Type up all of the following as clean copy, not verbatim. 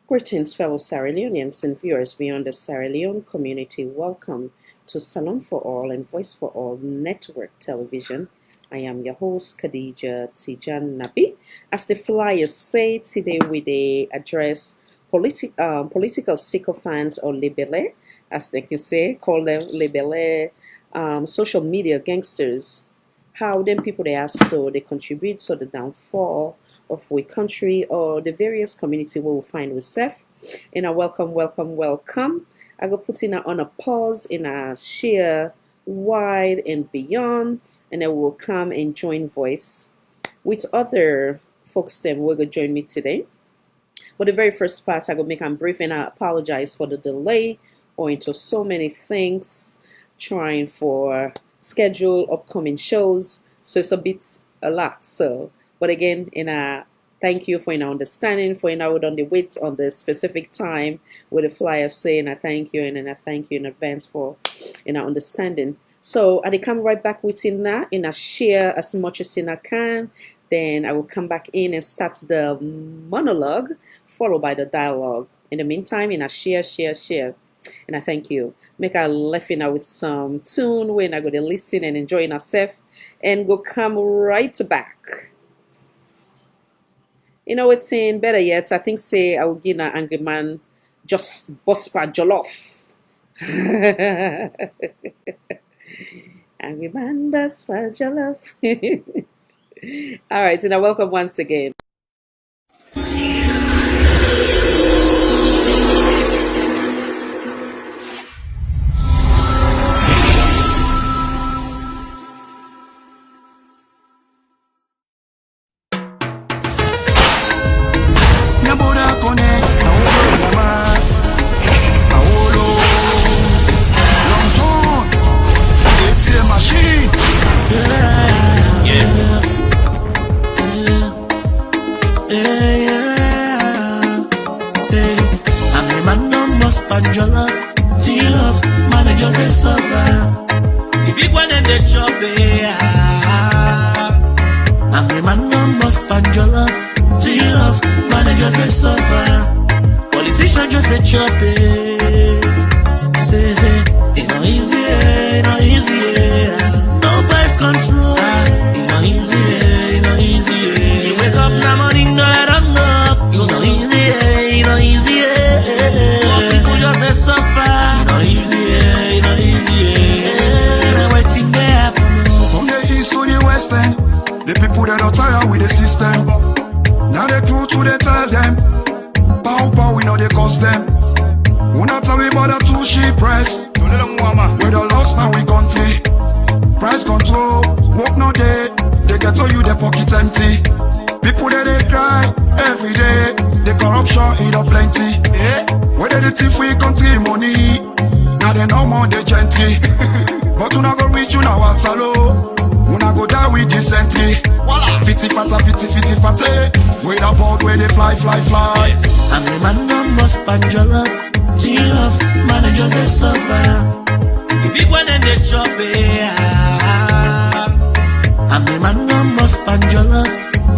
Greetings, fellow Sierra Leoneans and viewers beyond the Sierra Leone community. Welcome to Salon for All and Voice for All Network Television. I am your host, Khadija Tijan Nabi. As the flyers say, today we address political sycophants or Lay-Belleh, as they can say, call them Lay-Belleh, social media gangsters. How them people they are so they contribute to the downfall of we country or the various community we will find ourselves. In a welcome. I go put in on a pause in a share wide and beyond, and I will come and join voice with other folks them will go join me today. But the very first part I go make I'm brief and I apologize for the delay or into so many things trying for schedule upcoming shows, so it's a lot. So but again, thank you for understanding, for on the wait on the specific time with the flyer saying I thank you, and then I thank you in advance for understanding. So I come right back with in a share as much as I can. Then I will come back in and start the monologue followed by the dialogue. In the meantime, in a share. And I thank you. Make a left with some tune when I go to listen and enjoy ourselves and go come right back. It's saying better yet. I think say I will give an angry man just bust pa jollof. Angry man bust pa jollof. All right, so now welcome once again. Managers they suffer. The big one and the chop. Angry man no must panjola. Love, managers they suffer. Politicians just a chop. Say it no easy. No price control. It no easy. You wake up in the morning, no I don't know. You no easy. More people just a suffer. It no easy. Waiting there from the east to the west end, the people that are tired with the system. Now the truth to they tell them. Pow, we know they cost them. We not tell we bother to sheep press. With the lost man we country. Price control, work no day. They get to you the pocket empty. People that they cry every day. The corruption eat up plenty. Whether the thief we country money. Now they no more they gently. But we not go reach you now at salo. We not go die with decently. Fitty fata. With a boat where they fly. Angry man no must panjola. Love, managers they suffer. The big one and the chop. Angry man no must panjola.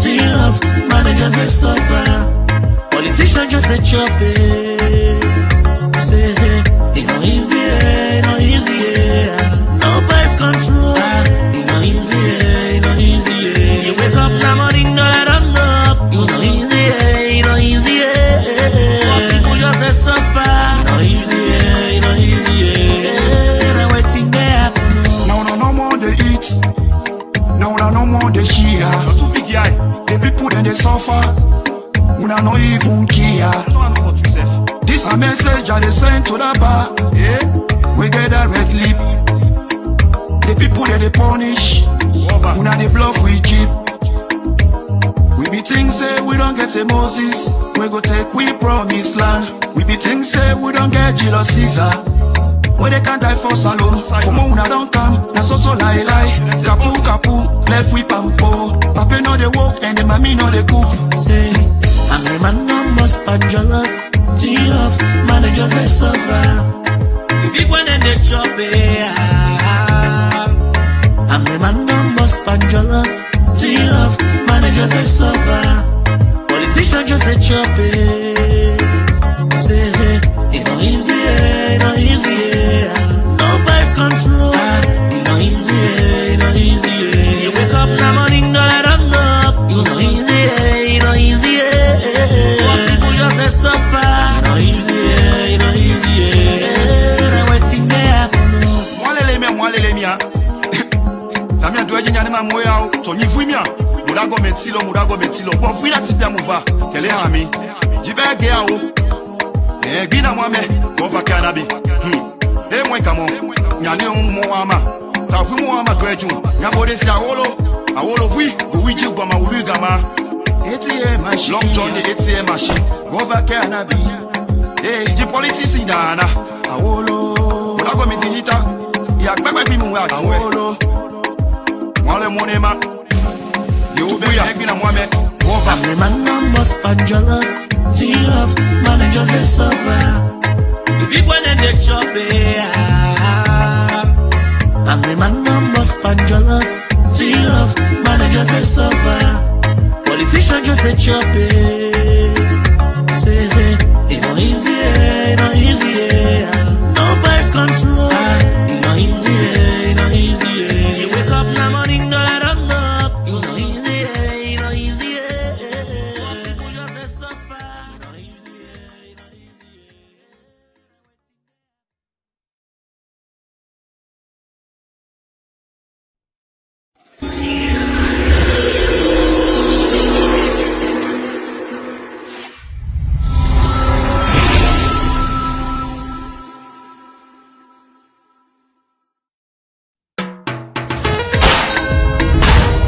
Love, managers they suffer. Politicians just a chop. Say it no easy. No price control. It no easy. You wake up in the morning, no I don't know. You no easy. More people just a suffer. It no easy. I'm waiting there. Now no more they eat. Now no more they share. Too big guy. The people then they suffer. We not even care. This a message I they send to the bar. We get a red lip. The people that they punish. We not the bluff we cheap. We be things say we don't get a Moses. We go take we promise land. We be things say we don't get Julius Caesar. When they can't die for salon. For Mona don't come. Na so lie. Kapu. Left we pampo. Papa know they walk and the mommy know they cook. Say, angry man no must panjola. Love, managers they suffer. The big one and the chop. Angry man no must panjola. Love, managers they suffer. Politicians just a chop. suffer. You know easy, you know easy. Now waiting there. Mwalele mia. Samia doeje nyane ma moya o. So nyivu mia. Mudago metilo. Bon fouila tipia mouva. Kele ami. Jibege a o. Gina mwame. Gova kanabi. Mwen kamo. Nyane mwama. Ta fou mwama doeju. Nyabode si awolo fui. Uwiji gwa ma ulugama. ATM machine. Long John the ATM machine. Gova kanabi. The politics in Dana. Awolo. Mudago metijita. Ya kpekpe pi mu wa awolo. Mwale monema. You be ya gina mwame. I'm the man number sponge your love. Love, managers they suffer. The big one and they chop it. I'm the man number sponge your love. Love, managers they suffer. Politicians just they chop it. Say, it no easy, it no easy. No price control. It no easy, it no easy. You wake up in the morning, no let on up. You know easy, it no easy. People just they suffer. It no easy, it no easy.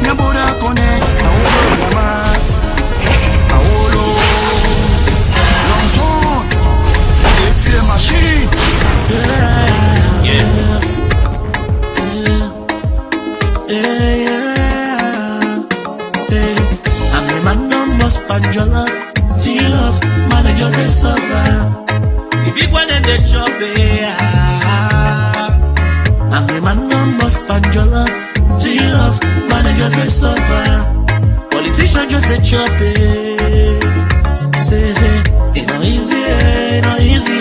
Nyabora kone. Awolo mama. Awolo. Long John. ATM machine. Yes. Yeah. Say, I'm the man number sponge your love. Love, managers they suffer. The big one and they chop it. I'm the man number sponge your love. Love, managers they suffer. Politicians just they chop it. Say, it no easy, it no easy.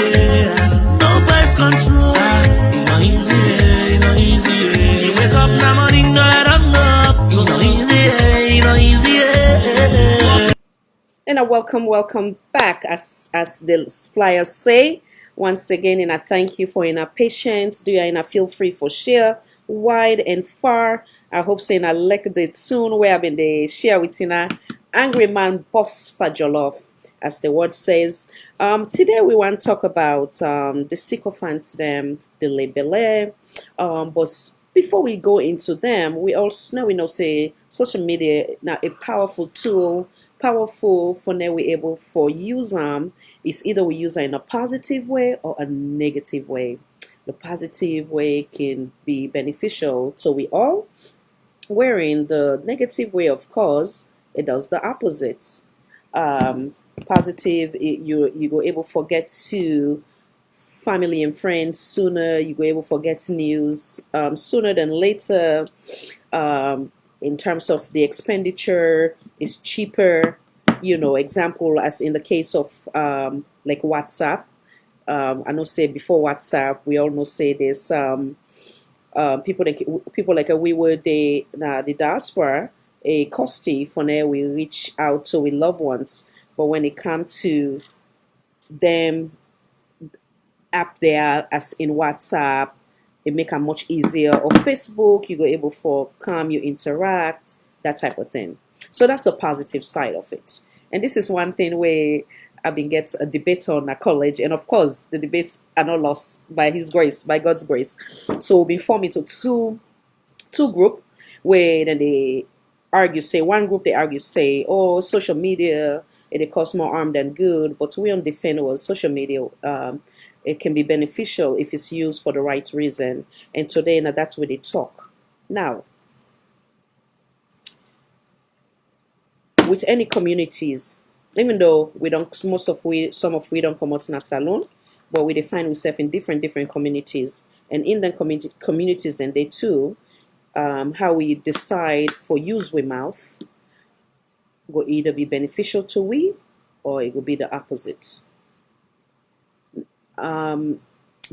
No price control. It no easy, it no easy. You wake up in the morning, no let on up. You know easy, it no easy. And I welcome back, as the flyers say. Once again, and I thank you for your patience. Do you and feel free for share wide and far. I hope saying I like it soon where I've been the share with angry man boss for jollof, as the word says. Today we want to talk about the sycophants, them, the Lay-Belleh. But before we go into them, we know say social media now a powerful tool, powerful for now we able for use it's either we use it in a positive way or a negative way. The positive way can be beneficial to we all, wherein the negative way, of course, it does the opposite. Positive, you go able forget to family and friends sooner. You go able forget news sooner than later. In terms of the expenditure, is cheaper. Example as in the case of like WhatsApp. I know say before WhatsApp, we all know say there's people like we were the diaspora a costly for now we reach out to we loved ones, but when it comes to them app there as in WhatsApp, it make it much easier, or Facebook you go able for come you interact, that type of thing. So that's the positive side of it. And this is one thing where I've been get a debate on at college, and of course the debates are not lost by his grace, by God's grace. So we'll be formed into two group where then they argue say one group they argue say, oh, social media it costs more harm than good, but we on defend was social media it can be beneficial if it's used for the right reason. And today now that's where they talk. Now with any communities, even though we don't some of we don't come out in a salon, but we define ourselves in different communities, and in the communities then they too how we decide for use with mouth will either be beneficial to we or it will be the opposite. There are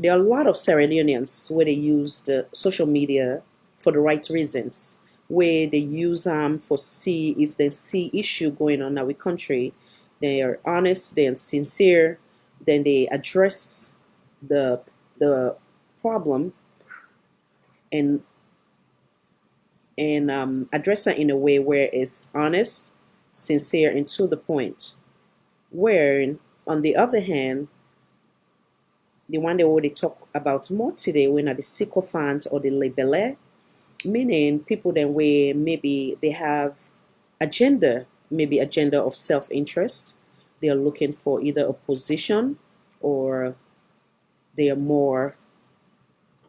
a lot of Sierra Leoneans where they use the social media for the right reasons, where they use for see if they see issue going on in our country, they are honest, they are sincere, then they address the problem and address it in a way where it's honest, sincere, and to the point. Where, on the other hand, the one they already talk about more today, when are the sycophants or the Lay-Belleh, meaning people that way maybe they have agenda, maybe agenda of self-interest. They are looking for either a position, or they are more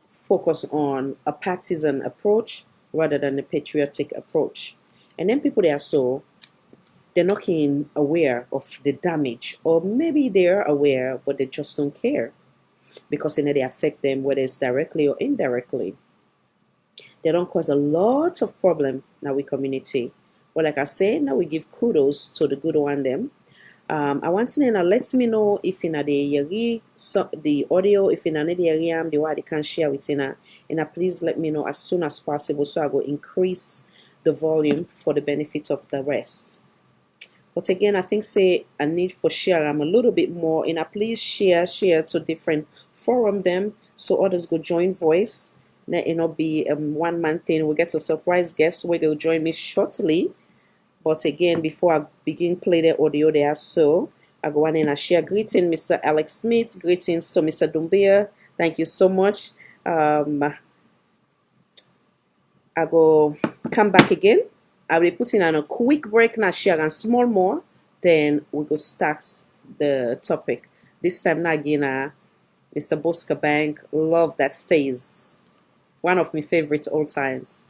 focused on a partisan approach rather than a patriotic approach. And then people that are so, they're not keen aware of the damage, or maybe they are aware but they just don't care, because they affect them, whether it's directly or indirectly. They don't cause a lot of problem in our community. But like I said, now we give kudos to the good one them. I want to know, let me know if in the yagi, so the audio, if in the yagi, the way they can share with you, and please let me know as soon as possible, so I will increase the volume for the benefit of the rest. But again, I think say I need for share I'm a little bit more, and please share to different forum them, so others go join voice. Let it not be one man thing. We get a surprise guest where they'll join me shortly. But again, before I begin play the audio there, so I go on and I share greeting Mr. Alex Smith, greetings to Mr. Dumbia. Thank you so much. I go come back again. I will be putting on a quick break now, share and small more. Then we go start the topic. This time now again, Mr. Bosca Bank, Love That Stays. One of my favorites all times.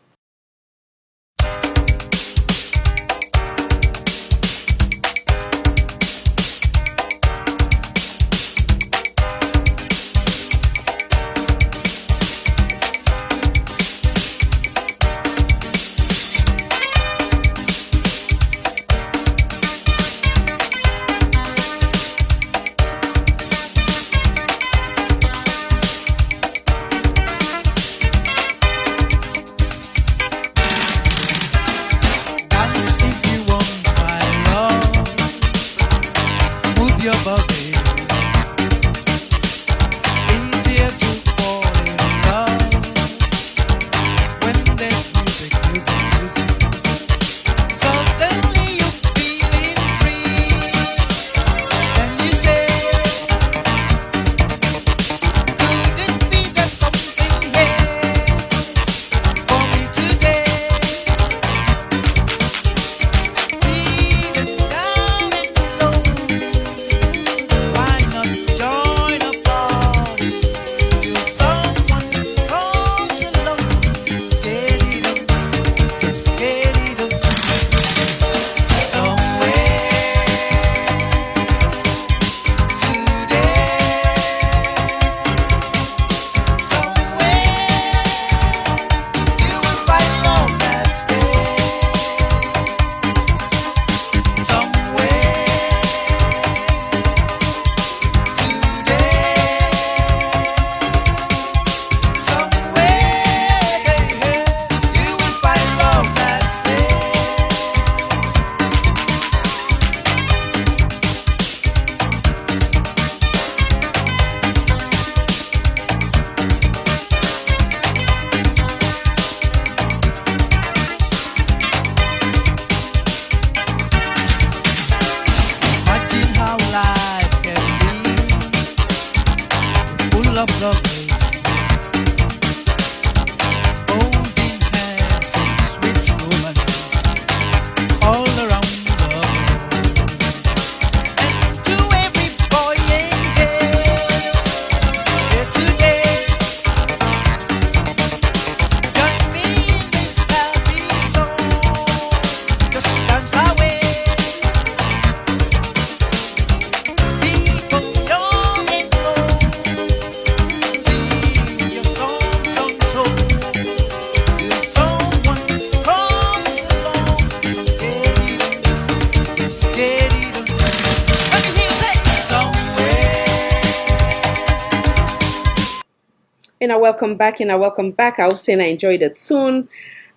And I welcome back. I hope saying I enjoyed the tune.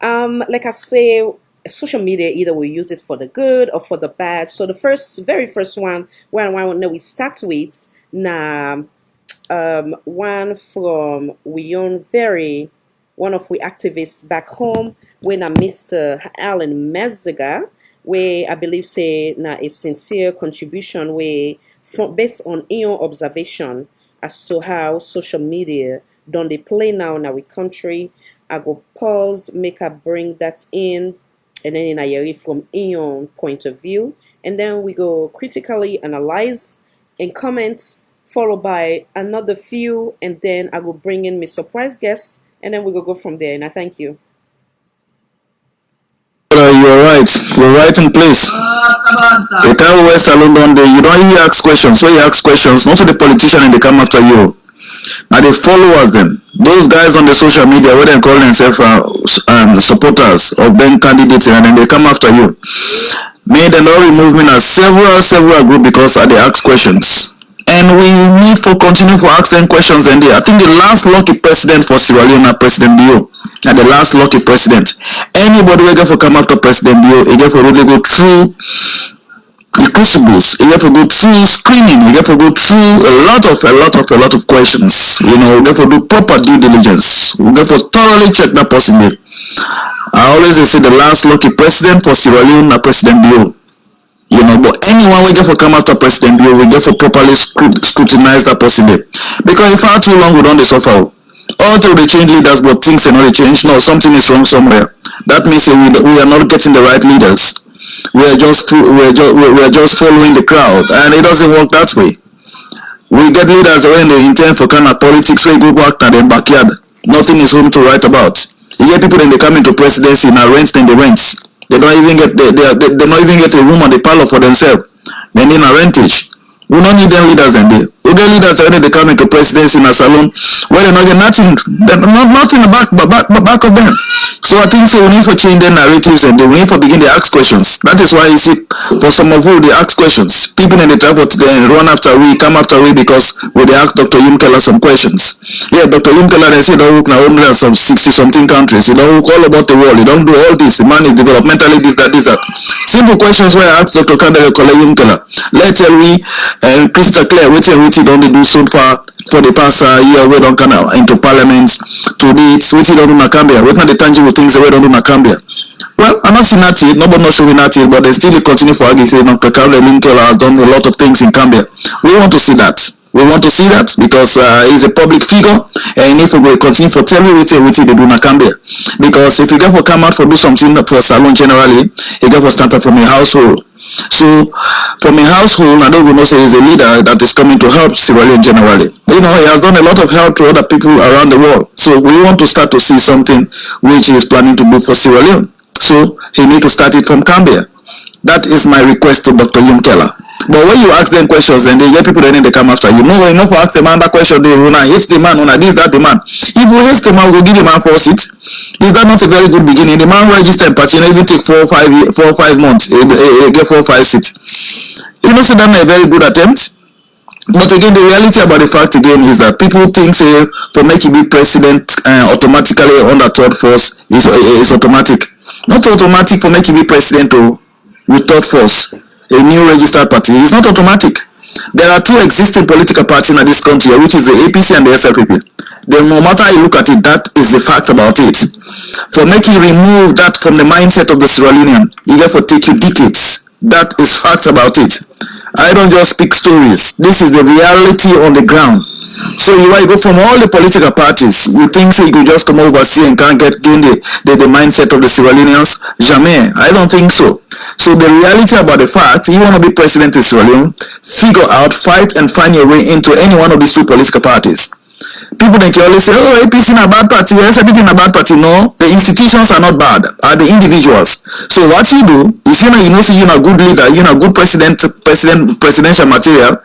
Like I say, social media, either we use it for the good or for the bad. So the very first one, we start with now, one from one of we activists back home, when Mr. Alan Mezaga, where I believe say now a sincere contribution where from based on your observation as to how social media don't they play now in our country. I go pause, make I bring that in, and then in a hear from your point of view, and then we go critically analyze and comment, followed by another few, and then I will bring in my surprise guest, and then we go from there. And I thank you. You're right. You're right in place. The time West alone don't they, you don't even ask questions. When you ask questions, not to the politician and they come after you. Now the followers them. Those guys on the social media where they call themselves the supporters of them candidates and then they come after you. May they not remove me as several group because they ask questions. And we need to continue to ask them questions. And I think the last lucky president for Sierra Leone, President Bio, and the last lucky president. Anybody who get to come after President Bio, he get to really go through the crucibles. He get to go through screening. He get to go through a lot of questions. You know, we get to do proper due diligence. We get to thoroughly check that person there. I always say the last lucky president for Sierra Leone, President Bio. You know, but anyone we get for come after President Bio, we get for properly scrutinize that person there. Because if too long we don't suffer. All through they change leaders, but things are not change. No, something is wrong somewhere. That means we are not getting the right leaders. We are just following the crowd, and it doesn't work that way. We get leaders when they intend for kind of politics. We go back to their backyard. Nothing is home to write about. You get people when they come into presidency now rent then they rent. They don't even get they don't even get a room on the parlor for themselves. Then in a rentage. We don't need them leaders in there. We get leaders when they come into presidency in a salon where they not get nothing, nothing back of them. So I think so we need to change their narratives and we need to begin to ask questions. That is why you see for some of you they ask questions. People in the travel run after we, come after we because we they ask Dr. Yumkela some questions. Yeah, Dr. Yumkela they say they work now 160 something countries. He don't work all about the world. He don't do all this. The man is developmentally this, that. Simple questions where I ask Dr. Kandele Yumkela. Let's tell we and crystal clear which don't they do so far for the past year we don't come into parliament to date which don't do Nakambia. What are the tangible things we don't do Nakambia? Well, I'm not seeing that yet, nobody not showing that yet, but they still continue for arguing saying Dr. Kandele has done a lot of things in Gambia. We want to see that. We want to see that because he's a public figure and if we will continue for tell you what they do in Gambia. Because if you get for come out for do something for salon generally, you get for start from a household. So from a household, I don't know say he's a leader that is coming to help Sierra Leone generally. You know, he has done a lot of help to other people around the world. So we want to start to see something which he is planning to do for Sierra Leone. So he need to start it from Gambia. That is my request to Dr. Yumkela. But when you ask them questions and they get people then they come after you. No, enough for ask the man that question, they wanna hate the man, wanna this, that the man. If we hate the man, we'll give the man 4 seats. Is that not a very good beginning? The man registered party and even take 4 or 5 months, get 4 or 5 seats. You know, so that's a very good attempt. But again, the reality about the fact again is that people think say for making be president automatically on the third force is automatic. Not automatic for making be president with third force. A new registered party is not automatic. There are 2 existing political parties in this country, which is the APC and the SLPP. Then no matter how you look at it, that is the fact about it. For making remove that from the mindset of the Sierra Leonean, you have to take you decades. That is fact about it. I don't just speak stories. This is the reality on the ground. So you go from all the political parties. You think say you could just come overseas and can't gain the mindset of the Sierra Leoneans? Jamais. I don't think so. So the reality about the fact, you want to be president in Sierra Leone, figure out, fight and find your way into any one of these 2 political parties. People then can always say, oh, APC is a bad party, SLPP is a bad party. No, the institutions are not bad, are the individuals. So what you do is, you know, say you're a good leader, you're a good presidential material,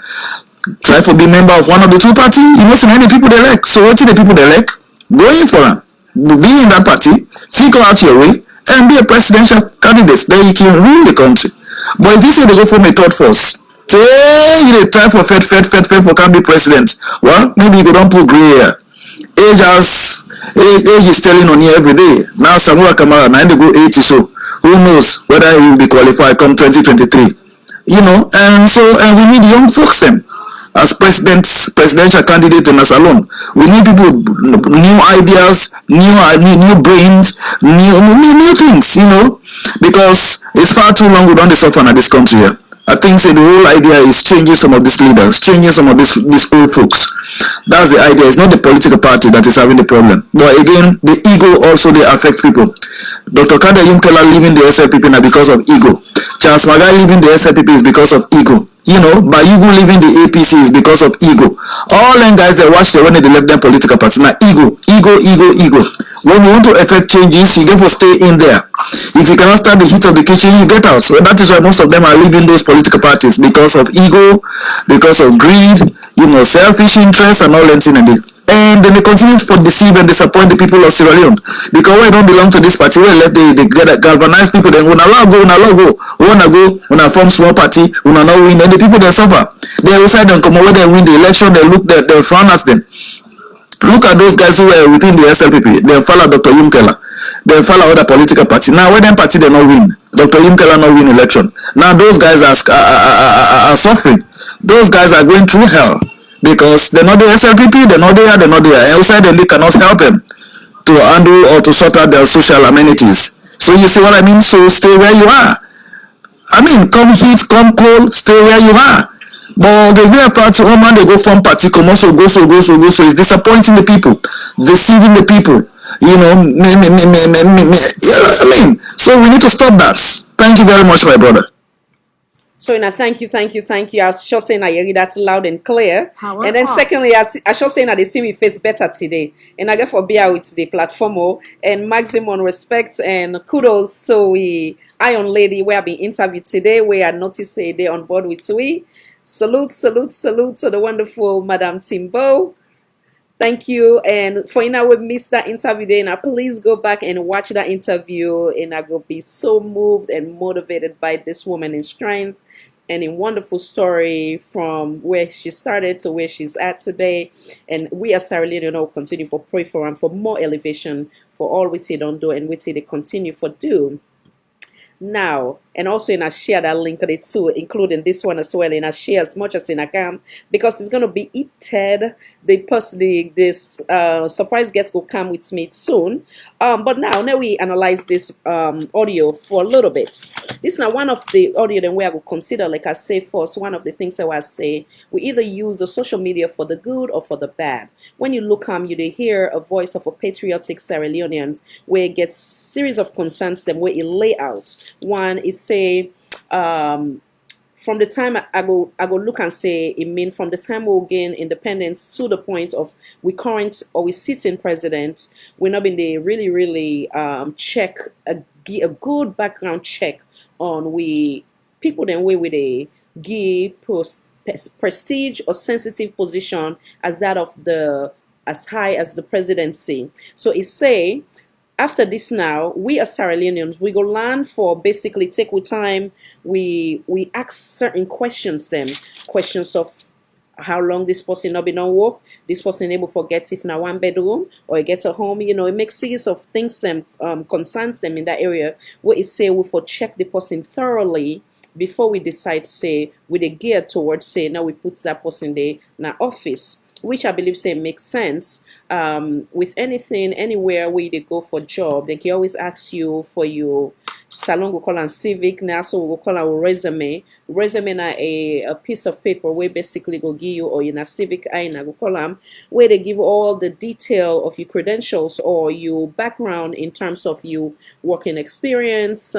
try to be member of one of the 2 parties. You know, so many people they like. So what are the people they like? Go in for them. Be in that party, figure out your way, and be a presidential candidate. Then you can rule the country. But if you say they go from a third force, say you try for Fed for can be president. Well, maybe you don't put gray hair. Age has Age is telling on here every day. Now Samura Kamara, now they go 80, so who knows whether he will be qualified come 2023. You know, and we need young folks then as presidential candidate in us alone. We need people, new ideas, new brains, new things, you know, because it's far too long we don't suffer in this country here. I think the whole idea is changing some of these leaders, changing some of these old folks. That's the idea. It's not the political party that is having the problem. But again, the ego also they affect people. Dr. Kada Yumkela leaving the SLPP now because of ego. Charles Magai leaving the SLPP is because of ego. You know, Bayugu leaving the APC is because of ego. All them guys that watch the when they left them political party. Now ego. When you want to effect changes, you get to stay in there. If you cannot stand the heat of the kitchen, you get out. So that is why most of them are leaving those political parties because of ego, because of greed, you know, selfish interests and all that thing. And then they continue to deceive and disappoint the people of Sierra Leone because we don't belong to this party. We left they galvanize people. Then when Allah go, when I form small party, when I not win, and the people they suffer. They outside and come over, they win the election. They look, they frown at them. Look at those guys who were within the SLPP. They follow Dr. Yumkela. They follow other political party. Now when them party they not win, Dr. Yumkela not win election. Now those guys are suffering. Those guys are going through hell. Because they're not the SLPP, they're not there. Outside they cannot help them to handle or to sort out their social amenities. So you see what I mean? So stay where you are. I mean, come heat, come cold, stay where you are. But the way party, man, they go from party, come also go, so it's disappointing the people, deceiving the people. You know, I mean, so we need to stop that. Thank you very much, my brother. So, thank you. I was sure saying I hear that's loud and clear. However, and then secondly, I sure saying that they see me face better today. And I get for beer with the platform and maximum respect and kudos to we Iron Lady where I been interviewed today, where I noticed they on board with we. Salute to the wonderful Madam Timbo. Thank you. And for we missed that interview day, now please go back and watch that interview, and I will be so moved and motivated by this woman in strength and a wonderful story from where she started to where she's at today. And we as Sierra Leone will continue for pray for and for more elevation for all we say don't do and we say they continue for do. Now, and also I share that link of it too, including this one as well, and I share as much as I can because it's gonna be eated. This surprise guest will come with me soon. But now we analyze this audio for a little bit. This is now one of the audio then where I will consider, like I say first, one of the things that I say, we either use the social media for the good or for the bad. When you look you they hear a voice of a patriotic Sierra Leonean where it gets series of concerns them where it lay out. One is say from the time I go look and say it mean from the time we'll gain independence to the point of we current or we sitting president, we're not been the really check a good background check on we people then way with a give prestige or sensitive position as that of the as high as the presidency. So it say after this now, we as Sierra Leoneans, we go learn for basically take with time, we ask certain questions them. Questions of how long this person not been on work, this person able forget if now one bedroom or get a home, you know, it makes series of things them concerns them in that area. What it say we for check the person thoroughly before we decide say with a gear towards say now we put that person there in our office. Which I believe say makes sense. With anything, anywhere where they go for job, they can always ask you for your salon. We call them civic now, so we call our resume. Resume na a piece of paper where basically go give you or in a civic I na go call them where they give all the detail of your credentials or your background in terms of your working experience,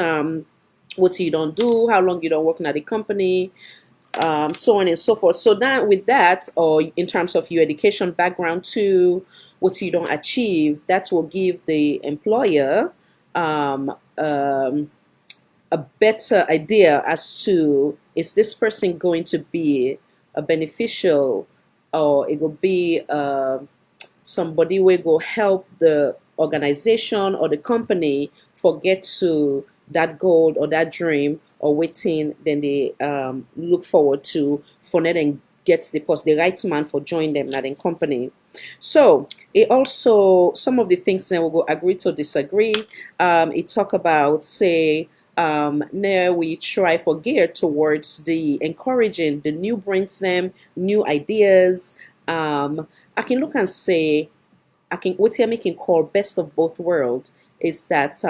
what you don't do, how long you don't work in at the company. So on and so forth. So that with that, or in terms of your education background too, what you don't achieve, that will give the employer a better idea as to is this person going to be a beneficial or it will be somebody will go help the organization or the company forget to that goal or that dream or waiting then they look forward to for net and gets the right man for join them na the company. So it also some of the things that we'll go agree to disagree. It talk about say now we try for gear towards the encouraging the new brains them new ideas. I can look and say I can what I can call best of both worlds is that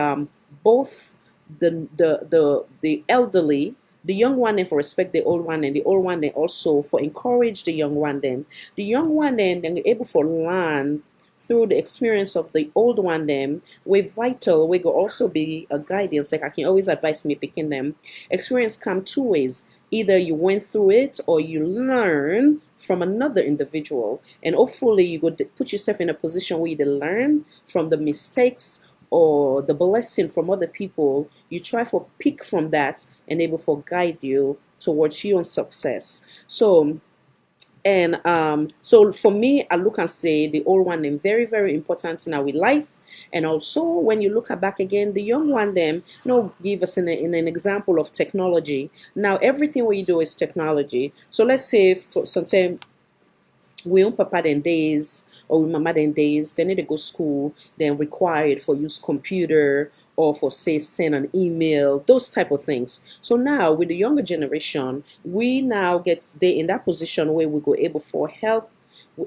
both the elderly, the young one then for respect the old one and the old one then also for encourage the young one then. The young one then able for learn through the experience of the old one them we vital we go also be a guidance like I can always advise me picking them. Experience come two ways. Either you went through it or you learn from another individual, and hopefully you go put yourself in a position where you learn from the mistakes or the blessing from other people. You try for pick from that and able for guide you towards your own success. So for me, I look and say the old one them very, very important in our life. And also when you look back again, the young one them, give us in an example of technology. Now everything we do is technology. So let's say for sometimes we own papa them days or we mama them days, they need to go school, then required for use computer or for say send an email, those type of things. So now with the younger generation, we now get they in that position where we go able for help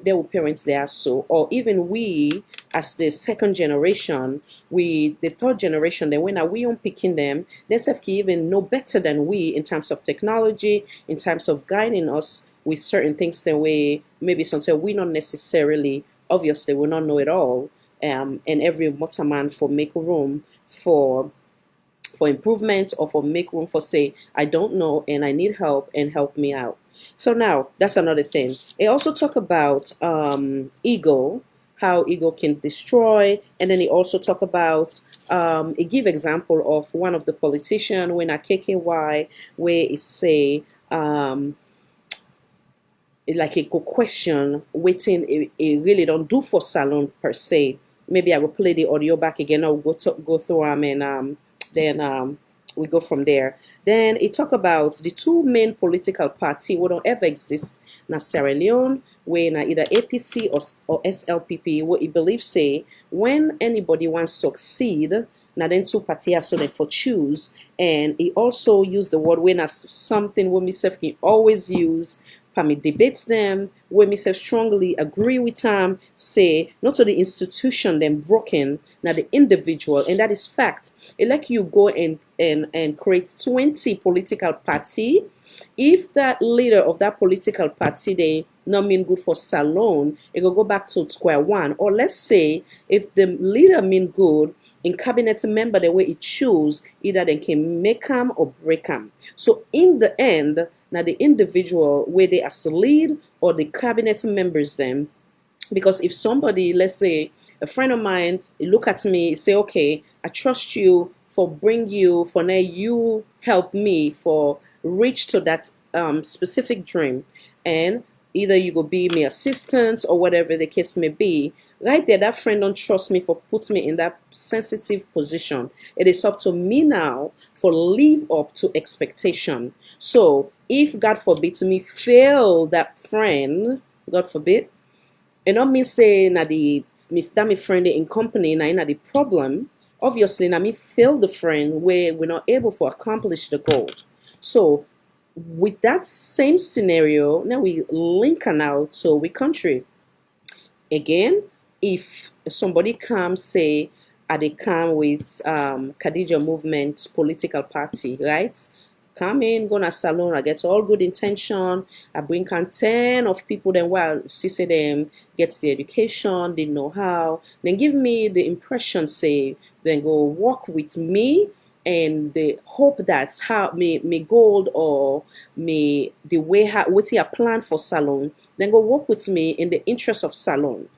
their parents there so or even we as the second generation, we the third generation, then when are we on picking them, they can even know better than we in terms of technology, in terms of guiding us with certain things that we maybe sometimes we not necessarily obviously we not know it all. And every motorman for make room for improvement or for make room for say I don't know and I need help and help me out. So now that's another thing. It also talk about ego, how ego can destroy, and then it also talk about it give example of one of the politician when a KKY where it say like a good question waiting it really don't do for salon per se. Maybe I will play the audio back again. I'll go through them and then we go from there. Then it talk about the two main political party who don't ever exist na Sierra Leone, where na either APC or SLPP, what it believes say when anybody wants succeed, now then two parties so they for choose, and he also use the word when as something when myself can always use. Me debates them where myself strongly agree with them say not to the institution them broken now the individual, and that is fact. It like you go and create 20 political party. If that leader of that political party they not mean good for salon, it will go back to square one. Or let's say if the leader mean good in cabinet member the way it choose, either they can make them or break them. So in the end, now the individual where they as the lead or the cabinet members them, because if somebody, let's say a friend of mine, look at me, say, okay, I trust you for bring you for now you help me for reach to that specific dream, and either you go be my assistant or whatever the case may be. Right there, that friend don't trust me for put me in that sensitive position. It is up to me now for live up to expectation. So if God forbid me fail that friend, God forbid, it not mean say na the that me friend in company na the problem. Obviously, na me fail the friend where we're not able to accomplish the goal. So with that same scenario, now we link out so we country. Again, if somebody comes say they come with Khadija movement political party, right? Come in, go na salon, I get all good intention. I bring 10 of people, then well, see them gets the education, the know-how, then give me the impression, say, then go work with me and the hope that how me gold or me the way how what you plan for salon, then go work with me in the interest of salon.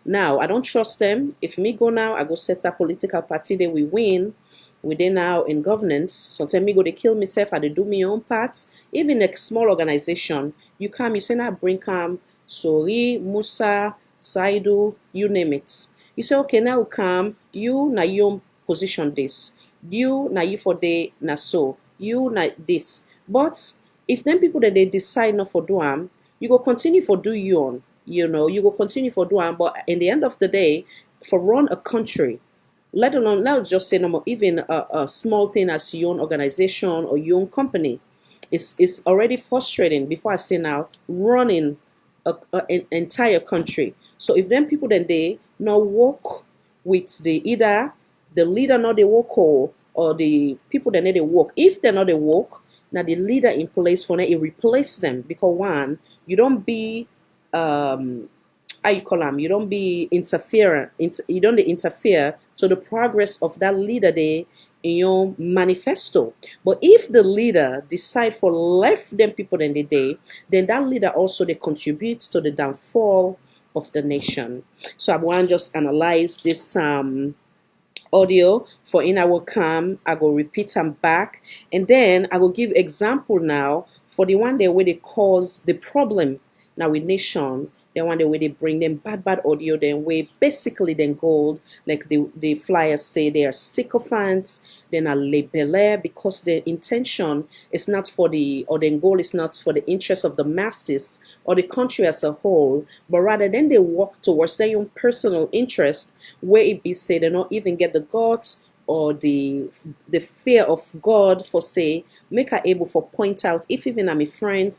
Now I don't trust them. If me go now, I go set a political party that we win. We then now in governance. Sometimes me go to kill myself. I dey do my own part. Even a small organization, you come, you say now bring come Sori, Musa, Saidu, you name it. You say okay now come you na your position this. You na you for day na so. You na this. But if them people that they decide not for do am, you go continue for do you on, you go continue for do on, but in the end of the day, for run a country, let alone, let's just say even a small thing as your own organization or your own company, is already frustrating before I say now running an entire country. So if them people then they not work with either the leader not they work, or the people that need to work. If they're not they work, now the leader in place for now it replace them, because one, you don't be how you call them, you don't be you don't interfere to the progress of that leader there in your manifesto. But if the leader decide for left them people in the day, then that leader also they contribute to the downfall of the nation. So I want to just analyze this audio for in I will come, I will repeat them back, and then I will give example now for the one day where they cause the problem now with nation. The one day where they bring them bad audio, then where basically then gold, like the flyers say they are sycophants, then are Lay-Belleh, because the intention is not for or the goal is not for the interest of the masses or the country as a whole, but rather then they work towards their own personal interest, where it be said they not even get the guts or the fear of God for say, make her able for point out, if even I'm a friend,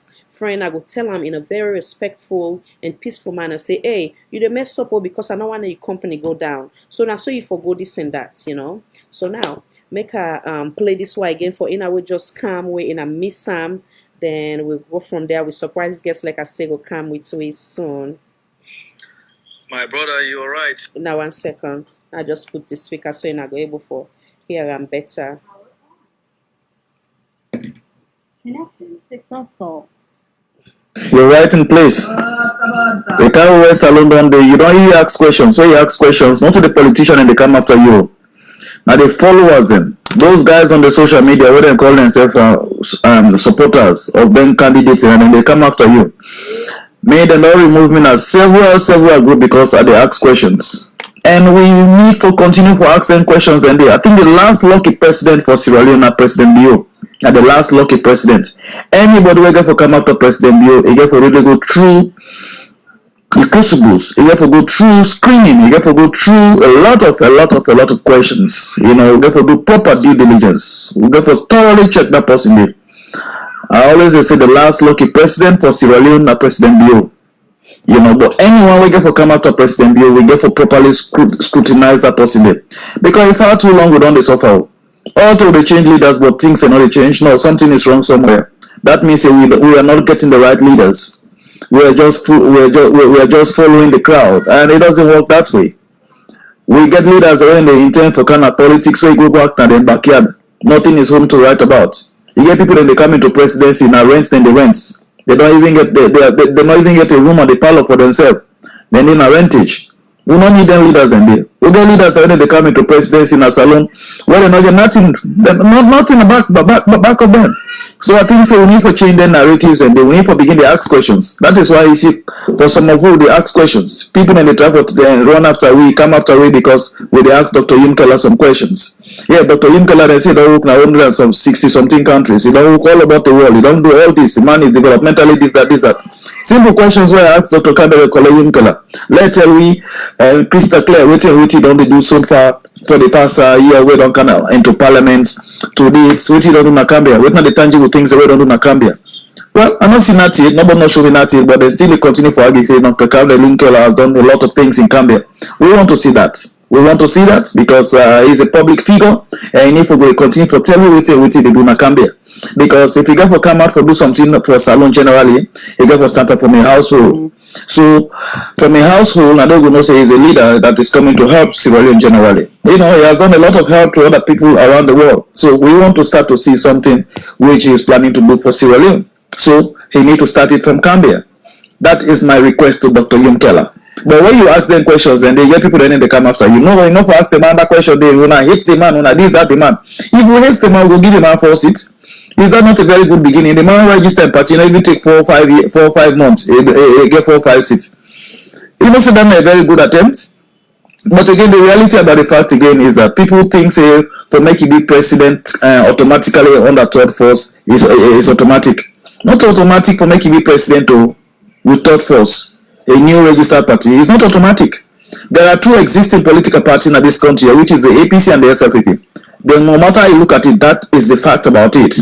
I will tell him in a very respectful and peaceful manner, say, hey, you the messed up because I don't want your company go down. So now so you forgo this and that, So now make her play this way again for in I will just come way in a miss Sam. Then we'll go from there with surprise guests, like I say, will come with we soon. My brother, you all right? Now 1 second. I just put the speaker so you're not go able for hear and better. You're right in place. The time where salon down there, you don't really ask questions. So you ask questions, not to the politician and they come after you. Now they followers them. Those guys on the social media, where they call themselves the supporters of them candidates, and then they come after you. May the Lord remove me as several group because they ask questions. And we need to continue for asking questions. And I think the last lucky president for Sierra Leone, President Bio, and the last lucky president. Anybody who get for come after President Bio, he get for really go through the crucibles. You get to go through screening. You get to go through a lot of questions. You get to do proper due diligence. You get to thoroughly check that person there. I always say the last lucky president for Sierra Leone, President Bio. But anyone we get for come after President Bio, we get for properly scrutinize that person there. Because if far too long we don't suffer. Although they change leaders, but things are not change. No, something is wrong somewhere. That means we are not getting the right leaders. We are just following the crowd, and it doesn't work that way. We get leaders when they intend for kind of politics where you go back to their backyard. Nothing is home to write about. You get people that they come into presidency now rents, then they rent. They don't even get they not even get a room or the parlor for themselves. Then in a rentage. We don't need them leaders in there. We get leaders when they come into presidency in a salon where they not get nothing, nothing back of them. So I think we need to change their narratives and we need to begin to ask questions. That is why you see for some of you they ask questions. People in the traffic they run after we, come after we because we ask Dr. Yimkela some questions. Yeah, Dr. Yimkela they say they work now 160 something countries. He don't work all about the world. He don't do all this. The man is developmentally this, that. Simple questions where I asked Dr. Kandere Yimkela. Let's tell we crystal clear what don't they do so far for the past year we don't come into parliament to this what don't do Nakambia. What not the tangible things that we don't do Nakambia. Well, I'm not seeing that yet, nobody not showing that yet, but they still continue for arguing Dr. Kandere Yimkela has done a lot of things in Gambia. We want to see that. We want to see that because he's a public figure and if we continue to tell you what they do in Gambia. Because if you go for come out for do something for a salon generally, you go for start up from a household. So from a household, I don't know say he's a leader that is coming to help Sierra Leone generally. He has done a lot of help to other people around the world. So we want to start to see something which he is planning to do for Sierra Leone. So he need to start it from Gambia. That is my request to Dr. Yimkela. But when you ask them questions and they get people then they come after you. No, enough for ask the man that question, they when I hate the man, when I this, that the man. If you hate the man, we'll give the man 4 seats. Is that not a very good beginning? The man register and party, even take 4 or 5 months, get 4 or 5 seats. You must have done a very good attempt. But again, the reality about the fact again is that people think say for making big president automatically on that third force is automatic. Not automatic for making big president though. with third force, a new registered party, is not automatic. There are two existing political parties in this country, which is the APC and the SLPP. Then no matter how you look at it, that is the fact about it.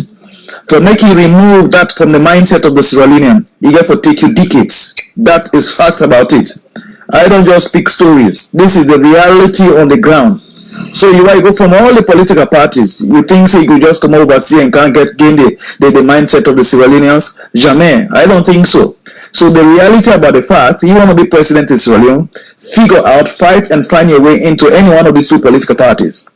For make you remove that from the mindset of the Sierra Leonean, you get to take you decades. That is fact about it. I don't just speak stories. This is the reality on the ground. So you go from all the political parties. You think so you could just come overseas and can't gain the mindset of the Sierra Leoneans? Jamais. I don't think so. So the reality about the fact, you want to be president in Sierra Leone, figure out, fight, and find your way into any one of these two political parties.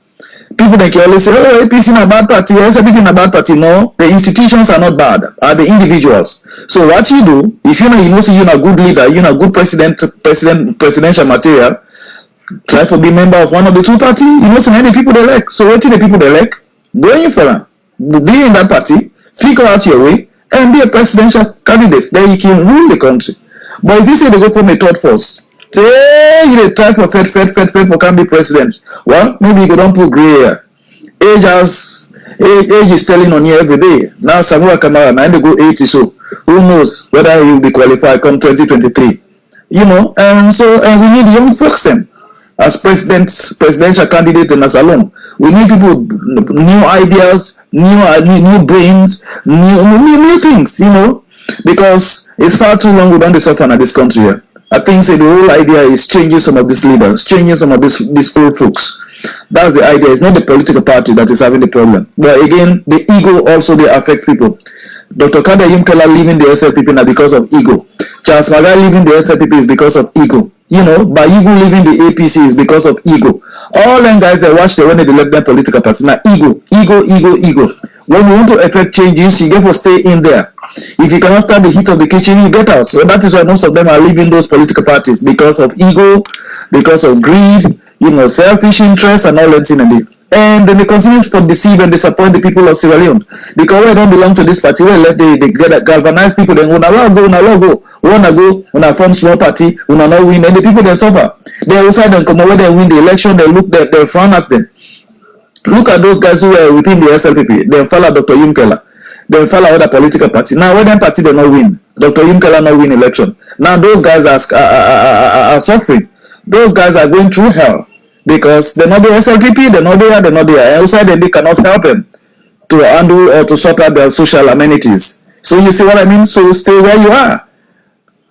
People can always say, oh, APC is a bad party, SLPP is a bad party. No, the institutions are not bad, are the individuals. So what you do, if you're a good leader, you're a good presidential material, try to be member of one of the two parties. You know, so many people they like. So what the people they like? Go in for them. Be in that party, figure out your way, and be a presidential candidate. Then you can rule the country. But if you say they go from a third force, say you try for Fed for can be president. Well, maybe you don't put gray hair. Age is telling on you every day. Now Samuel Kamara, now they go 80, so who knows whether he will be qualified come 2023. You know, and we need young folks then. As presidential candidate in us alone, we need people, new ideas, new brains, new things, you know, because it's far too long we don't suffer in this country here. I think the whole idea is changing some of these leaders, changing some of these old folks. That's the idea. It's not the political party that is having the problem, but again, the ego also they affect people. Dr. Kada Yumkela leaving the SLPP now because of ego. Charles Magai leaving the SLPP is because of ego. You know, Bayugu leaving the APC is because of ego. All them guys that watch when they elect them political party. Now ego. When you want to effect changes, you get to stay in there. If you cannot stand the heat of the kitchen, you get out. So that is why most of them are leaving those political parties because of ego, because of greed, you know, selfish interests and all that thing. And then they continue to deceive and disappoint the people of Sierra Leone. Because we don't belong to this party, we let they galvanize people, then wanna go, wanna form small party, wanna not win, and the people they suffer. They outside and come over, they win the election, they look, they frown at them. Look at those guys who were within the SLPP. They follow Dr. Yumkela. They follow other political party. Now, when that party they not win, Dr. Yumkela not win election. Now, those guys are suffering. Those guys are going through hell because they're not the SLPP, they're not there. Outside, they cannot help them to handle or to sort out their social amenities. So you see what I mean? So stay where you are.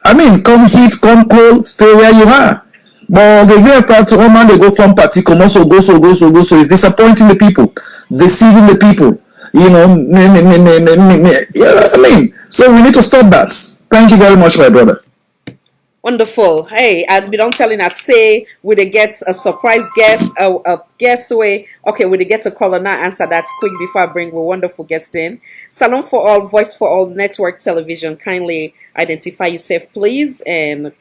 I mean, come heat, come cold, stay where you are. But the way party, man, they go from party, come also go. So it's disappointing the people, deceiving the people. You know, I mean, so we need to stop that. Thank you very much, my brother. Wonderful. Hey, I'd be telling us, say, would they get a surprise guest, a guest away? Okay, would they get a caller now? Answer that quick before I bring a wonderful guest in. Salon for All, Voice for All, Network Television. Kindly identify yourself, please, and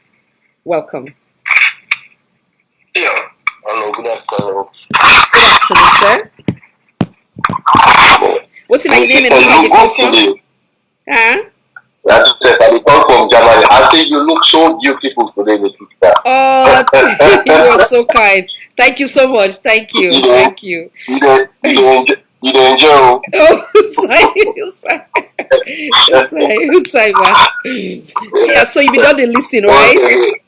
welcome. Yeah. Hello, good afternoon. Good afternoon, sir. What's your name and where you come from? Huh? That's it. I come from Germany. I think you look so beautiful today, Mr. Oh, you are so kind. Thank you so much. Thank you. Thank you. You don't enjoy. Oh, sorry. Yeah, so you be done the listen, right?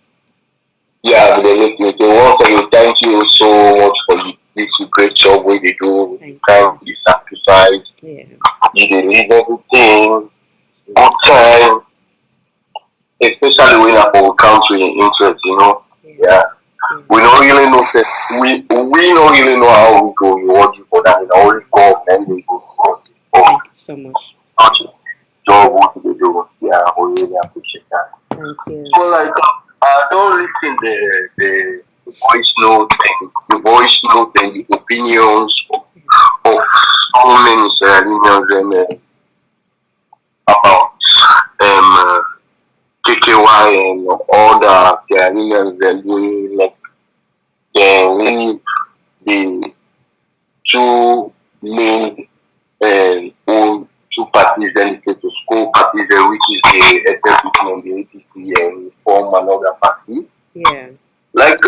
Yeah, they want to thank you so much for this great job where they do. Kind of sacrifice. Yeah. You deliver everything. Good time, especially when our country interest, you know. Yeah. We don't really know we don't really know how we go. You want you for that, you know, we go and we go. Thank you so much. Job what they do. Yeah, we really appreciate that. Thank you. So like don't listen the voice note and the opinions of so many Sierra about KKY and all the Ghanaians that doing like the two main old two parties dedicated to school parties, which is the SLPP and the APC, and form another party. Yeah. Like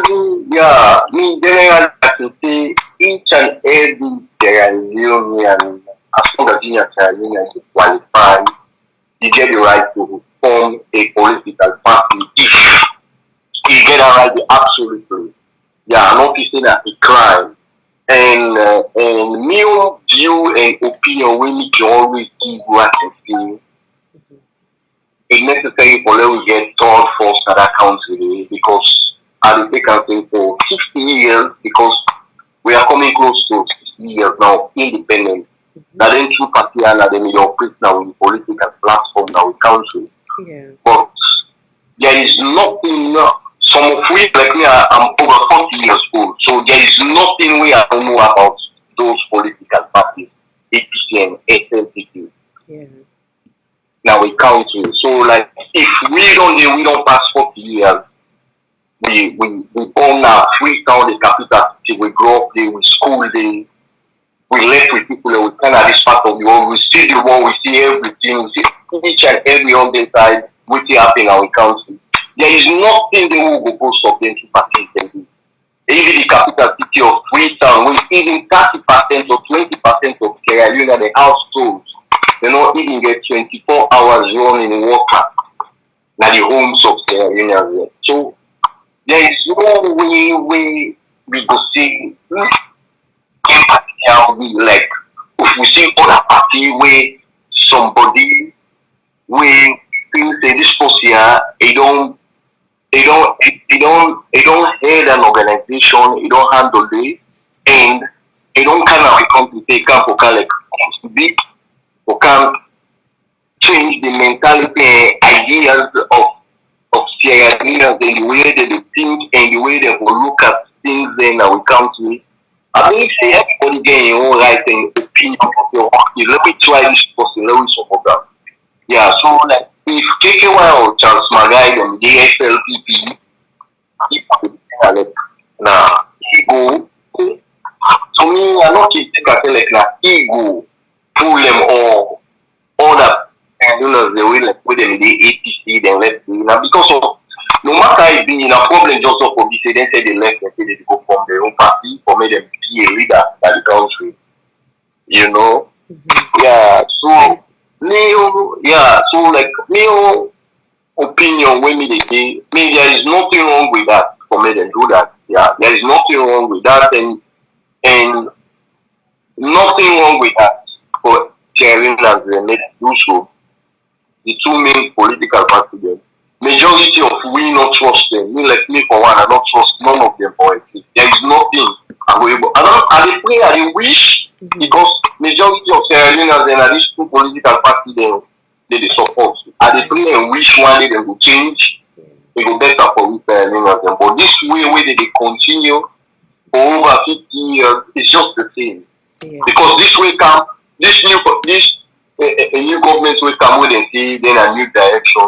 me generally I can say each and every Sierra Leonean, as long as you are Sierra Leonean to qualify, you get the right to form form a political party if he get that right absolutely. Yeah, I'm not saying that a crime. And me view and opinion we need to always give what I feel. It's necessary for them to get third force at that country because I will take and say for 60 years because we are coming close to 60 years now independent. That then two party and they may operate now with political platform now with country. Yeah. But there is nothing. Some of we like me, I'm over 40 years old, so there is nothing we don't know about those political parties, APC and SNPP. Yeah. Now we country. So like if we don't pass 40 years, we own our free town, the capital city, we grow up there, we school there, we left with people and we kind of this part of the world, we see the world, we see everything, we see each and every on the side, what happen in our country. There is nothing they will go stop them to participate. Even the capital city of Freetown, with even 30% or 20% of Sierra Leone, the households, they not even get 24 hours running water. Now the homes of Sierra Leone. So there is no way we go see how we like if we see other party where somebody where things say this person here, they don't head an organization, they don't handle it, and they don't kind of come to take up for kind of big or can change the mentality and ideas of Sierra Leoneans and the way that they think and the way they will look at things in our country. I think say everybody getting your own right and opinion of your okay, let me try this person, let me support that. Yeah, so like if KKY or Charles Magai and the SLPP, like nah, ego. To me, I'm not keep thinking like nah, ego pull them all that and you know the way like put them in the APC then let's see now because of no matter it being a problem just up for this they say they left and say they go from their own party for me them be a leader by the country. You know? Yeah, so so like Neo opinion when me they say me there is nothing wrong with that for me to do that. Yeah, there is nothing wrong with that and nothing wrong with that for sharing as they made do so. The two main political parties. Majority of we not trust them. Me like me for one, I don't trust none of them for it. There is nothing available. I pray, I wish because majority of Sierra Leoneans and these two political parties they support. I pray and wish one day they will change. They will better for we Sierra Leoneans. But this way they continue for over 50 years, it's just the same. Yeah. Because this way come a new government will come with and see then a new direction.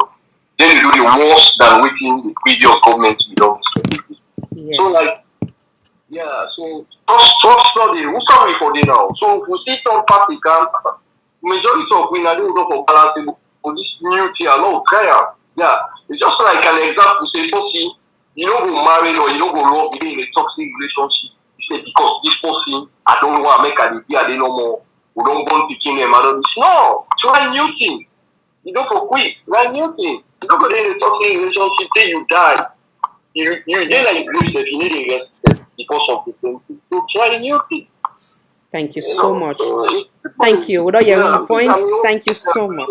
Then you do the worse than waiting the previous government to be done. Yeah. So like so trust study, who's coming for the now? So if we see some party come, majority of we now don't go for balancing for this new tier, no prayer. Yeah. It's just like an example, say, see, you don't go married or you don't go love within a toxic relationship. You say because this person I don't want to make an idea, they no more. We don't want to kill them. No, try new thing. You don't go quit. Try new thing. You don't go in a toxic relationship till you die. You then like lose that you need to invest because of the same thing. So try new thing. Thank you so much. Thank you. With all your points, thank you so much.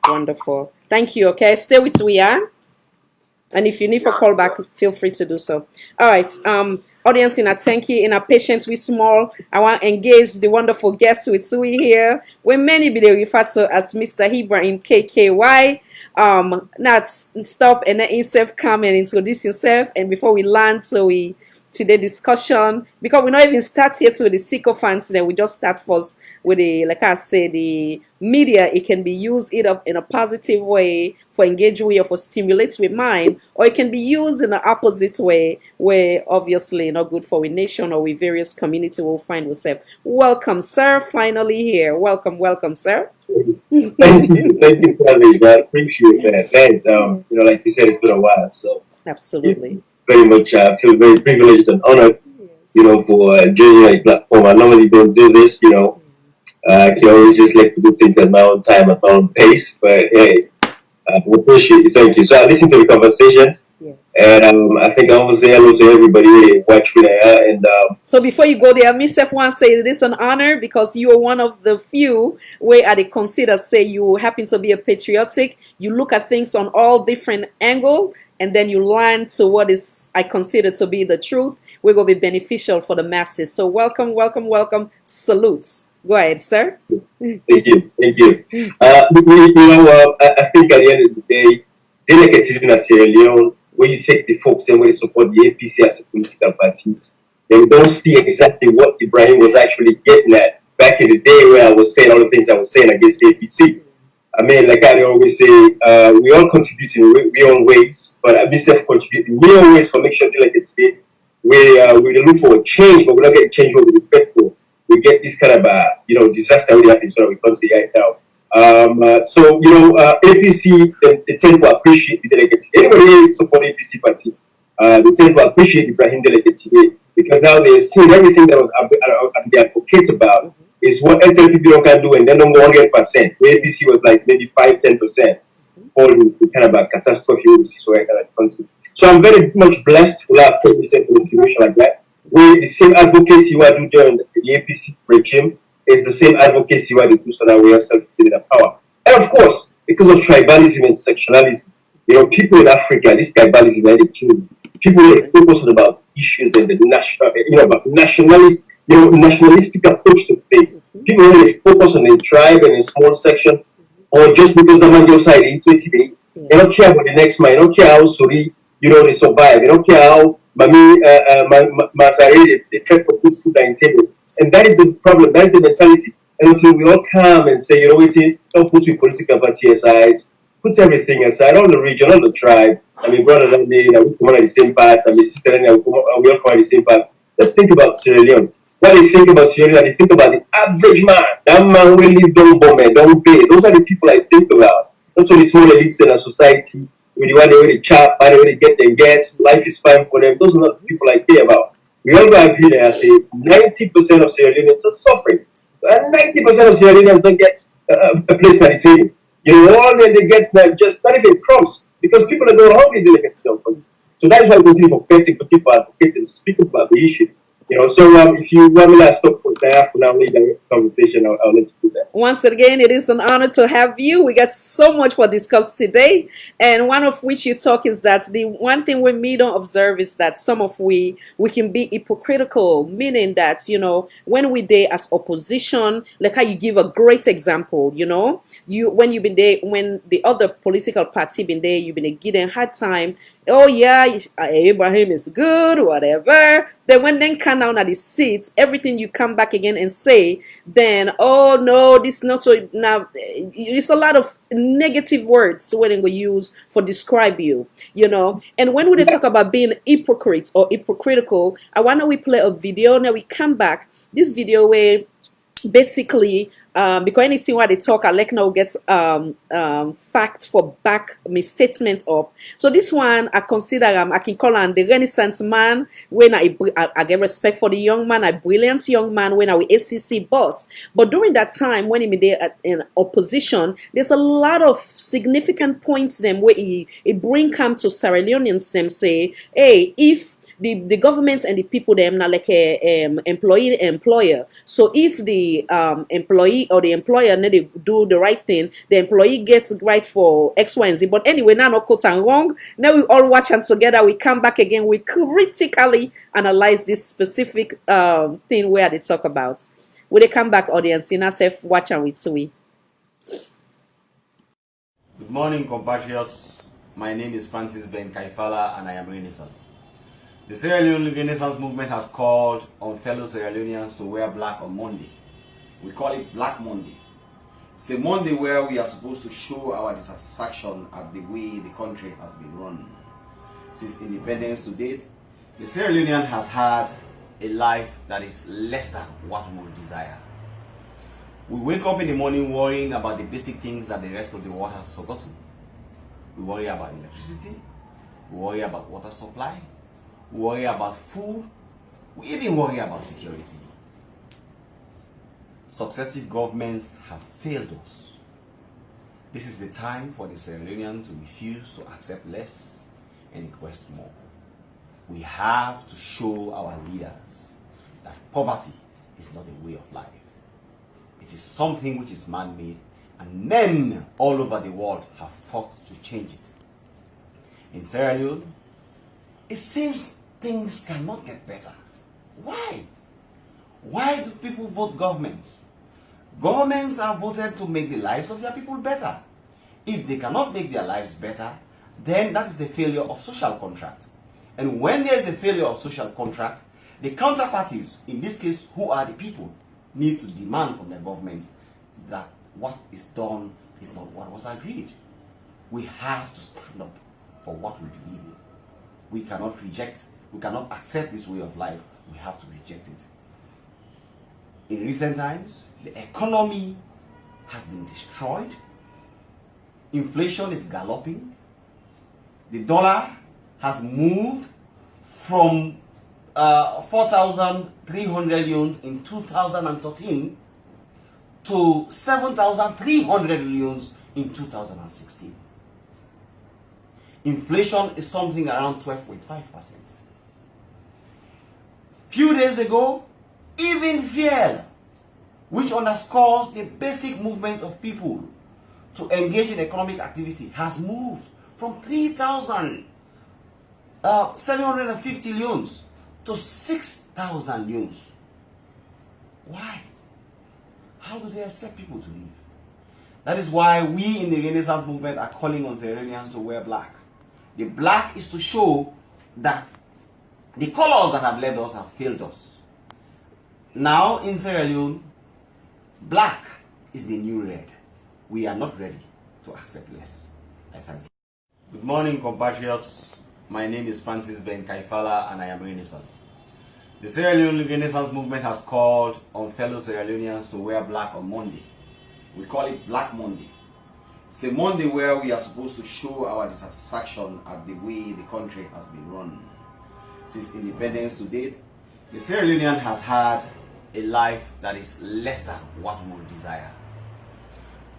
Wonderful. Thank you. Okay, stay with we are. And if you need for call back, feel free to do so. All right. Audience, thank you. In a patience we small, I want to engage the wonderful guests with Sui here. When many be referred to as Mr. Ibrahim KKY. Not stop and then himself come and introduce himself. And before we land, so we today discussion because we not even start yet with the sycophants. Then we just start first with the, like I say, the media. It can be used either in a positive way for engage with or for stimulate with mind, or it can be used in the opposite way, where obviously not good for a nation or with various community will find ourselves. Welcome, sir. Finally here. Welcome, sir. Thank you for having me. I appreciate that. And like you said, it's been a while, so absolutely. Yeah. Very much, I feel very privileged and honored, for joining a platform. I normally don't do this, I can always just like to do things at my own time, at my own pace. But hey, we appreciate you. Thank you. So I listened to the conversations. Yes. And I think I want to say hello to everybody watching there. And so before you go there, myself want to say it is an honor because you are one of the few where I consider say you happen to be a patriotic. You look at things on all different angles and then you learn to what is I consider to be the truth. We're going to be beneficial for the masses. So welcome, welcome, welcome. Salutes. Go ahead, sir. Thank you. Thank you. I think at the end of the day, delegates in Sierra Leone, when you take the folks and when you support the APC as a political party, they don't see exactly what Ibrahim was actually getting at back in the day when I was saying all the things I was saying against the APC. I mean, like I always say, we all contribute in our own ways, but I myself contribute in my own ways for make sure delegates today we look for a change, but we don't get change what we expect for. We get this kind of disaster really happens when it comes to right now. APC they tend to appreciate the delegates. Anybody who support APC party, they tend to appreciate Ibrahim delegates today because now they're seeing everything that was they advocate about is what SLP people can do, and then don't go 100%. Where APC was like maybe 5-10%, all the kind of a catastrophe we see so right now in the country. So I'm very much blessed to have 4% in a situation like that. Where the same advocacy you are doing during the APC regime is the same advocacy you are doing so that we are self-defeating the power. And of course, because of tribalism and sectionalism, people in Africa, this tribalism really killing. People really focus on about issues and the national, about nationalistic approach to things. People really focus on a tribe and a small section, or just because the man outside the 20 days. They don't care about the next man. They don't care how sorry, they survive. They don't care how Masari, they try to put food on the table. And that is the problem. That is the mentality. And until we all come and say, don't put your political party aside, put everything aside, all the region, all the tribe. I mean, brother, we come on the same path. I mean, sister, we all come on the same path. Let's think about Sierra Leone. When they think about Sierra Leone, they think about the average man. That man will live, don't bomb, don't pay. Those are the people I think about. Not only small elites in our society. With the way they chat, by the way they get their gets, life is fine for them. Those are not the people I care about. We all agree that I say 90% of Sierra Leoneans are suffering. And 90% of Sierra Leoneans don't get a place at the table. All that they get now just not even crumbs because people are not hungry till they get to their point. So that is why we continue advocating for people advocating, speaking about the issue. So if you want me to stop for now, later the conversation, I'll let you do that. Once again, it is an honor to have you. We got so much for discuss today, and one of which you talk is that the one thing we me don't observe is that some of we can be hypocritical, meaning that when we there as opposition, like how you give a great example, when you've been there, when the other political party been there, you've been getting hard time. Oh yeah, Abraham is good, whatever. Then when they come down at the seats, everything you come back again and say, then oh no, this not so now. It's a lot of negative words when they go use for describe you, And when we talk about being hypocrite or hypocritical, I wonder we play a video. Now we come back. This video where basically because anything where they talk I like now gets fact for back misstatement up. So this one I consider I can call him the Renaissance man when I get respect for the young man, a brilliant young man when I was ACC boss. But during that time when he been there in opposition, there's a lot of significant points them where it bring come to Sierra Leoneans them say, hey, if the government and the people them not like a employer. So if the employee or the employer need to do the right thing, the employee gets right for X, Y, and Z. But anyway, now no quote and wrong. Now we all watch and together we come back again. We critically analyze this specific thing where they talk about. Will they come back, audience? In ourselves watch and with we. Good morning, compatriots. My name is Francis Ben Kaifala and I am Renaissance. The Sierra Leone Renaissance movement has called on fellow Sierra Leoneans to wear black on Monday. We call it Black Monday. It's the Monday where we are supposed to show our dissatisfaction at the way the country has been run. Since independence to date, the Sierra Leonean has had a life that is less than what we would desire. We wake up in the morning worrying about the basic things that the rest of the world has forgotten. We worry about electricity, we worry about water supply, we worry about food, we even worry about security. Successive governments have failed us. This is the time for the Sierra Leonean to refuse to accept less and request more. We have to show our leaders that poverty is not a way of life. It is something which is man-made, and men all over the world have fought to change it. In Sierra Leone, it seems things cannot get better. Why? Why do people vote governments? Governments are voted to make the lives of their people better. If they cannot make their lives better, then that is a failure of social contract. And when there is a failure of social contract, the counterparties, in this case, who are the people, need to demand from the governments that what is done is not what was agreed. We have to stand up for what we believe in. We cannot reject, we cannot accept this way of life. We have to reject it. In recent times, the economy has been destroyed. Inflation is galloping. The dollar has moved from 4,300 leones in 2013 to 7,300 leones in 2016. Inflation is something around 12.5%. Few days ago, even fuel, which underscores the basic movement of people to engage in economic activity, has moved from 3,750 leones to 6,000 leones. Why? How do they expect people to live? That is why we in the Renaissance movement are calling on Sierra Leoneans to wear black. The black is to show that the colors that have led us have failed us. Now in Sierra Leone, black is the new red. We are not ready to accept less. I thank you. Good morning, compatriots. My name is Francis Ben Kaifala and I am Renaissance. The Sierra Leone Renaissance movement has called on fellow Sierra Leoneans to wear black on Monday. We call it Black Monday. It's the Monday where we are supposed to show our dissatisfaction at the way the country has been run. Since independence to date, the Sierra Leonean has had a life that is less than what we would desire.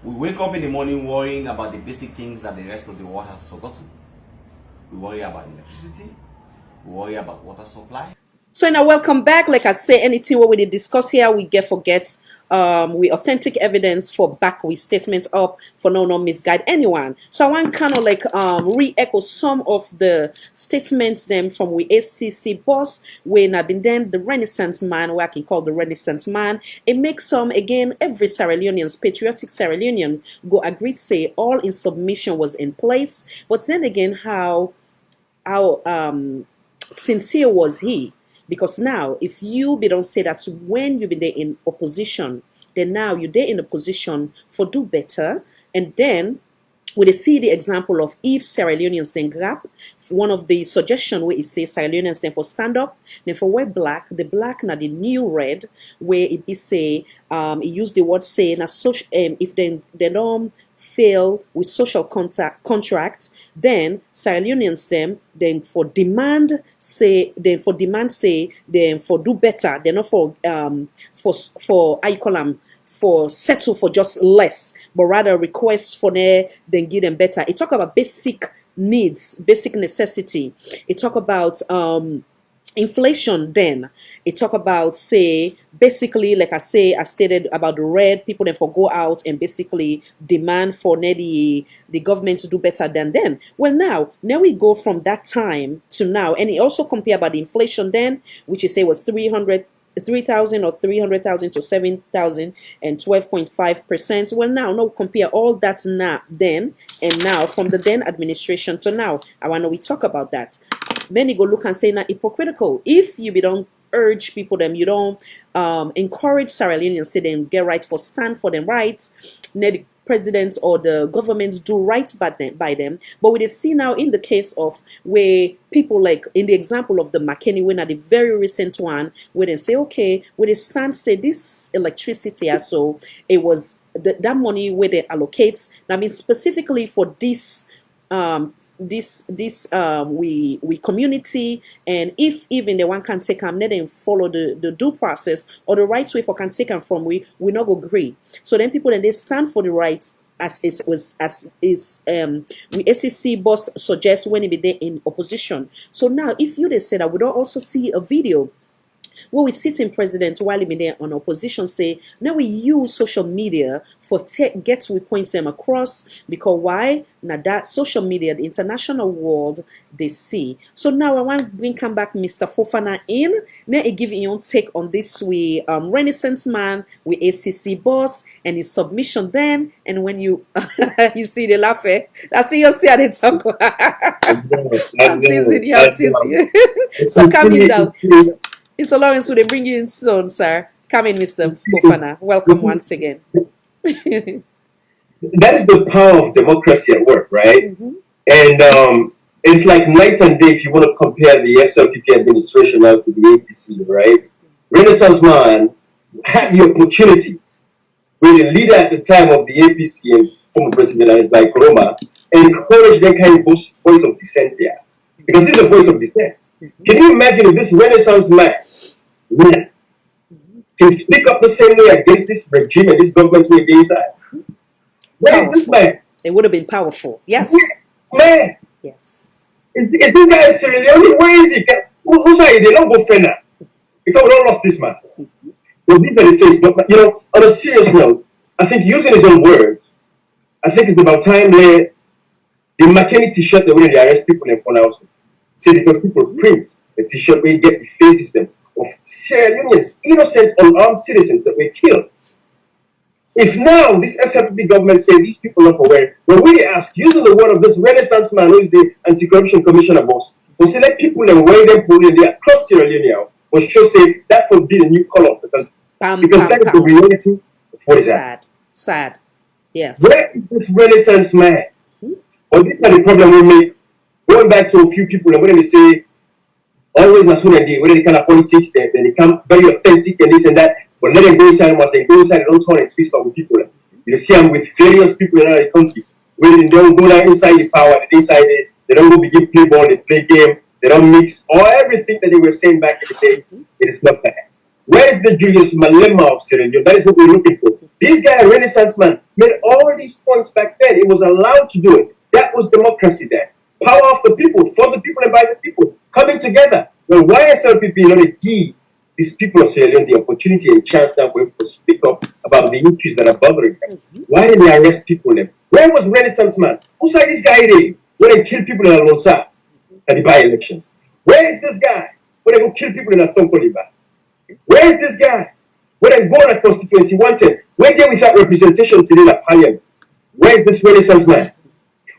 We wake up in the morning worrying about the basic things that the rest of the world has forgotten. We worry about electricity, we worry about water supply. So now welcome back. Like I say, anything what we did discuss here, we forget. We authentic evidence for back with statement up for no misguide anyone. So I want kind of like re-echo some of the statements them from we ACC boss when I've been then the Renaissance man, where I can call the Renaissance man. It makes some again every Sierra Leonean's patriotic Sierra Leonean go agree say all in submission was in place. But then again how sincere was he? Because now, if you don't say that when you've been there in opposition, then now you're there in a position for do better. And then we see the example of if Sierra Leoneans then grab one of the suggestion where it says Sierra Leoneans then for stand up, then for wear black, the black now the new red, where it be say it use the word say now social if they don't fail with social contract, then Sierra Leoneans them then for demand say then for do better. They're not for I call them for settle for just less, but rather request for them then give them better. It talk about basic needs, basic necessity. It talk about inflation. Then it talk about say basically like I stated about the red people then for go out and basically demand for the government to do better than then. Well now we go from that time to now, and it also compare about the inflation then, which you say was 3,000 or 300,000 to 7,000 and 12.5%. Well now compare all that now then and now from the then administration to now. I want to we talk about that. Many go look and say now hypocritical if you don't urge people them, you don't encourage Sierra Leoneans say them get right for stand for them rights. The presidents or the governments do right by them. But we see now in the case of where people like in the example of the McKinney winner, the very recent one, where they say okay, where they stand say this electricity so it was that money where they allocate. I mean specifically for this we community, and if even the one can take them, let them follow the due process or the right way for can take them from we not go agree. So then people then they stand for the rights as it was as is we ACC boss suggests when it be there in opposition. So now if you they say that, we don't also see a video where we sitting president while he be there on opposition say now we use social media for get we points them across, because why now that social media the international world they see. So now I want to bring come back Mr. Fofana in now he give your own take on this we Renaissance man with ACC boss and his submission then, and when you you see the laugh I see you see at the talk. I'm teasing you, I'm teasing you. So coming down. It's a Lawrence who they bring you in soon, sir. Come in, Mr. Fofana. Welcome once again. That is the power of democracy at work, right? Mm-hmm. And it's like night and day if you want to compare the SLPP administration now to the APC, right? Renaissance man had the opportunity with the leader at the time of the APC and former president, like Roma, encourage that kind of voice of dissent here. Because this is a voice of dissent. Mm-hmm. Can you imagine if this Renaissance man can speak up the same way against this regime and this government we against that? Where is this man? It would have been powerful. Yes. Man. Yes. Is this guy Sierra Leone? Where is he? Who's are they don't go further? Because we don't lost this man. We'll be very things, but you know, on a serious note, I think using his own words, I think it's about time the McKinney t-shirt the way they arrest people in front house. See, because people print the t-shirt where you get the faces them of Sierra Leoneans, innocent unarmed citizens that were killed. If now this SLPP government say these people are for wearing, when we ask, using the word of this Renaissance man who is the anti-corruption commissioner boss, we select people and wear them put in there across Sierra Leone, but should say that would be the new color of the country. Because that is the reality of what is that. Sad. Yes. Where is this Renaissance man? Well, this is the problem we make. Going back to a few people, and when they say, always that's when they kind of politics, they become very authentic and this and that, but let them go inside, once they go inside, they don't turn and twist with people. You see them with various people in the country, where they don't go down inside the power, inside they don't go begin play ball, they play game, they don't mix, or everything that they were saying back in the day, it is not that. Where is the Julius Malema of Sierra Leone? That is what we're looking for. This guy, Renaissance man, made all these points back then. He was allowed to do it. That was democracy there. Power of the people, for the people and by the people, coming together. Well, why SLPP not give these people of Sierra Leone the opportunity and chance now for them to speak up about the issues that are bothering them? Why did they arrest people then? Where was Renaissance man? Who said this guy there when they kill people in Alonsa at the by-elections? Where is this guy when they go kill people in Atonkoliba? Where is this guy when they go on a constituency wanted? Where they without representation today in the parliament? Where is this Renaissance man?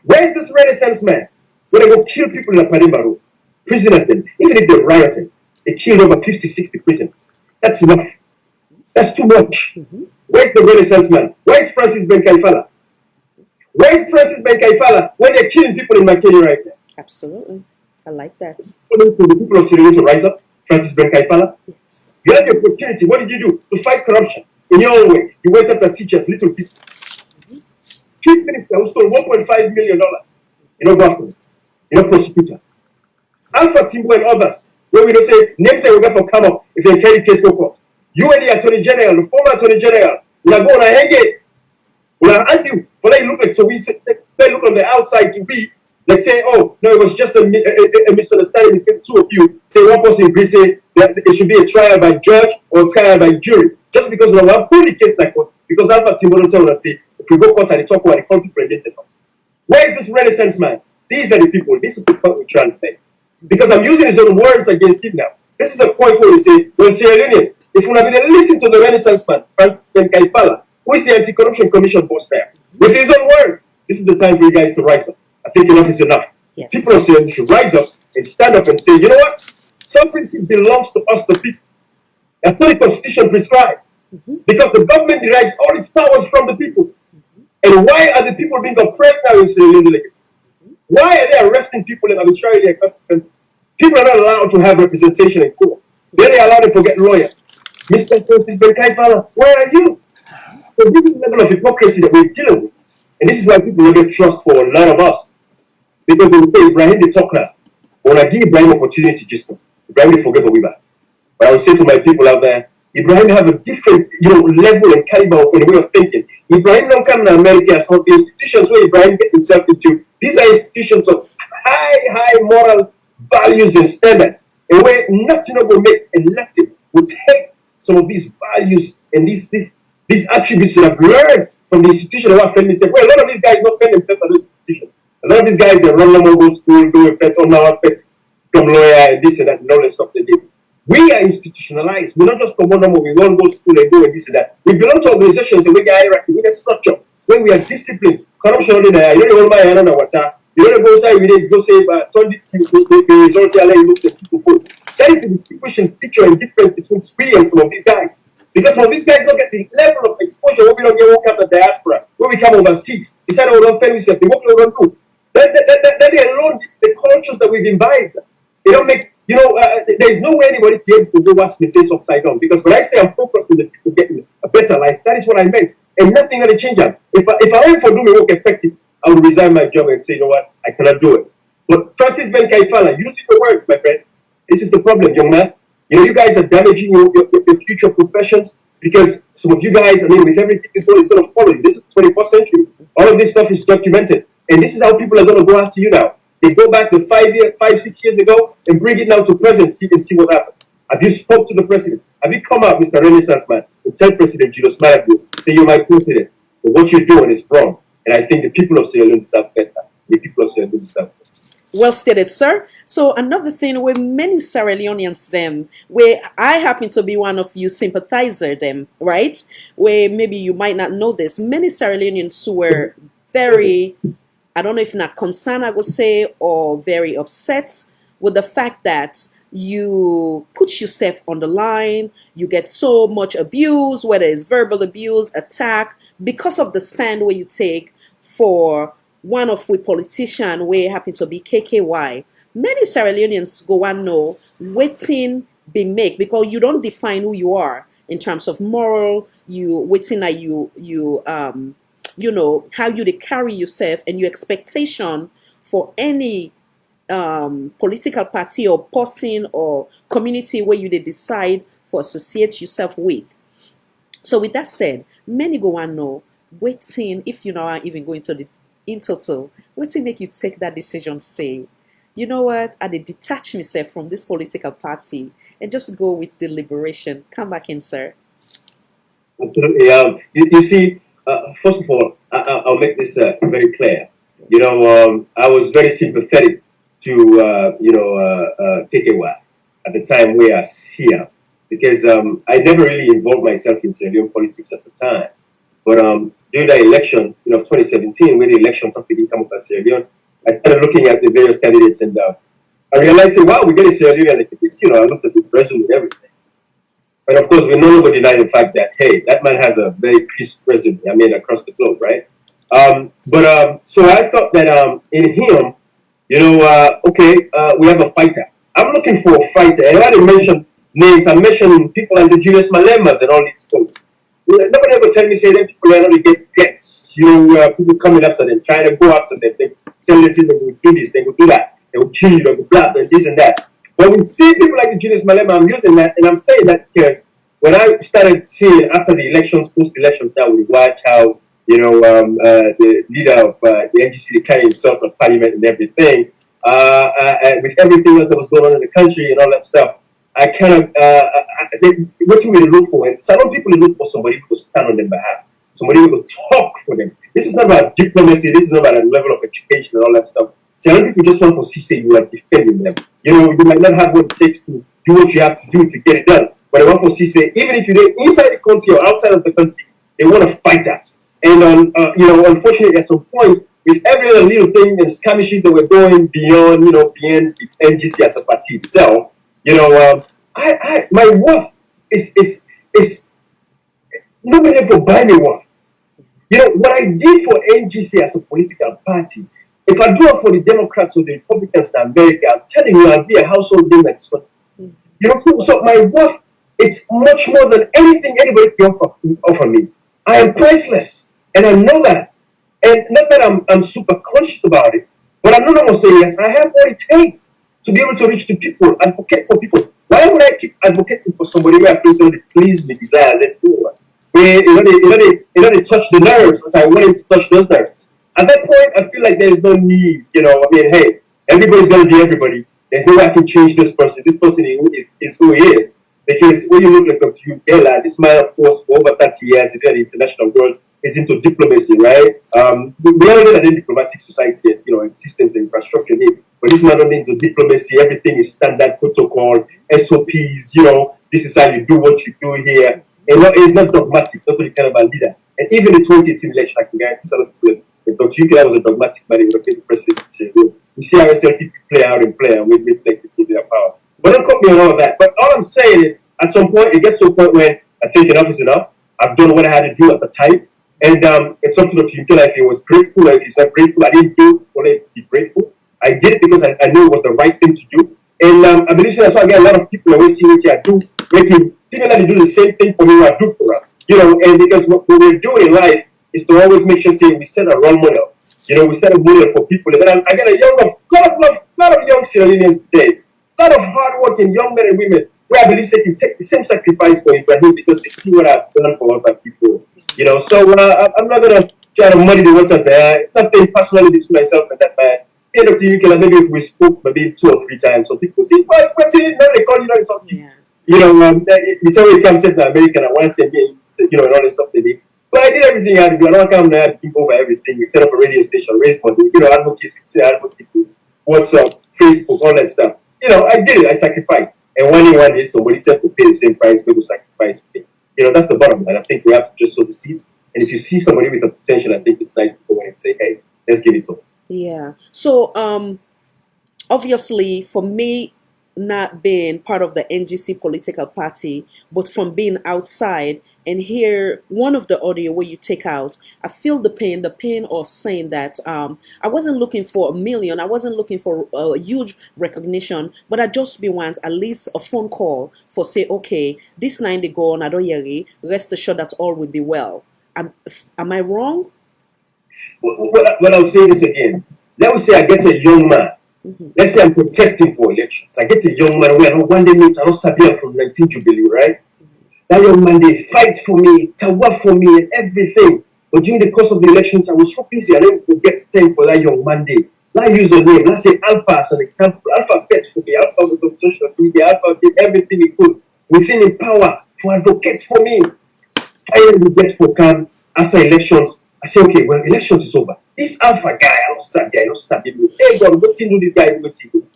Where is this Renaissance man? When they go kill people in Padimba, prisoners then, even if they're rioting, they killed over 50, 60 prisoners. That's enough. That's too much. Where's the Renaissance man? Where's Francis Ben Kaifala? Where's Francis Ben Kaifala when they're killing people in Makeni right now? Absolutely. I like that. For the people of Sierra Leone to rise up, Francis Ben Kaifala. Yes. You had the opportunity. What did you do? To fight corruption. In your own way. You went after teachers, little people. Chief Minister who stole $1.5 million. You know, go after them. You know, prosecutor. Alpha Timbo and others, where we don't say, next time we got for come up, if they carry case go court. You and the Attorney General, the former Attorney General, we are going to hang it. We are argue. But they look like, so they look on the outside to be, like say, oh, no, it was just a misunderstanding between two of you. Say one person agrees, say that it should be a trial by judge or a trial by jury. Just because we want to put the case like what? Because Alpha Timbo don't tell us, say, if we go court and they talk about the country president. Where is this Renaissance man? These are the people. This is the point we're trying to make. Because I'm using his own words against him now. This is a point where we say, well, Sierra Leoneans, if we have been listen to the Renaissance man, Francis Ben Kaifala, who is the Anti-Corruption Commission boss there, with his own words, this is the time for you guys to rise up. I think enough is enough. Yes. People of Sierra Leone should rise up and stand up and say, you know what? Something belongs to us, the people. That's what the Constitution prescribes. Because the government derives all its powers from the people. And why are the people being oppressed now in Sierra Leone? Why are they arresting people and arbitrarily across the country? People are not allowed to have representation in court. Then they allow them to get lawyers. Mr. Francis Ben Kaifala, where are you? So this is the level of hypocrisy that we're dealing with. And this is why people don't get trust for a lot of us. Because they will say, Ibrahim, they talk now. When I give Ibrahim opportunity, just now, Ibrahim, they forget what we back. But I would say to my people out there, Ibrahim have a different, level and caliber and way of thinking. Ibrahim don't come to America as some of the institutions where Ibrahim get himself into. These are institutions of high moral values and standards. And where nothing will make and nothing will take some of these values and these attributes that I've learned from the institution of our family. Well, a lot of these guys don't spend themselves at those institutions. A lot of these guys, they run them go school, do effects on our effects, become lawyer and this and that and all that stuff they do. We are institutionalized. We don't just come on, we don't go to school and do and this and that. We belong to organizations and we get hierarchy, we get structure, where we are disciplined. Corruption only there. You don't hold my hand on the water. You don't go outside with it, go say, turn this the result here, let you look at people food. That is the distinguishing feature and difference between Speedy and some of these guys. Because some of these guys don't get the level of exposure where we don't get woke up the diaspora, where we come overseas. They said, oh, don't tell me something, what we don't do. Then alone, the cultures that we've imbibed, they don't make, there's no way anybody can go wash my face upside down. Because when I say I'm focused on the people getting a better life, that is what I meant. And nothing gonna change that. If I went for doing my work effective, I would resign my job and say, you know what, I cannot do it. But Francis Ben Kaifala, using the words, my friend, this is the problem, young man. You guys are damaging your future professions because some of you guys, with everything this world is going to follow you. This is the 21st century. All of this stuff is documented. And this is how people are going to go after you now. They go back to 6 years ago and bring it now to present and see what happened. Have you spoke to the president? Have you come out, Mr. Renaissance man, and tell President Julius Malabio, say you're my president, but what you're doing is wrong. And I think the people of Sierra Leone deserve better. The people of Sierra Leone deserve better. Well stated, sir. So another thing where many Sierra Leoneans them, where I happen to be one of you sympathizer them, right? Where maybe you might not know this. Many Sierra Leoneans were very, I don't know if not concerned, I would say, or very upset with the fact that you put yourself on the line, you get so much abuse, whether it's verbal abuse, attack, because of the stand where you take for one of we politician where happen to be KKY. Many Sierra Leoneans go and know waiting be make because you don't define who you are in terms of moral, you waiting that you know how you they carry yourself and your expectation for any political party or person or community where you they decide for associate yourself with. So with that said, many go and know waiting if you know are even going to the in total, what to make you take that decision, say, you know what, I detach myself from this political party and just go with the liberation. Come back in, sir. Absolutely. You see, first of all, I'll make this very clear. I was very sympathetic to, KKY at the time where I see him, because I never really involved myself in Sierra Leone politics at the time. But during the election, of 2017, when the election topic didn't come up as Sierra Leone, I started looking at the various candidates and I realized, wow, we get a Sierra Leone, I looked at the resume and everything. And of course, we no longer deny the fact that, hey, that man has a very crisp resume, across the globe, right? So I thought that in him, we have a fighter. I'm looking for a fighter. And I didn't mention names. I mentioned people like the Julius Malemas and all these folks. Nobody ever tell me, say that people are not get gets, people coming after them, trying to go after them. They tell them, they will do this, they will do that, they will kill you, they will blah, and this and that. But we see people like the Julius Malema, I'm using that, and I'm saying that because when I started seeing after the elections, post-elections, now we watch how, the leader of the NGC carrying himself in parliament and everything, with everything else that was going on in the country and all that stuff, I kind of, what you really look for, and some people look for somebody who will stand on their behalf, somebody who will talk for them. This is not about diplomacy, this is not about a level of education and all that stuff. See, a lot of people just want to see you are defending them. You might not have what it takes to do what you have to do to get it done. But they want to see, even if you're inside the country or outside of the country, they want to fight that. And, unfortunately, at some point, with every other little thing and skirmishes that were going beyond, beyond the NGC as a party itself, my worth is nobody ever buy me one. What I did for NGC as a political party, if I do it for the Democrats or the Republicans in America, I'm telling you, I'll be a household name at this point. So my worth is much more than anything anybody can offer me. I am priceless, and I know that. And not that I'm super conscious about it, But I'm not going to say yes. I have what it takes to be able to reach the people, advocate for people. Why would I keep advocating for somebody where I feel so they please me desires and where they touch the nerves as I wanted to touch those nerves. At that point, I feel like there's no need. I mean, hey, everybody's going to be everybody. There's no way I can change this person. This person is who he is. Because when you look like Dr. Ella, this man, of course, for over 30 years in the international world, is into diplomacy, right? We are not in a diplomatic society, and systems and infrastructure need. But this man not into diplomacy. Everything is standard protocol, SOPs. This is how you do what you do here. And it's not dogmatic. Not really kind of a leader. And even the 2018 election, I can guarantee some of people, if Dr. Ukela was a dogmatic man, he would have been the president. We see how SLP play out and play, and we reflect it in their power. But don't cut me on all of that. But all I'm saying is, at some point, it gets to a point when I think enough is enough. I've done what I had to do at the time. And it's up to the team. If he was grateful or if he's not grateful, I didn't do what I be grateful. I did it because I knew it was the right thing to do. And I believe that's why I get a lot of people always see what I do, making thinking that they do the same thing for me what I do for them. And because what we're doing in life is to always make sure we set a role model. We set a model for people. And then I get a lot of young Sierra Leoneans today, a lot of hardworking young men and women where I believe they can take the same sacrifice for Ibrahim because they see what I've done for other people. So I'm not gonna try to muddy the waters there. Nothing personally between myself and that man. End up to you, maybe if we spoke maybe 2 or 3 times, so people say, what's it? Now they call you, they talk to you. You tell me you come to American, I want to and all this stuff they did. But I did everything I had to do. I don't come there, think over everything. We set up a radio station, raise money, advocacy, WhatsApp, Facebook, all that stuff. I did it. I sacrificed. And one day somebody said to pay the same price, we will sacrifice. That's the bottom line. I think we have to just sow the seeds. And if you see somebody with a potential, I think it's nice to go in and say, hey, let's give it to them. Yeah. So obviously for me, not being part of the NGC political party, but from being outside and hear one of the audio where you take out, I feel the pain of saying that I wasn't looking for a million, I wasn't looking for a huge recognition, but I just want at least a phone call for say, okay, this 9 they go on Adoyeri, rest assured that all will be well. Am I wrong? Well, I'll say this again. Let me say I get a young man. Let's say I'm protesting for elections. I get a young man where I don't one day meet, I don't Sabia from 19 Jubilee, right? That young man, they fight for me, tawa for me, and everything. But during the course of the elections, I was so busy, I didn't forget to thank for that young man. Let's use a name. Let's say Alpha as an example. Alpha fought for me. Alpha was on social media. Alpha did everything he could within his power to advocate for me. I didn't get for come after elections. I say, okay, well, elections is over. This Alpha guy, I don't start him. Hey, God, what do this guy do?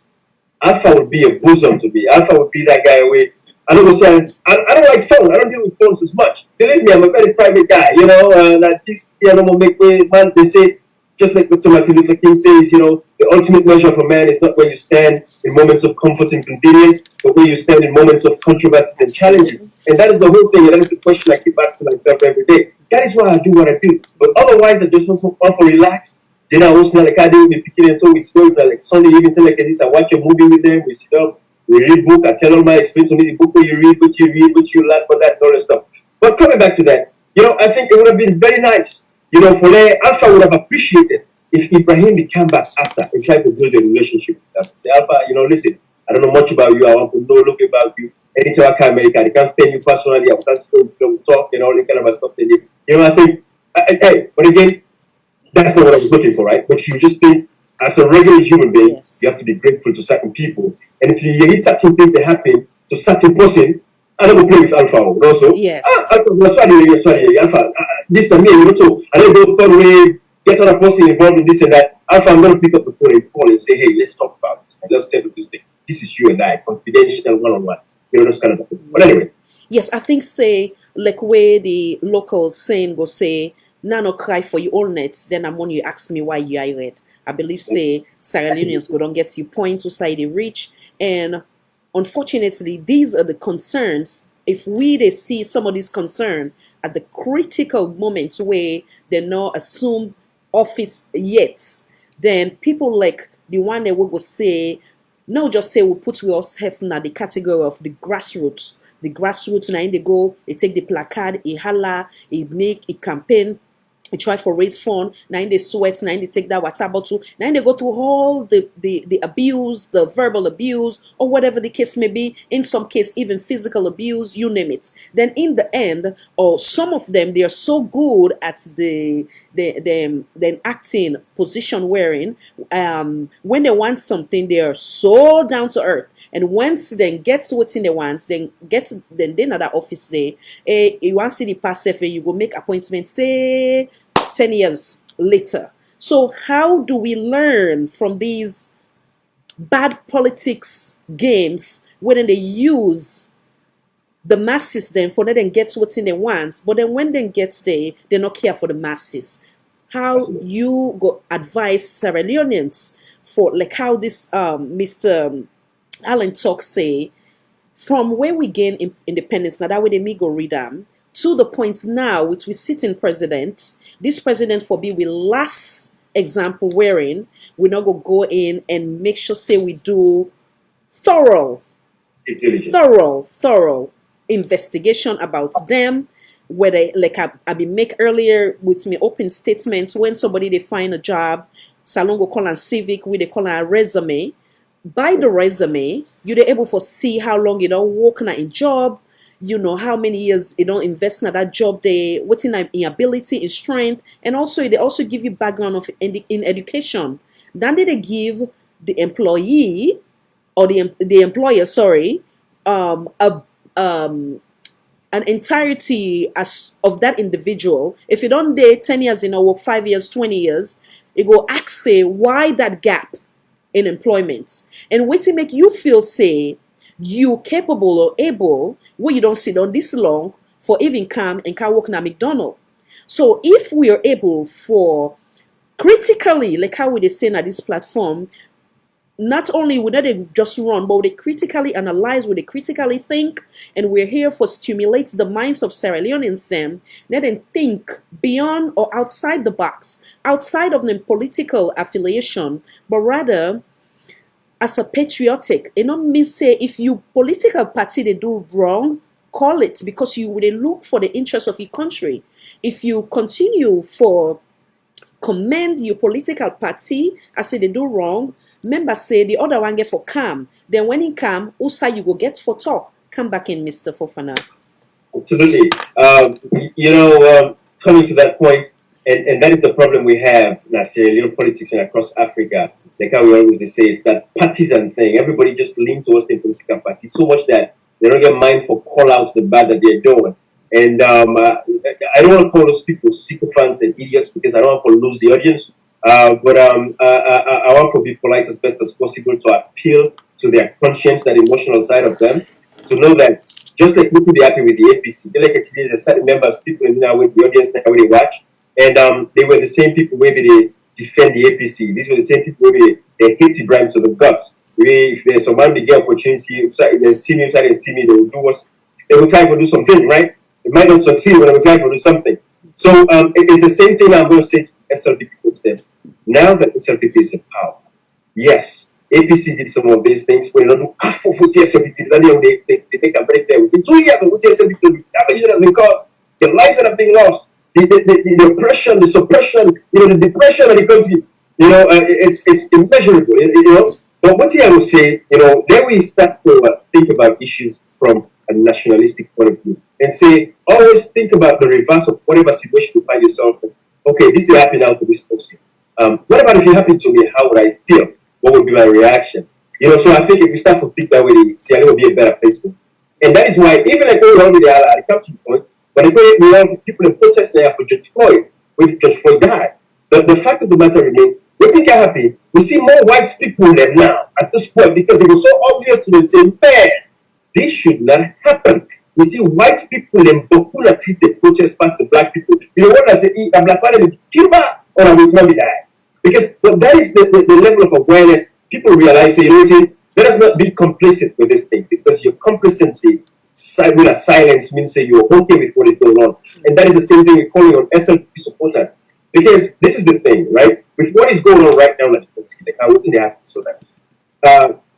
Alpha would be a bosom to me. Alpha would be that guy away. I don't say, I don't like phones. I don't deal with phones as much. Believe me, I'm a very private guy. That this, make way, man. They say, just like Dr. Martin Luther King says, the ultimate measure of a man is not where you stand in moments of comfort and convenience, but where you stand in moments of controversies and challenges. And that is the whole thing, and that is the question I keep asking myself every day. That is why I do what I do. But otherwise, I just want to relax. Then I also like I do with picking, and so we slow like Sunday evening, like this. I watch a movie with them. We sit down, we read book. I tell them explain to me the book where you read, what you learn, for that, all that stuff. But coming back to that, I think it would have been very nice. For Alpha would have appreciated if Ibrahim came back after and tried to build a relationship with us. Say, Alpha, listen, I don't know much about you. I want to know a little bit about you. Anytime I come America, I can't tell you personally. I can't talk and all that kind of stuff. I think, hey, but again, that's not what I was looking for, right? But you just think, as a regular human being, yes, you have to be grateful to certain people. And if you hit certain things that happen to certain person, I don't play with Alpha also. Yes. Alpha, this to me, so I don't go third way, get other person involved in this and that. Alpha, I'm going to pick up the phone and call and say, hey, let's talk about it. And let's settle this thing. This is you and I, confidential, one-on-one. Those kind of things. But anyway. Yes, I think, say, like where the local saying go say, no cry for you all nets, then I'm when you ask me why you are red. I believe, say, Sierra Leoneans go don't get you point to side they reach. And unfortunately, these are the concerns. If they see some of these concerns at the critical moments where they not assume office yet, then people like the one that will go say, no, just say we put ourselves in the category of the grassroots. The grassroots now they go, they take the placard, they holla, they make a campaign, they try for raise fund, now they sweat, now they take that water bottle, now they go through all the abuse, the verbal abuse, or whatever the case may be, in some case even physical abuse, you name it. Then in the end, or some of them, they are so good at the acting position wearing, when they want something, they are so down to earth. And once then gets what's in the ones, then another office there. You want to see the past you go make appointments, say 10 years later. So how do we learn from these bad politics games when they use the masses then for them get what's in the ones, but then when they get there, they not care for the masses? How you go advise Sierra Leoneans for like how this Mr. Allen talk say, from where we gain independence, now that way they may go read them, to the point now which we sit in president, this president for be we last example wearing, we not go in and make sure say we do thorough investigation about them, whether like I been make earlier with me open statements, when somebody they find a job, Salon go call and civic, we they call a resume. By the resume, you're able to see how long you don't work in job, you know how many years you don't invest in that job, they what's in ability, in strength, and also they also give you background of in education. Then they give the employee or the employer, sorry, an entirety as of that individual. If you don't date 10 years, work 5 years, 20 years, you go ask say why that gap in employment, and what to make you feel say you capable or able where you don't sit on this long for even come and can work in a McDonald's. So if we are able for critically, like how we they say at this platform, not only would they just run, but they critically analyze, would they critically think, and we're here for stimulate the minds of Sierra Leoneans them, let them think beyond or outside the box, outside of the political affiliation, but rather as a patriotic. It not mean say if you political party they do wrong, call it, because you would look for the interest of your country. If you continue for commend your political party as say they do wrong, members say the other one get for calm. Then when he calm, also you go get for talk. Come back in, Mr. Fofana. Absolutely. Coming to that point, and that is the problem we have in Sierra Leone politics and across Africa. Like how we always say, it's that partisan thing. Everybody just leans towards the political party so much that they don't get mind for call outs the bad that they're doing. And I don't want to call those people sycophants and idiots because I don't want to lose the audience. But I want to be polite as best as possible to appeal to their conscience, that emotional side of them, to know that just like people be happy with the APC, they like today there's certain members, people in now with the audience now when they watch, and they were the same people where they defend the APC. These were the same people where they hate Ibrahim to the guts. If there's someone they get opportunity, they see me, they see me, they will do what they will try to do something, right? It might not succeed, but they will try to do something. So it's the same thing I'm going to say to SLP people to them. Now that SLP is in power, yes, APC did some of these things, but they don't do for SLP. They take a break there. Within 2 years of SLP, the damage that has been caused, the lives that have been lost, the oppression, the suppression, the depression of the country, it's immeasurable, But what I would say, then we start to think about issues from a nationalistic point of view and say, always think about the reverse of whatever situation you find yourself in. Okay, this is happening now to this person. What about if it happened to me? How would I feel? What would be my reaction? So I think if we start to think that way, Sierra Leone will be a better place. And that is why, even like when we are at the country point, but we have people in protest there for George Floyd, when George Floyd died. But the fact of the matter remains, we think can happen. We see more white people than now at this point because it was so obvious to them saying, man, this should not happen. We see white people in Bokula treat the protest past the black people. When I say, a black man in Cuba or a white man die. Because that is the level of awareness. People realize, let us not be complicit with this thing, because your complacency with a silence means that you're okay with what is going on. And that is the same thing we're calling on SLP supporters. Because this is the thing, right? With what is going on right now, like I wouldn't they have to so that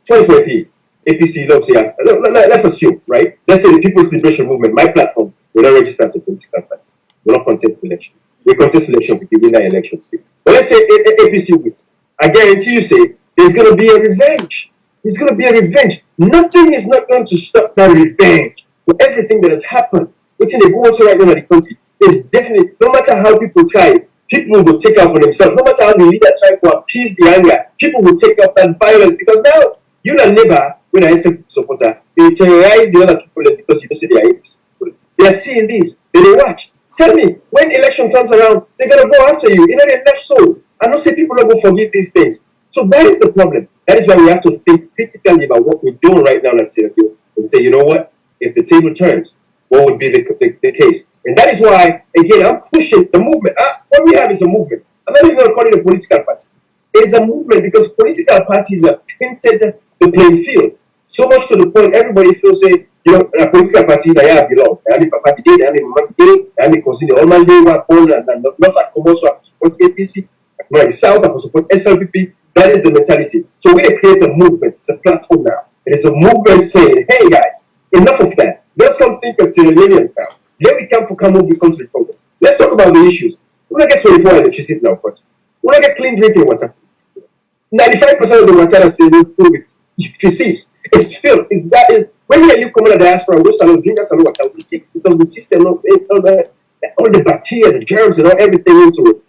2020 APC, let's assume, right? Let's say the People's Liberation Movement, my platform, will not register as a political party, will not contest elections. we contest election, we win that election. But let's say APC win. I guarantee you, say there's going to be a revenge. There's going to be a revenge. Nothing is not going to stop that revenge for everything that has happened. What's in the go right now in the country is definitely, no matter how people try, people will take up for themselves. No matter how the leader try to appease the anger, people will take up that violence because now you and neighbor, when I say supporter, they terrorize the other people because you don't say they are apes. They are seeing this. They watch. Tell me, when election turns around, they're gonna go after you. You know, they left soul. I don't say people don't go forgive these things. So that is the problem. That is why we have to think critically about what we're doing right now, let's say, and say, you know what? If the table turns, what would be the case? And that is why, again, I'm pushing the movement. What we have is a movement. I'm not even going to call it a political party. It's a movement because political parties have tainted the playing field. So much to the point everybody feels say, you know, a political party that I belong. I mean, Papa did, I mean, Mama did, I mean, cousin, all my day, one born, and not like also I support APC, I South, I support SLPP. That is the mentality. So we create a movement. It's a platform now. It is a movement saying, hey guys, enough of that. Let's come think as Sierra Leoneans now. Here we come over the country program. Let's talk about the issues. We're not get 24 electricity now, but we're not get clean drinking water. 95% of the water that's in the feces. It's filth. It's that. When you come in the diaspora, we salon, drink that salon water, we sick because the system all the bacteria, the germs, and all everything into it.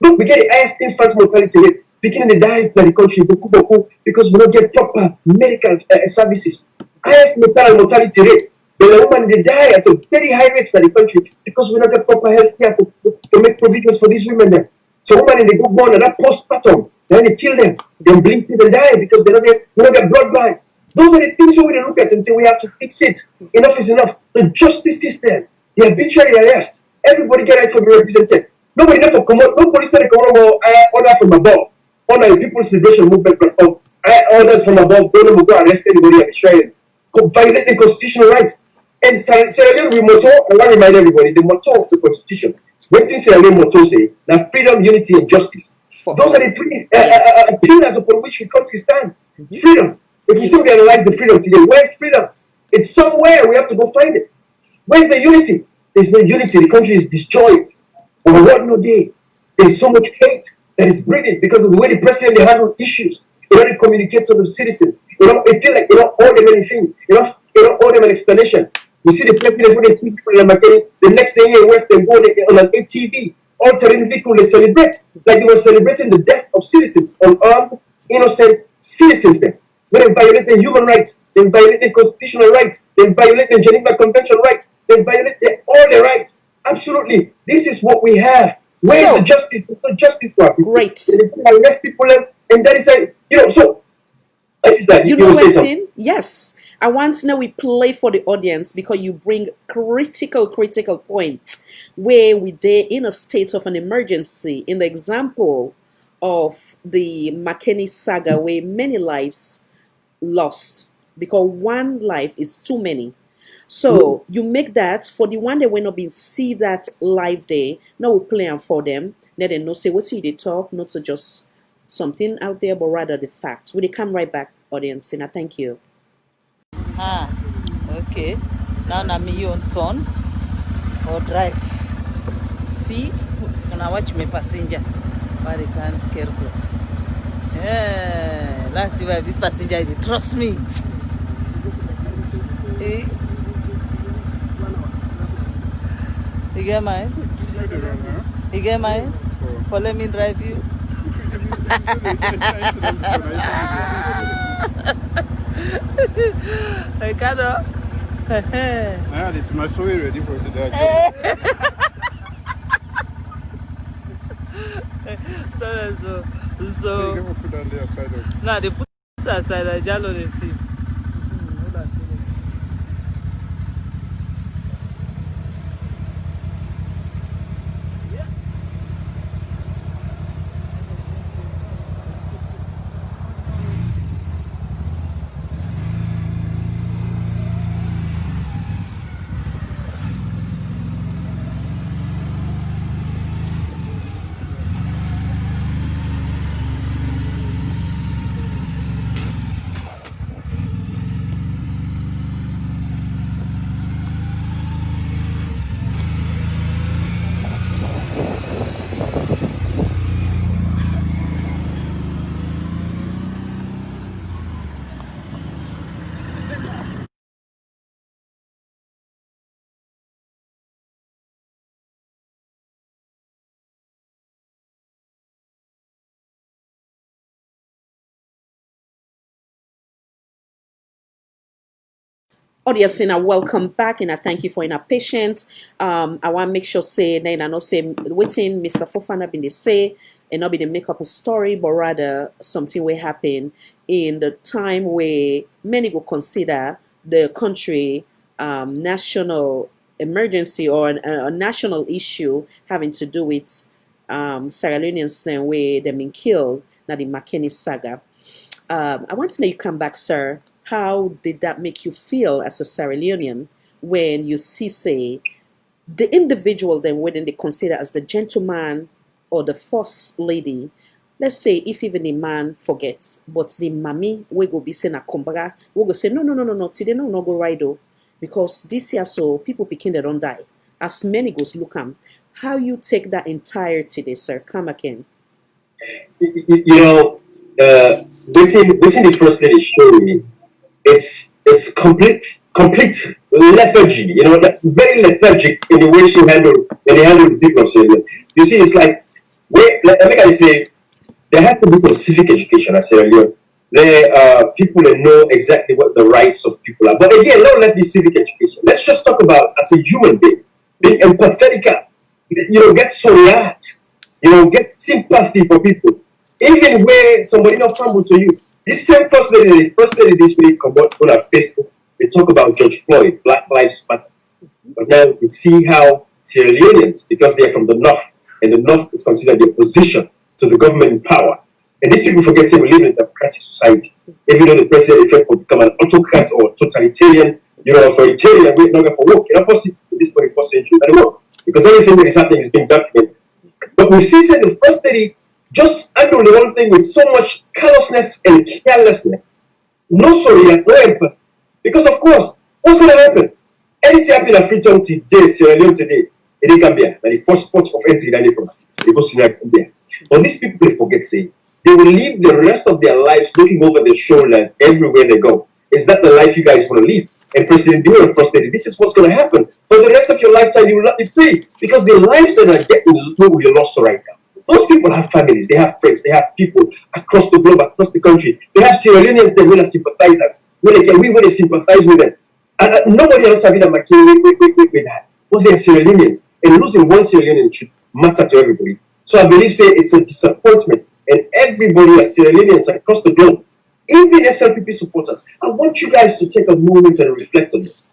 Look, we get the highest infant mortality rate. Beginning to die in the country because we don't get proper medical services. Highest maternal mortality rate. The women they die at a very high rate in the country because we don't get proper health care to make provisions for these women there. So women they go born and that postpartum, then they kill them, then blink people die because they don't get blood blind. Those are the things we look at and say we have to fix it. Enough is enough. The justice system, the arbitrary arrest, everybody get right to be represented. Nobody never come out, no police never come out order from above. On the People's Liberation Movement platform, orders from above, don't go arrest anybody and try violating constitutional rights. And Sierra Leone, we motto, I want to remind everybody, the motto of the Constitution, what Sierra Leone motto say, now freedom, unity, and justice. Those are the three pillars upon which we country stand. Freedom. If we simply analyze the freedom today, where's freedom? It's somewhere, we have to go find it. Where's the unity? There's no unity, the country is destroyed. On what no day? There's so much hate that is breeding because of the way the president they handle issues. You don't communicate to the citizens. You know, it feel like you don't owe them anything. You don't owe them an explanation. You see the president when they put people in the market, the next day they work, they go on an ATV, altering vehicle, they celebrate like they were celebrating the death of citizens, unarmed, innocent citizens there. When they violate the human rights, they violate the constitutional rights, they violate the Geneva Convention rights, they violate all the rights. Absolutely. This is what we have. Where's the justice? There's no justice for people. Great. They arrest people and that is like, you know, so this is that you know what's in? Yes. I want to know we play for the audience because you bring critical points where we are in a state of an emergency. In the example of the McKinney saga where many lives lost because one life is too many. So you make that for the one that will not be see that live there. Now we play for them. Then they know say what you they talk, not to just something out there, but rather the facts. Will they come right back, audience? And I thank you. Okay. Now na me on turn or drive. See, when I watch my passenger, but they can't careful. Yeah, let's see where this passenger they trust me. Eh? You get mine? You get mine? For let me drive you. I cannot. My soul ready for the so now they put aside a jalo the film. Audience, and I welcome back, and I thank you for your patience. I want to make sure say then I know say waiting Mr. Fofana been they say and not be the make up a story, but rather something will happen in the time where many will consider the country national emergency or a national issue having to do with Sierra Leoneans then where they've been killed. Now the McKinney saga. I want to know you come back, sir. How did that make you feel as a Sierra Leonean when you see, say, the individual then wouldn't they consider as the gentleman or the first lady? Let's say if even the man forgets, but the mommy we go be saying a kumbaga, we go say no, today no go right though, because this year so people picking they don't die. As many goes look how you take that entirety, there, sir? Come again. You know, within the first lady show me, it's complete lethargy. You know, very lethargic in the way she handled the people of Sierra. You see, it's like let me say there has to be some civic education at Sierra Leone. People that know exactly what the rights of people are. But again, don't let this civic education. Let's just talk about as a human being, being empathetic. You know, get solidarity. You know, get sympathy for people. Even where somebody not humble to you. This same first lady this week come out on our Facebook. They talk about George Floyd, Black Lives Matter. But now we see how Sierra Leoneans, because they are from the north, and the north is considered the opposition to the government in power. And these people forget that we live in a democratic society. Even though the president is will become an autocrat or totalitarian, you know, authoritarian, we're not going to work. You're not possible in this 21st century anymore. Because everything that is happening is being documented. But we've seen that the first lady just handled the whole thing with so much callousness and carelessness. No sorry, no empathy. Because of course, what's going to happen? Anything happening at Freetown today, Sierra Leone today, it is Gambia. And the first spot of entry that they from they go to Gambia. But these people they forget saying they will live the rest of their lives looking over their shoulders everywhere they go. Is that the life you guys want to live? And President Dewey and First Lady, this is what's going to happen. For the rest of your lifetime, you will not be free because the lives that are getting will be lost right now. Those people have families, they have friends, they have people across the globe, across the country. They have Sierra Leoneans, they will sympathize us. We will sympathize with them. And nobody else having a McKinney with that. But they are Sierra Leoneans. And losing one Sierra Leonean should matter to everybody. So I believe say it's a disappointment. And everybody as Sierra Leoneans across the globe, even SLPP supporters, I want you guys to take a moment and reflect on this.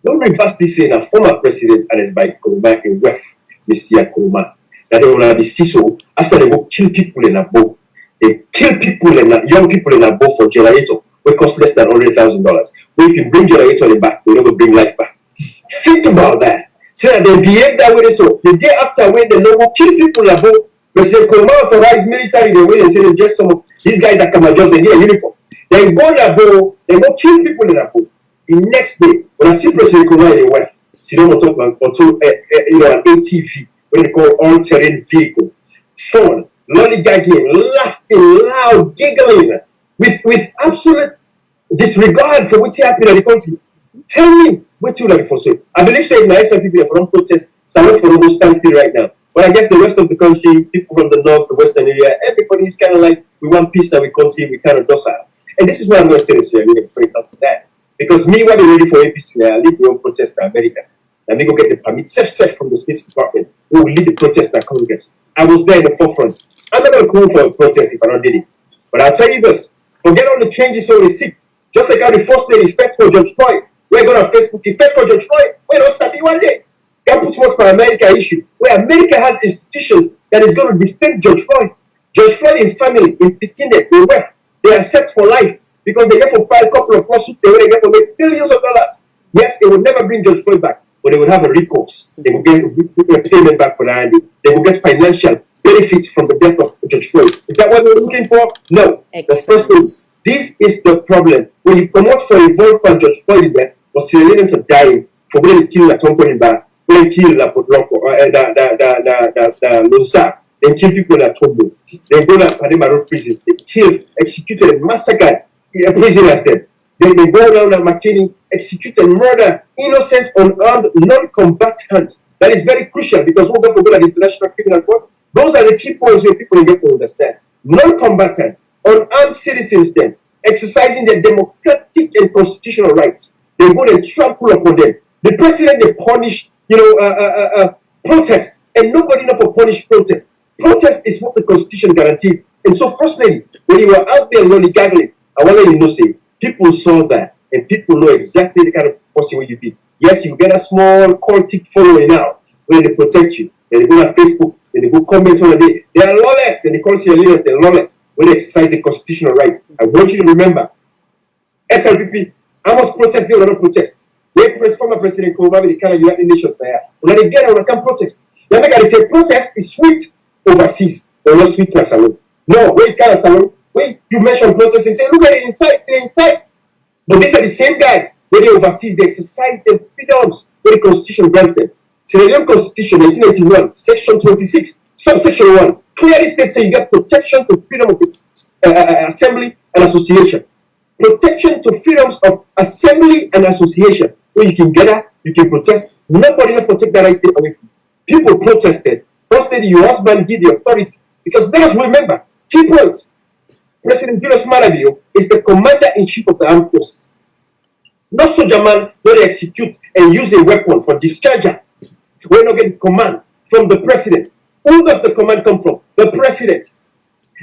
Don't reverse this in a former president and his by Kuruma in West, Mr. Kuruma. That they will have the CISO after they go kill people in a boat. They kill people in young people in a boat for generator, which cost less than $100,000. When you can bring generator back, we never bring life back. Think about that. So that they behave that way. So the day after when they go kill people in a boat, President Kuruma authorized military the way they say they just some of these guys that come and just they need a uniform. They go in a boat, they go kill people in a boat. The next day, when I see President Kuruma in the West, see them on top of an ATV. What they call all-terrain vehicle, fun, lollygagging, laughing, loud, giggling, with absolute disregard for what's happening in the country. Tell me what you like for so. I believe saying nice people from protest, some for almost stand still right now. But I guess the rest of the country, people from the north, the western area, everybody is kind of like we want peace and we country, we kind of docile. And this is what I'm going to say this year. I'm going to break down to that because me, when they're ready for APC, now I lead my own protest in America. And we go get the permit set from the State Department who will lead the protest at Congress. I was there in the forefront. I'm not going to call for a protest if I don't did it. But I'll tell you this, forget all the changes so we see. Just like how the first lady fed for George Floyd. We're going to Facebook, he fed for George Floyd. We don't stop one day. Can't put what's for America issue. Where America has institutions that is going to defend George Floyd. George Floyd in family, in Pikine, in where they are set for life because they get to file a couple of lawsuits and they get to make billions of dollars. Yes, they will never bring George Floyd back. But they will have a recourse. They will get a payment back for the Andy. They will get financial benefits from the death of George Floyd. Is that what we're looking for? No. Excellent. The first thing, this is the problem. When you come out for a vote for George Floyd death, Australians are dying for when they kill the company back, when they kill the Losa, they kill people at Togo. They go to Panama Road prisons. They killed, executed, massacred prisoners there. They go down at McKinney, execute and murder innocent, unarmed, non-combatants. That is very crucial because we'll go to the International Criminal Court. Those are the key points where people get to understand. Non-combatants, unarmed citizens then, exercising their democratic and constitutional rights. they go and trample upon them. The president, they punish, protest, and nobody know for punish protest. Protest is what the constitution guarantees. And so, first lady, when you were out there lollygagging, I want to let you know, say, people saw that, and people know exactly the kind of person you be. Yes, you get a small cultic following now, where they protect you. Then they go on Facebook, then they go comment on the they are lawless, then they call you leaders, they're lawless when they exercise the constitutional rights. I want you to remember, SLPP, I must protest, they will not protest. They press former President Kobami, the kind of United Nations there. When they get out, come protest. They make they say protest is sweet overseas, but not sweet in salon. No, wait, kind of salon. Wait, you mention protest and say, look at it inside, inside. But these are the same guys where they overseas, they exercise their freedoms where the Constitution grants them. Sierra Leone Constitution, 1981, Section 26, subsection 1, clearly states that you get protection to freedom of assembly and association. Protection to freedoms of assembly and association, where you can gather, you can protest. Nobody will protect that right away from you. People protested. First lady, your husband give the authority. Because let us remember, key points. President Julius Maravio is the commander-in-chief of the armed forces. Not soldier man, not they execute and use a weapon for discharger. We're not getting command from the president. Who does the command come from? The president.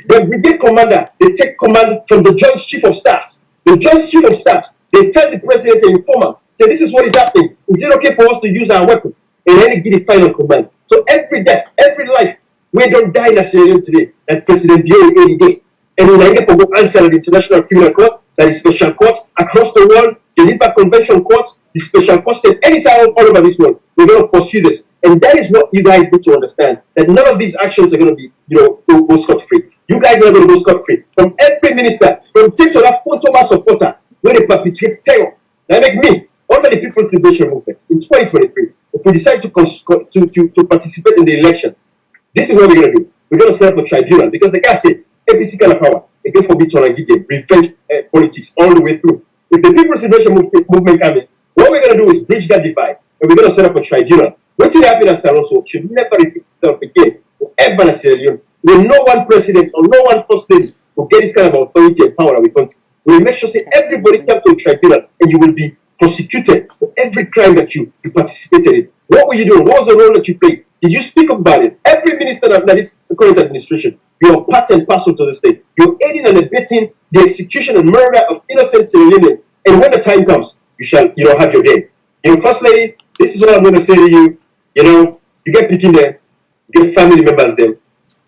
The brigade commander, they take command from the joint chief of staffs. The joint chief of staffs, they tell the president and inform him, say, this is what is happening. Is it okay for us to use our weapon? And then they give the final command. So every death, every life, we don't die in Sierra Leone today, that President Bio any day. And when I get to go answer the International Criminal Court, that is special courts across the world, Geneva Convention courts, the special courts, any side all over this world, we're going to pursue this. And that is what you guys need to understand, that none of these actions are going to be, go scot-free. You guys are not going to go scot-free. From every minister, from take to that photo supporter, when they perpetrate terror. That make me, under the People's Liberation Movement, in 2023, if we decide to participate in the elections, this is what we're going to do. We're going to set up a tribunal, because the guy said, APC kind of power, they can forbid to give them revenge politics all the way through. If the People's Liberation Movement come in, what we're going to do is bridge that divide, and we're going to set up a tribunal. What will happen at Salonso should never repeat itself again, forever in Sierra Leone. When no one president or no one first lady will get this kind of authority and power that we country. We make sure say everybody come to a tribunal and you will be prosecuted for every crime that you participated in. What were you doing? What was the role that you played? Did you speak about it? Every minister that is the current administration, you're part and parcel to the state. You're aiding and abetting the execution and murder of innocent Sierra Leoneans. And when the time comes, you shall, have your day. First lady, this is what I'm going to say to you. You get picking them, you get family members them,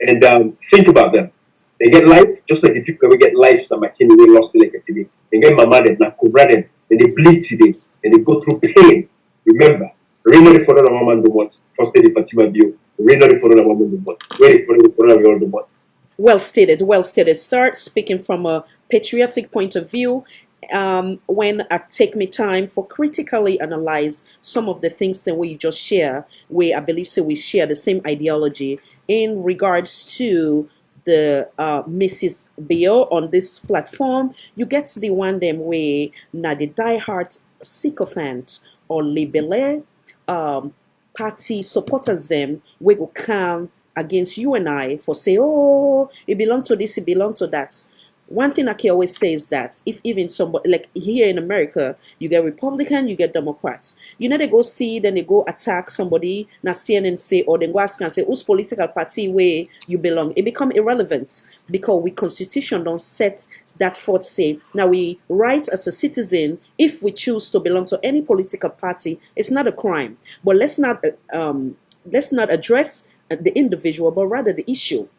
and think about them. They get life, just like the people that get life that McKinney they lost the today. They get mama them, like cobra them, and they bleed today, and they go through pain. Remember, rain not the father of woman do what. First day the Fatima Bio, rain not the father of woman do what. Where the father of all do what. Well stated, well stated. Start speaking from a patriotic point of view. When I take me time for critically analyze some of the things that we just share, where I believe we share the same ideology in regards to the Mrs. Bio on this platform. You get to the one them way now the diehard sycophant or Lay-Belleh party supporters them we go come against you and I for say, oh, it belongs to this, it belongs to that. One thing I can always say is that if even somebody, like here in America, you get Republican, you get Democrats. They go see, then they go attack somebody, now CNN say, or then go ask and say, whose political party where you belong. It become irrelevant because we constitution don't set that forth say. Now we right as a citizen, if we choose to belong to any political party, it's not a crime. But let's not address the individual, but rather the issue.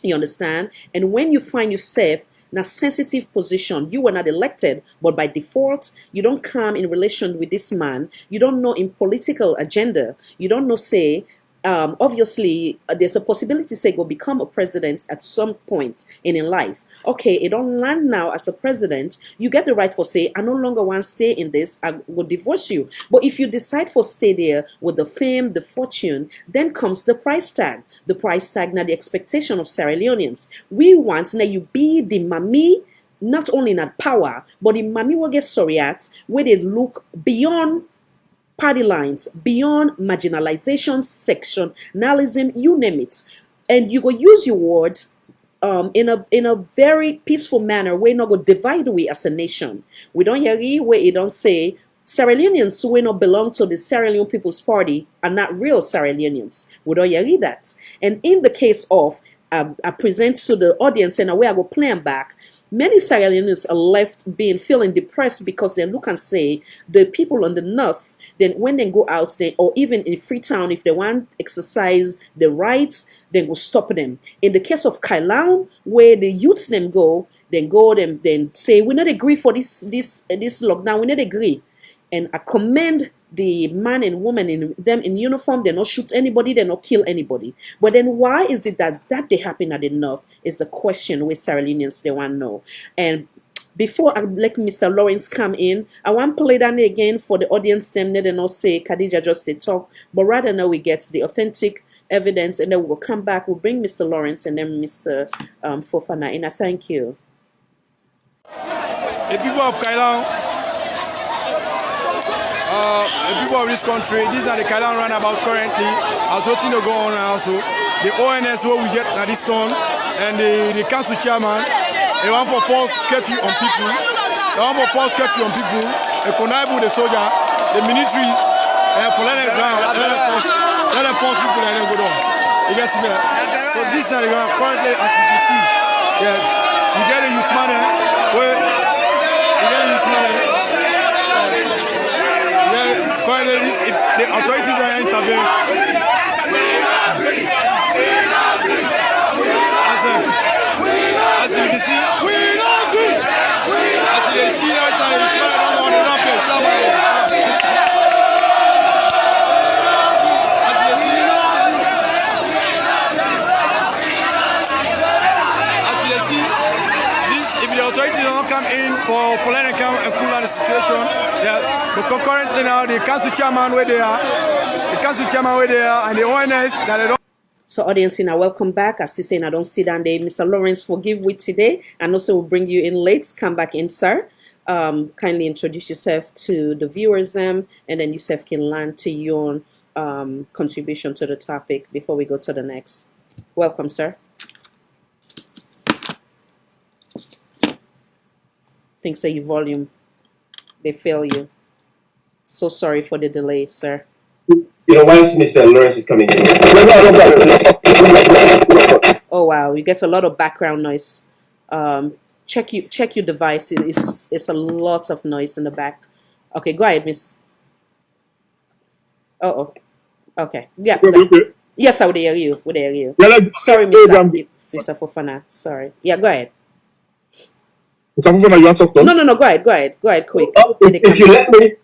You understand? And when you find yourself in a sensitive position, you were not elected, but by default, you don't come in relation with this man. You don't know in political agenda. You don't know, say, obviously, there's a possibility, say, go become a president at some point in life. Okay, it don't land now as a president. You get the right for say, I no longer want to stay in this. I will divorce you. But if you decide for stay there with the fame, the fortune, then comes the price tag. The price tag, now the expectation of Sierra Leoneans. We want now you be the mommy, not only in that power, but the mommy will get sorry at where they look beyond party lines, beyond marginalization, sectionalism, you name it. And you go use your word in a very peaceful manner. We're not going to divide we as a nation. We don't hear where it don't say Sierra Leoneans who not belong to the Sierra Leone People's Party are not real Sierra Leoneans. We don't hear that. And in the case of, I present to the audience and away I go play them back. Many Sierra Leoneans are left feeling depressed because they look and say the people on the north, then when they go out there, or even in Freetown, if they want to exercise the rights, they will stop them. In the case of Kailan, where the youths then say we not agree for this lockdown, we not agree. And I commend the man and woman in uniform. They not shoot anybody, they not kill anybody. But then why is it that they happen at the north is the question where Sierra Leoneans they want to know. And before I let Mr. Lawrence come in, I want to play that again for the audience. Them they not say Khadija just they talk, but rather now we get the authentic evidence, and then we'll come back. We'll bring Mr. Lawrence and then Mr. Fofana in. I thank you. The people of Kailan. The people of this country, these are the Kailan roundabout currently, as waiting to go on also. The ONS where we get at this town, and the council chairman, they want for force curfew on people. They want for force curfew on people. They connive with the soldier, the militaries, for let them force people and then go down. You get me? So this is the ground currently, as you can see. Yeah, you get a youth man where you get a youth man. Currently, if the authorities are intervening, as you can see, as you can see, it's on the rapid. As you can see, this, if the authorities don't come in for letting them come and cool down the situation, yeah. But concurrently now, the council chairman where they are, and the ONS that they don't. So audience, welcome back. As you saying, I don't sit down there. Mr. Lawrence, forgive me today, and also we'll bring you in late. Come back in, sir. Kindly introduce yourself to the viewers, and then yourself can land to your contribution to the topic before we go to the next. Welcome, sir. Think so your volume, they fail you. So sorry for the delay, sir. You know, once Mr. Lawrence is coming in. Oh wow, you get a lot of background noise. Check your device. It's a lot of noise in the back. Okay, go ahead, Miss. Oh, okay. Yeah. Yes, I would hear you. Sorry, Mr. Fofana. Sorry. Yeah, go ahead. Mr. Fofana, you want to talk to? No. Go ahead, quick. If you let me.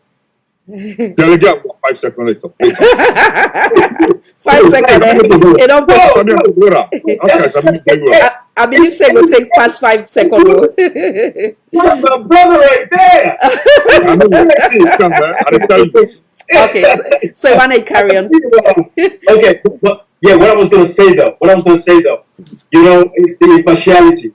Delegate 5 seconds later. 5 seconds. It don't I believe say will take past 5 seconds. My brother right there. Okay, so when I carry on. Okay, but yeah, what I was gonna say though, you know, it's the impartiality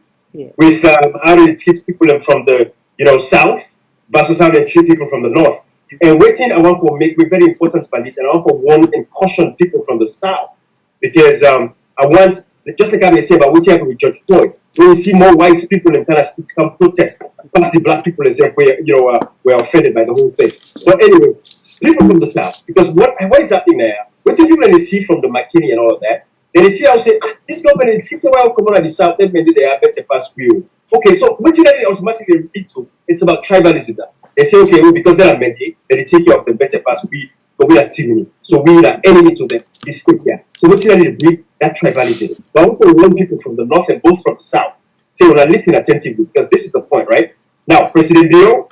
with how they treat people from the south versus how they treat people from the north. And waiting, I want to make very important by this, and I want to warn and caution people from the south because I want, just like I was saying about what happened with George Floyd, when you see more white people in Tennessee come protest, past the black people as if we're offended by the whole thing. But anyway, people from the south, because what is happening there? What people when they see from the McKinney and all of that, then they see how say this government is come on at the south, then maybe they have better pass view. Okay, so what did they automatically lead to? It's about tribalism. They say, okay, well, because they are mandate, they take care of the better pass, but we are tyranny. So we are enemy to them. This state here. So what's going to breed that tribalism? But I want to warn people from the north and both from the south. Say, well, listen attentively, because this is the point, right? Now, President Bill,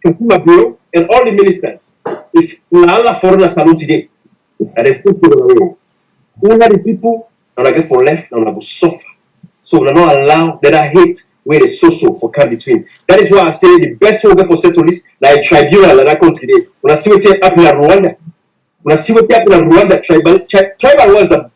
Consumer Bill, and all the ministers, if Allah foreigners salon today, and they put people away, all the people, and I get for left, and I will suffer. So we will not allow that hate where the social for come between. That is why I say the best way for settle this, like tribunal and that country today. When I see what happened in Rwanda, tribal was the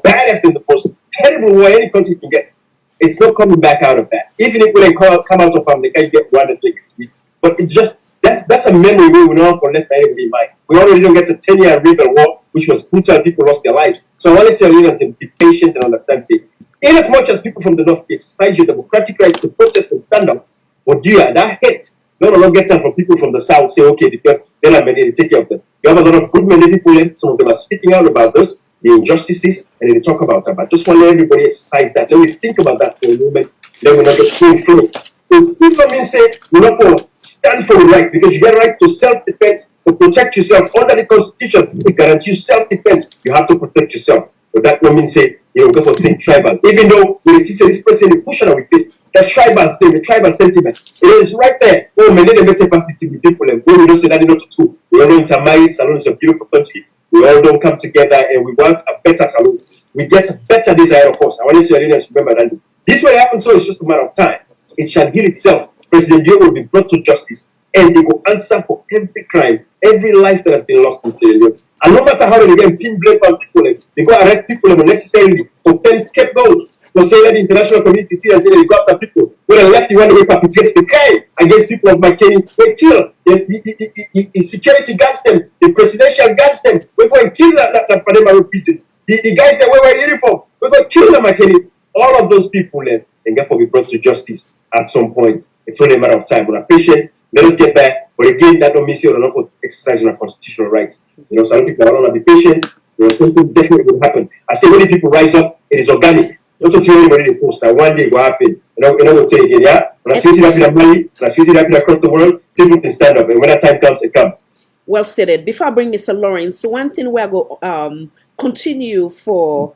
baddest and the most terrible war any country can get. It's not coming back out of that. Even if they come out of they can get one and take it. But it's just that's a memory we will not left anybody in mind. We already don't get a 10-year rebel war, which was brutal, people lost their lives. So I want to say to be patient and understand. Say, in as much as people from the north exercise your democratic right to protest and stand up, but that hate, don't not get time from people from the south say, okay, because then I'm ready to take care of them. You have a lot of good many people here. Some of them are speaking out about this, the injustices, and they talk about them. I just want to let everybody exercise that. Let me think about that for a moment. Then we're not just going through it. So people mean say we're not for stand for the right because you get a right to self-defense to protect yourself under the constitution. It guarantees self-defense. You have to protect yourself. But that don't mean say you go for think tribal. Even though we see this person they push on with this, the tribal thing, the tribal sentiment, it is right there. Oh, many of them capacity with people and we don't say that not true. We all don't intermarry. Salon is a beautiful country. We all don't come together and we want a better salon. We get a better desire of us. I want you to remember that this will happen, so it's just a matter of time. It shall heal itself. President Joe will be brought to justice and they will answer for every crime, every life that has been lost in Sierra Leone. And no matter how they get pin blame on people, they go arrest people unnecessarily for 10 scapegoats. To say that the international community see and say they go after people. When they left the one who perpetrates the crime against people of McKinney, they kill. The security guards them, the presidential guards them. We go and kill that Panama prisons. The guys that wear uniform, we go kill them McKinney. All of those people and therefore be brought to justice at some point. It's only a matter of time. We're patient. Let us get back. But again, that don't mean you're not for exercising our constitutional rights. You know, some people are not be patient. You know, something definitely will happen. I say when people rise up, it is organic. Not to tell anybody to post that one day it will happen. You know we'll say again, yeah? And as we see that in Mali, as we see that across the world, people can stand up. And when that time comes, it comes. Well stated. Before I bring Mr. Lawrence, one thing we are going to continue for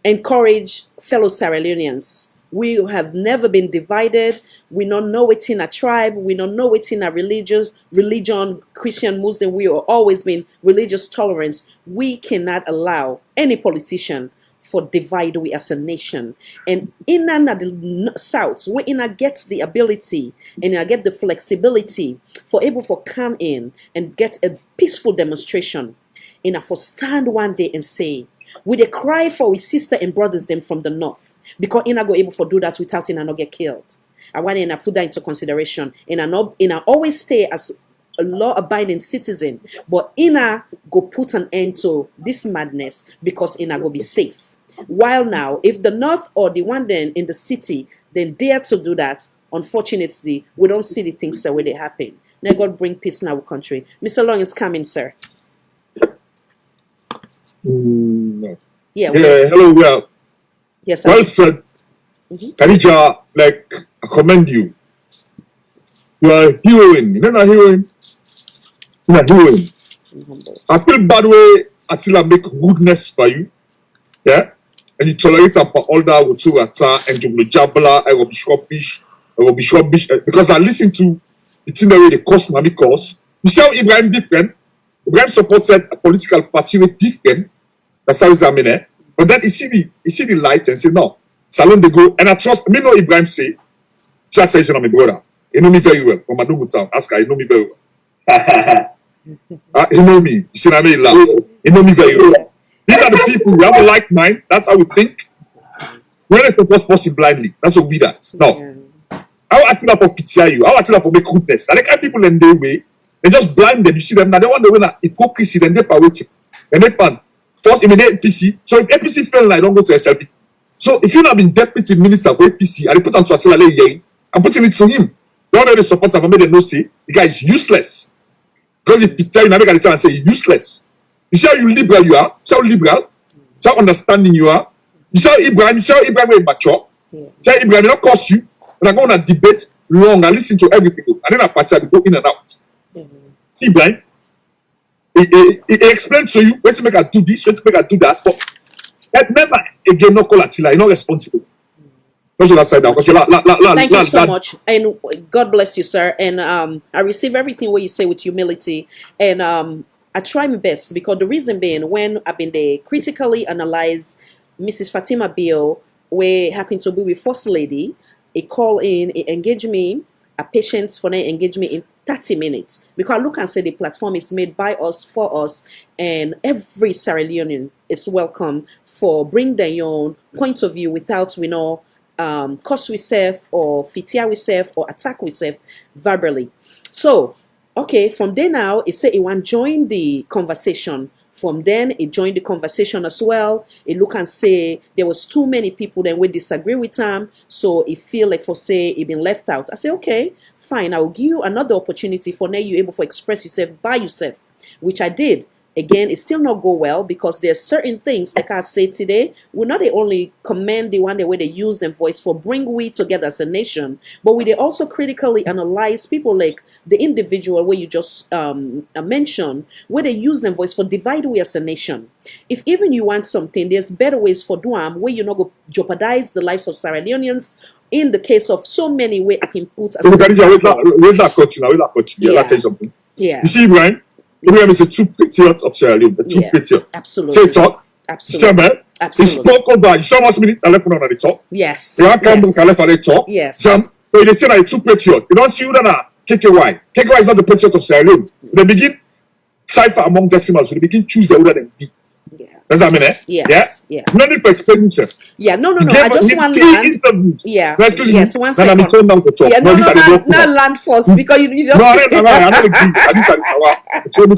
encourage fellow Sierra Leoneans. We have never been divided. We don't know it in a tribe. We don't know it in a religion, Christian, Muslim. We have always been religious tolerance. We cannot allow any politician for divide we as a nation. And in the south, we get the ability and get the flexibility for able to come in and get a peaceful demonstration and for stand one day and say, we dey cry for we sister and brothers them from the north because ina go able to do that without ina not get killed. I want to put that into consideration. Ina always stay as a law-abiding citizen, but ina go put an end to this madness because ina go be safe. While now, if the north or the one then in the city then dare to do that, unfortunately, we don't see the things the way they happen. May God bring peace in our country. Mr. Long is coming, sir. No. Yeah. Hello, well. Yes, well said. Khadija, like, I commend you. You are a heroine. You're not a heroine. You're a heroine. I feel bad way until I make goodness for you. Yeah? And you tolerate up for all that with you and you jabla, I will be shroppish, because I listen to the thing that way they cost money because you see how Ibrahim different. Ibrahim supported a political party with different. That's how it's a but then you see the light and say no. Salon they go and I trust me. No Ibrahim say, chat says you know my brother. You know me very well. From Madumu town, ask her. You know me very well. You know me. You see what I mean? Laugh. You know me very well. These are the people we have a like mind. That's how we think. We're not support person blindly. That's what we do. No. How I feel for pity you? How I feel for make goodness? I like people in their way. They just blind them. You see them now. They want to win a hypocrisy. Then they waiting. And they pan. First, immediate APC. So if APC fail, I don't go to SLP. So if you have been deputy minister for APC, and they put on to Atila Lay, I'm putting it to him. They already support him. I made them know say the guy is useless. Because if you tell you, I make a tell and say useless. You see how you liberal you are. See how liberal. See how understanding you are. You see how Ibrahim. You see how Ibrahim is mature. See how Ibrahim not cost you. And I go on a debate long and listen to everything. And then I party, I go in and out. Ibrahim. He explained to you when to make her do this, when to make her do that. But never again, no call Attila, you're not responsible. Thank you so much. And God bless you, sir. And I receive everything what you say with humility. And I try my best because the reason being when I've been there critically analyze Mrs. Fatima Bill, where happened to be with First Lady, a call in, a engage me, a patient for them engage me in 30 minutes because I look and say the platform is made by us for us and every Sierra Leonean is welcome for bring their own point of view without we know cost we serve or fitia we serve or attack we serve verbally. So Okay, from there now, it said it want join the conversation. From then, it joined the conversation as well. It look and say there was too many people that would disagree with him, so it feel like for say it been left out. I say okay, fine. I will give you another opportunity for now you able to express yourself by yourself, which I did. Again, it still not go well because there's certain things like I say today. We not only commend the one the way they use their voice for bring we together as a nation, but we they also critically analyze people like the individual where you just mentioned where they use their voice for divide we as a nation. If even you want something, there's better ways for doing where you not go jeopardize the lives of Sierra Leoneans. In the case of so many way I can put as an example. Where's that coach now? Where's that coach? Yeah, I'll tell you something. Yeah. You see, Brian? William is a true patriot of Sierra Leone, the true patriot. Absolutely. Say talk. Absolutely. He spoke over. You saw 1 minute and left on the talk. Yes. You can't come back and left on the talk. Yes. Jam. So they tell you true patriot. You don't see who that KKY. KKY is not the patriot of Sierra Leone. They begin cipher among decimals. So they begin choose the order than B. Yeah. Does that mean Yes. Yeah. No need to explain yourself. Yeah, no. I just want land. Yeah. No, excuse yes, me. 1 Then second. I'm turned down to talk. Yeah, no, not land first because you just. No, I don't agree. I just told me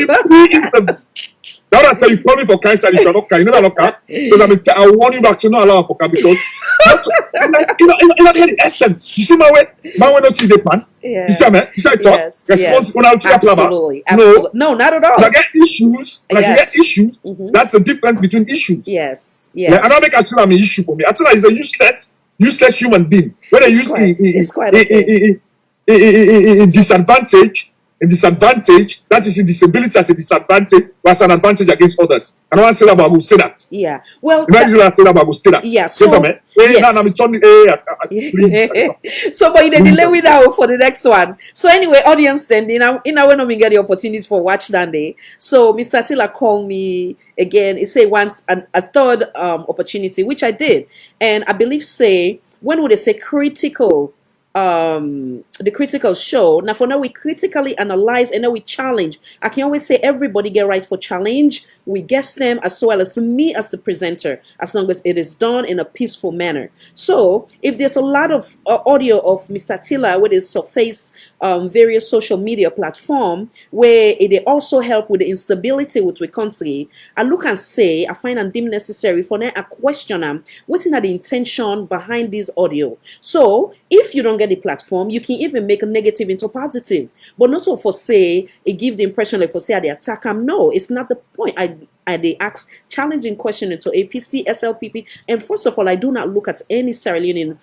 something. Because now that you call me for cancer, you shall not care. You know that not care? Because I warn you back to not allow for cancer because you know the essence. You see my way not to the man. Yeah. You see me? You try to talk. Absolutely. No, not at all. When I get issues, that's the difference between issues. Yes. Yeah, I don't make Attila an issue for me. Attila is a useless human being. When they use in disadvantage, that is in disability as a disadvantage, but as an advantage against others. And I want to say that, but I will say that. Yeah. Well, yeah. So, yes. So, but you delay with that for the next one. So, anyway, audience, then, in our when we get the opportunity for watch that day. So, Mr. Attila called me again. He say once a third opportunity, which I did. And I believe, when would they say critical? The critical show. Now for now we critically analyze and then we challenge. I can always say everybody get right for challenge. We guess them as well as me as the presenter, as long as it is done in a peaceful manner. So if there's a lot of audio of Mr. Attila where they surface various social media platform where it also help with the instability with the country, I look and say I find and deem necessary for them a question what's in the intention behind this audio. So if you don't get the platform, you can even make a negative into positive, but not so for say it give the impression like for say they attack them. No, it's not the point. They ask challenging question into APC, SLPP, and first of all, I do not look at any Sierra Leonean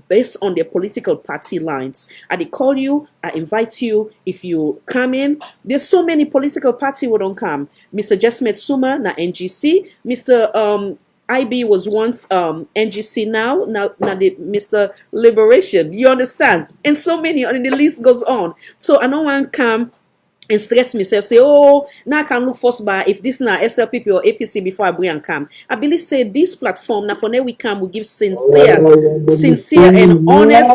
based on their political party lines. I call you, I invite you. If you come in, there's so many political party who don't come. Mr. Jesmet Suma na NGC, Mr. IB was once NGC now the Mr. Liberation. You understand? And so many, and the list goes on. So I don't want to come and stress myself, say, oh, now I can look first by if this now SLPP or APC before I bring and come. I believe say this platform now for now we come, we give sincere and honest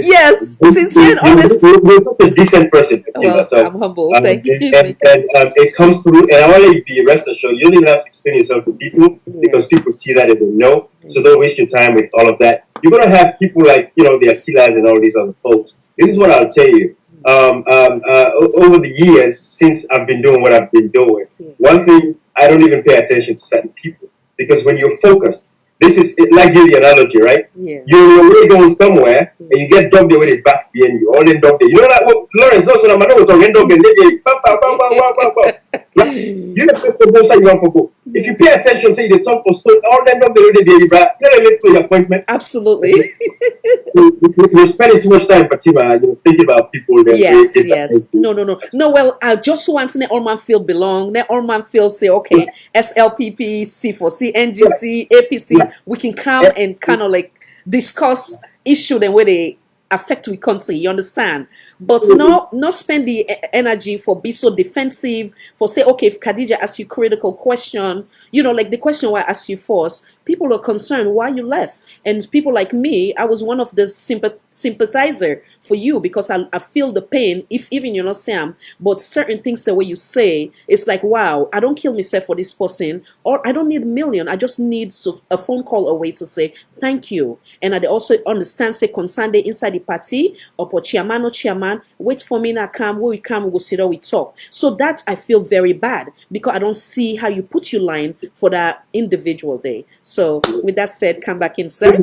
yes, sincere and honest. You're a decent person. Well, I'm humble. Thank you. And it comes through, and I want to be rest assured, you don't even have to explain yourself to people because people see that and they know. So don't waste your time with all of that. You're going to have people like, the Attilas and all these other folks. This is what I'll tell you. Over the years, since I've been doing what I've been doing, one thing, I don't even pay attention to certain people. Because when you're focused, this is like the analogy, right? Yeah. You're way going somewhere and you get dumped away back behind you. All in dumped. You know that? Well, Lawrence, no, so I'm not talking dog and you know the both side you want to go. If you pay attention, say the top for stone, all them dog the day, but you know let's your appointment. Absolutely. You're spending too much time, Fatima, thinking about people. Yes. No, well, I just want to let all man feel belong. Let all man feel say, okay, SLPP, C4C, NGC, APC, we can come and kind of like discuss issue them where they affect we country, you understand? But not spend the energy for be so defensive, for say, okay, if Khadija asks you critical question, like the question why I asked you first, people are concerned why you left. And people like me, I was one of the sympathizer for you, because I feel the pain, if even you're not Sam, but certain things the way you say, it's like, wow, I don't kill myself for this person, or I don't need a million, I just need a phone call away to say thank you. And I also understand, say, concern they inside the party, or for chairman or chairman, wait for me now, come, we come, we go sit down, we talk. So that I feel very bad, because I don't see how you put your line for that individual day. So with that said, come back in, sir.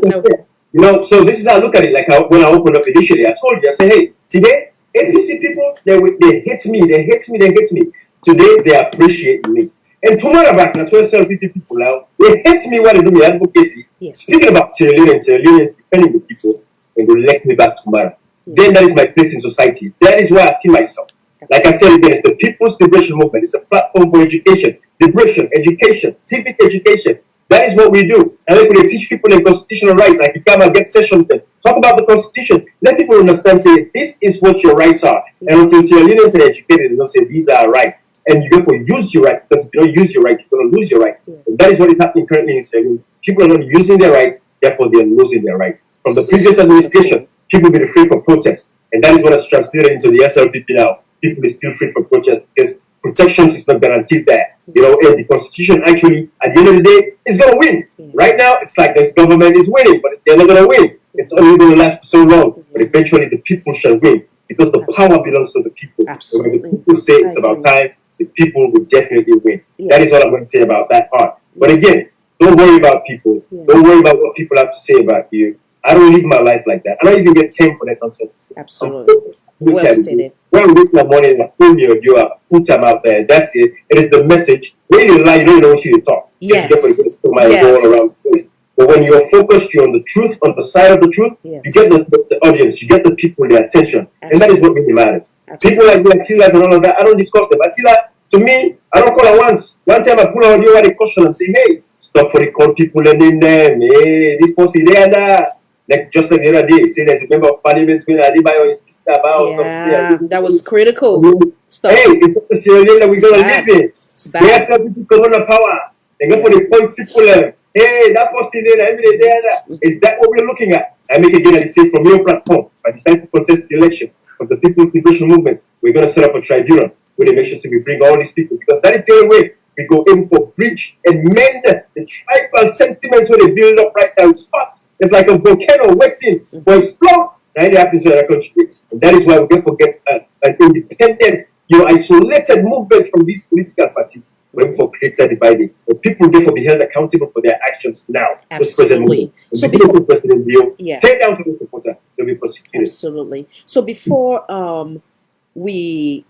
No. So this is how I look at it. Like when I opened up initially, I told you, I said, hey, today, APC people, they hate me. Today, they appreciate me. And tomorrow back, that's why people now, they hate me when they do my advocacy. Yes. Speaking about Sierra Leoneans defending the people, and they elect me back tomorrow. Yes. Then that is my place in society. That is where I see myself. Like I said again, it's the People's Liberation Movement. It's a platform for education, liberation, education, civic education. That is what we do. And then we teach people the constitutional rights. I can come and get sessions then. Talk about the Constitution. Let people understand, say, this is what your rights are. And until Sierra Leoneans are educated, they'll say, these are right. And you therefore use your right, because if you don't use your right, you're going to lose your right. And that is what is happening currently in Sierra Leone. People are not using their rights, therefore they're losing their rights. From the previous administration, people have been free for protest. And that is what has translated into the SLPP now. People are still free for protest because protections is not guaranteed there. And the Constitution actually, at the end of the day, is going to win. Right now, it's like this government is winning, but they're not going to win. It's only going to last for so long. But eventually, the people shall win, because the power belongs to the people. Absolutely. And when the people say it's about time, the people will definitely win. That is what I'm going to say about that part. But again, don't worry about people. Don't worry about what people have to say about you. I don't live my life like that. I don't even get time for that nonsense. Absolutely. Well stated. When we wake in the morning, I pull you up, put them out there. That's it. It is the message. When you lie, you don't want you to talk. Yes. Go around the place. But when you're focused, you're on the truth, on the side of the truth, you get the audience, you get the people, their attention. And that is what really matters. People like Attila's and all of that, I don't discuss them. Attila, to me, I don't call her once. One time I pull her audio at a question and say, hey, stop for the call people and name them. Hey, this person there. Like just like the other day, say there's a member of parliament when Adebayo insisted about something. That was critical. Stuff. Hey, it's the Sierra Leone that we're going to live in. We ask people corona power. They go for the points people. Hey, that person there, every day there. Is that what we're looking at? I make again and say from your platform, by the time to contest the election of the People's Liberation Movement, we're going to set up a tribunal where they make sure we bring all these people, because that is the only way we go able for bridge and mend the tribal sentiments where they build up right now. It's like a volcano waiting for explode. That happens in our country. And that is why we don't forget an independent, isolated movement from these political parties. When for created dividing, but people therefore be held accountable for their actions now. Absolutely. So before President Bill, take down to the supporter, they'll be prosecuted. Absolutely. So before we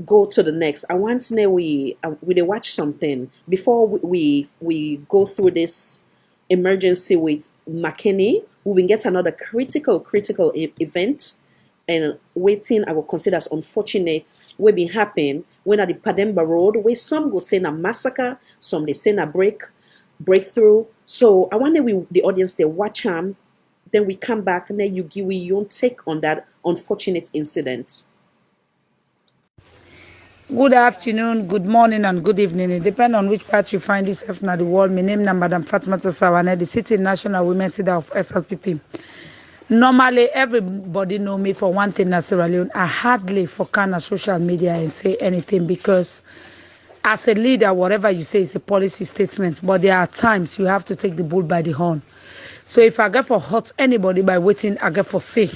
go to the next, I want to know we watch something before we go through this emergency with McKinney. We will get another critical event, and waiting I will consider as unfortunate will be happen when at the Pademba Road, where some go say a massacre, some they say a breakthrough. So I want the audience they watch them, then we come back and then you give your take on that unfortunate incident. Good afternoon, good morning, and good evening. It depends on which part you find yourself in the world. My name is Madam Fatmata Sawane, the City National Women's Leader of SLPP. Normally, everybody know me for one thing in Sierra Leone. I hardly focus on social media and say anything, because as a leader, whatever you say is a policy statement. But there are times you have to take the bull by the horn. So if I get for hurt anybody by waiting, I get for say.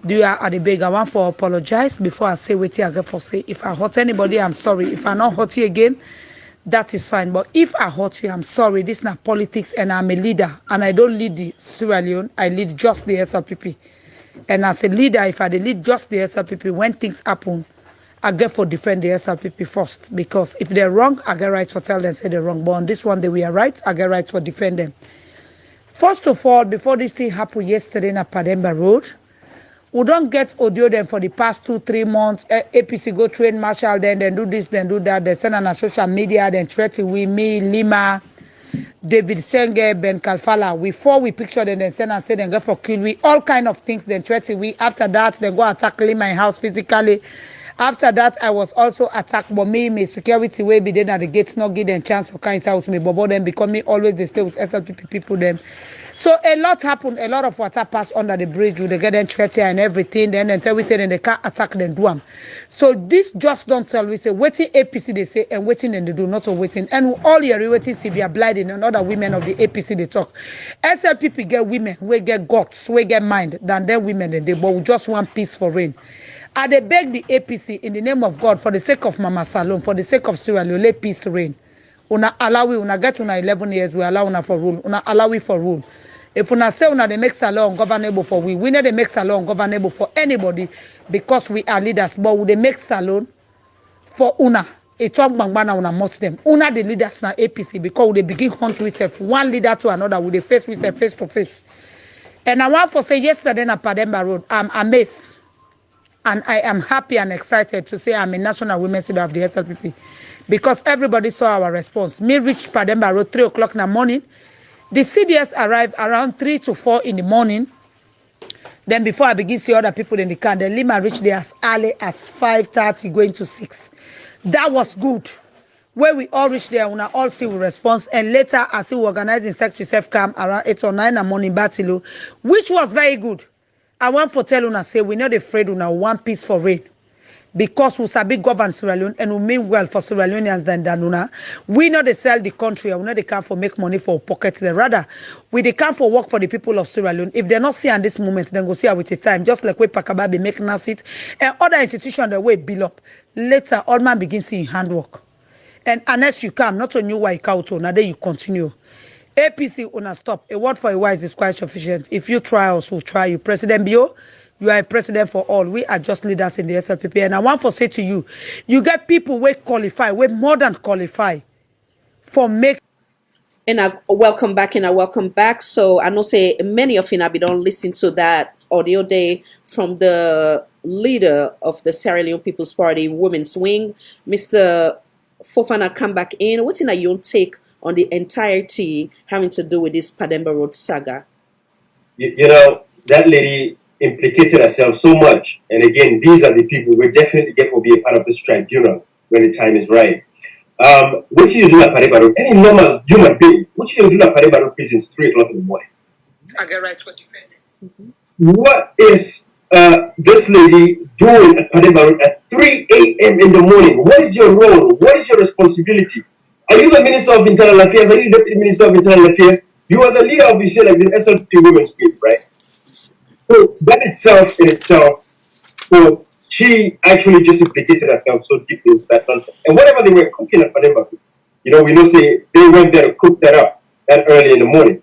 Do you at the beg? I want for apologize before I say waiting. I get for say. If I hurt anybody, I'm sorry. If I not hurt you again, that is fine. But if I hurt you, I'm sorry. This is not politics, and I'm a leader, and I don't lead the Sierra Leone. I lead just the SLPP. And as a leader, if I lead just the SLPP, when things happen, I get for defend the SLPP first. Because if they're wrong, I get rights for tell them say they're wrong. But on this one, they were right. I get rights for defend them. First of all, before this thing happened yesterday in Pademba Road, we don't get audio them for the past 2-3 months. APC go train Marshall, then do this, then do that. They send on social media, then threaten with me, Lima. David Senge, Ben Kalfala. Before we picture them, then send and say them go for kill we, all kind of things, then threaten we. After that, they go attack my house physically. After that, I was also attacked, but me security way be there at the gates, not give them chance of kind out me, but them because me always they stay with SLPP people them. So a lot happened, a lot of water passed under the bridge with the get them threatened and everything. Then until we say then they can't attack them do them. So this just don't tell we say waiting APC they say and waiting and they do not waiting. And all your waiting see be blinding and other women of the APC they talk. SLPP get women, we get guts, we get mind than them women and they but we just want peace for rain. I they beg the APC in the name of God for the sake of Mama Salome, for the sake of Sierra Leone, let peace reign. Una allow we, una get una 11 years, we allow una for rule. Una allow we for rule. If una say una they make salon governable for we know they make salon governable for anybody because we are leaders. But they make salon for una. A talk bangbana una must them. Una the leaders na APC because they begin hunt with one leader to another with the face with face to face. And I want to say yesterday na Pademba Road, I'm amazed. And I am happy and excited to say I'm a national women's leader of the SLPP because everybody saw our response. Me reached Pademba Road 3 o'clock in the morning. The CDS arrived around 3 to 4 in the morning. Then before I begin to see other people in the car, the Lima reached there as early as 5:30 going to 6. That was good. Where we all reached there, we all see we response. And later, I see we organized in Secretary Self-Camp around 8 or 9 in the morning, Batilo, which was very good. I want to tell una say we're not afraid una one peace for rain. Because we sabi govern Sierra Leone and we mean well for Sierra Leoneans than una. We know they sell the country and we know they come for make money for pockets. Rather, we they come for work for the people of Sierra Leone. If they're not seeing this moment, then go see her with a time. Just like we Pakababi making us it and other institutions the way bill up. Later, all man begin seeing handwork. And unless you come, not on you why you count now then you continue. APC una stop. A word for a wise is quite sufficient. If you try us, we'll try you. President Bio, you are a president for all. We are just leaders in the SLPP. And I want to say to you, you get people who qualify, we more than qualify for make. And I welcome back. So I know say many of you now don't listen to that audio day from the leader of the Sierra Leone People's Party Women's Wing, Mr. Fofana come back in. What's in your take on the entirety having to do with this Pademba Road saga? You know, that lady implicated herself so much. And again, these are the people we definitely get to be a part of this tribunal when the time is right. What should you do at Pademba Road? Any normal human being, what should you do at Pademba Road prison 3 o'clock in the morning? I get rights for defending. What is this lady doing at Pademba Road at 3 a.m. in the morning? What is your role? What is your responsibility? Are you the Minister of Internal Affairs? Are you the Deputy Minister of Internal Affairs? You are the leader of the like the SLP Women's Group, right? So that in itself, so she actually just implicated herself so deeply into that nonsense. And whatever they were cooking at Pademba, you know, we know say they went there to cook that up that early in the morning.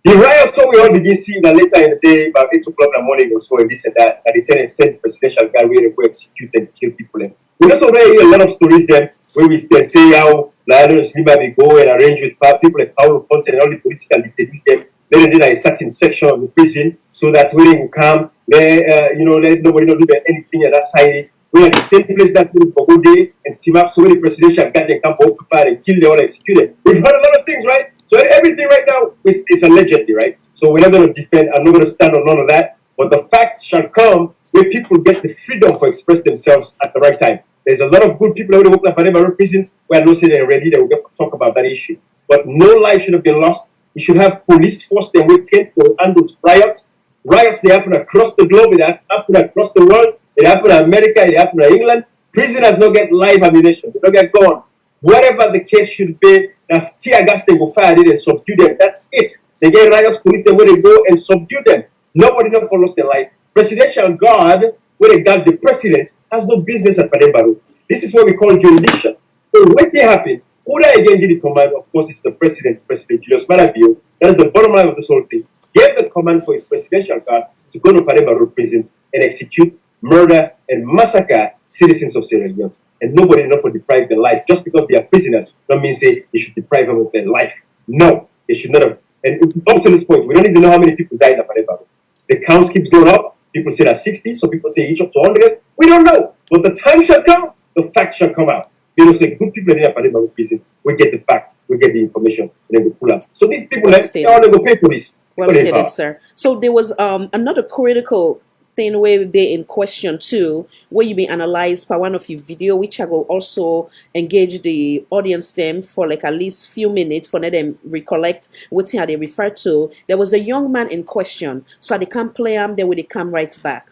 The riot, so we all begin seeing that later in the day, about 8 o'clock in the morning or so, and this and that, they tell and send presidential guy where they go execute and kill people. And we also hear a lot of stories there where we say how Lion and Slimba they go and arrange with people like Paulo Ponte and all the political detainees them. Then they a certain section of the prison so that when they will come, let nobody not do anything at that side. We are the same place that people for good day and team up so many presidential guys they come for fire and kill them or execute them. We've heard a lot of things, right? So everything right now is allegedly, right? So we're not going to defend, I'm not going to stand on none of that. But the facts shall come where people get the freedom to express themselves at the right time. There's a lot of good people who work at Pademba prisons who are not saying they're ready, they will get to talk about that issue. But no life should have been lost. We should have police force them with 10 to handle riots. Riots, they happen across the globe, they happen across the world, it happen in America, it happen in England. Prisoners don't get live ammunition, they don't get gone. Whatever the case should be, that tear gas they go fire it and subdue them. That's it. They get riots, police them where they go and subdue them. Nobody not follows their life. Presidential guard, where they guard the president, has no business at Pademba Road. This is what we call jurisdiction. So when they happen, who again did the command? Of course, it's the President Julius Malabio. That is the bottom line of this whole thing. Gave the command for his presidential guards to go to Pademba Road prisons and execute, murder, and massacre citizens of Sierra Leone. And nobody enough to deprive their life just because they are prisoners. That means say they should deprive them of their life. No, they should not have. And up to this point, we don't even know how many people died at Pademba Road. The count keeps going up. People say that 60, so people say each up to 100. We don't know. But the time shall come, the facts shall come out. You know, say good people in the Pademba prisons, we get the facts, we get the information, and then we pull up. So these people, Well they all go pay police. Well stated, sir. So there was another critical thing where they in question too, where you be analyzed by one of your video, which I will also engage the audience them for like at least few minutes for them recollect what how they refer to. There was a young man in question, so they can't play him, then they come right back.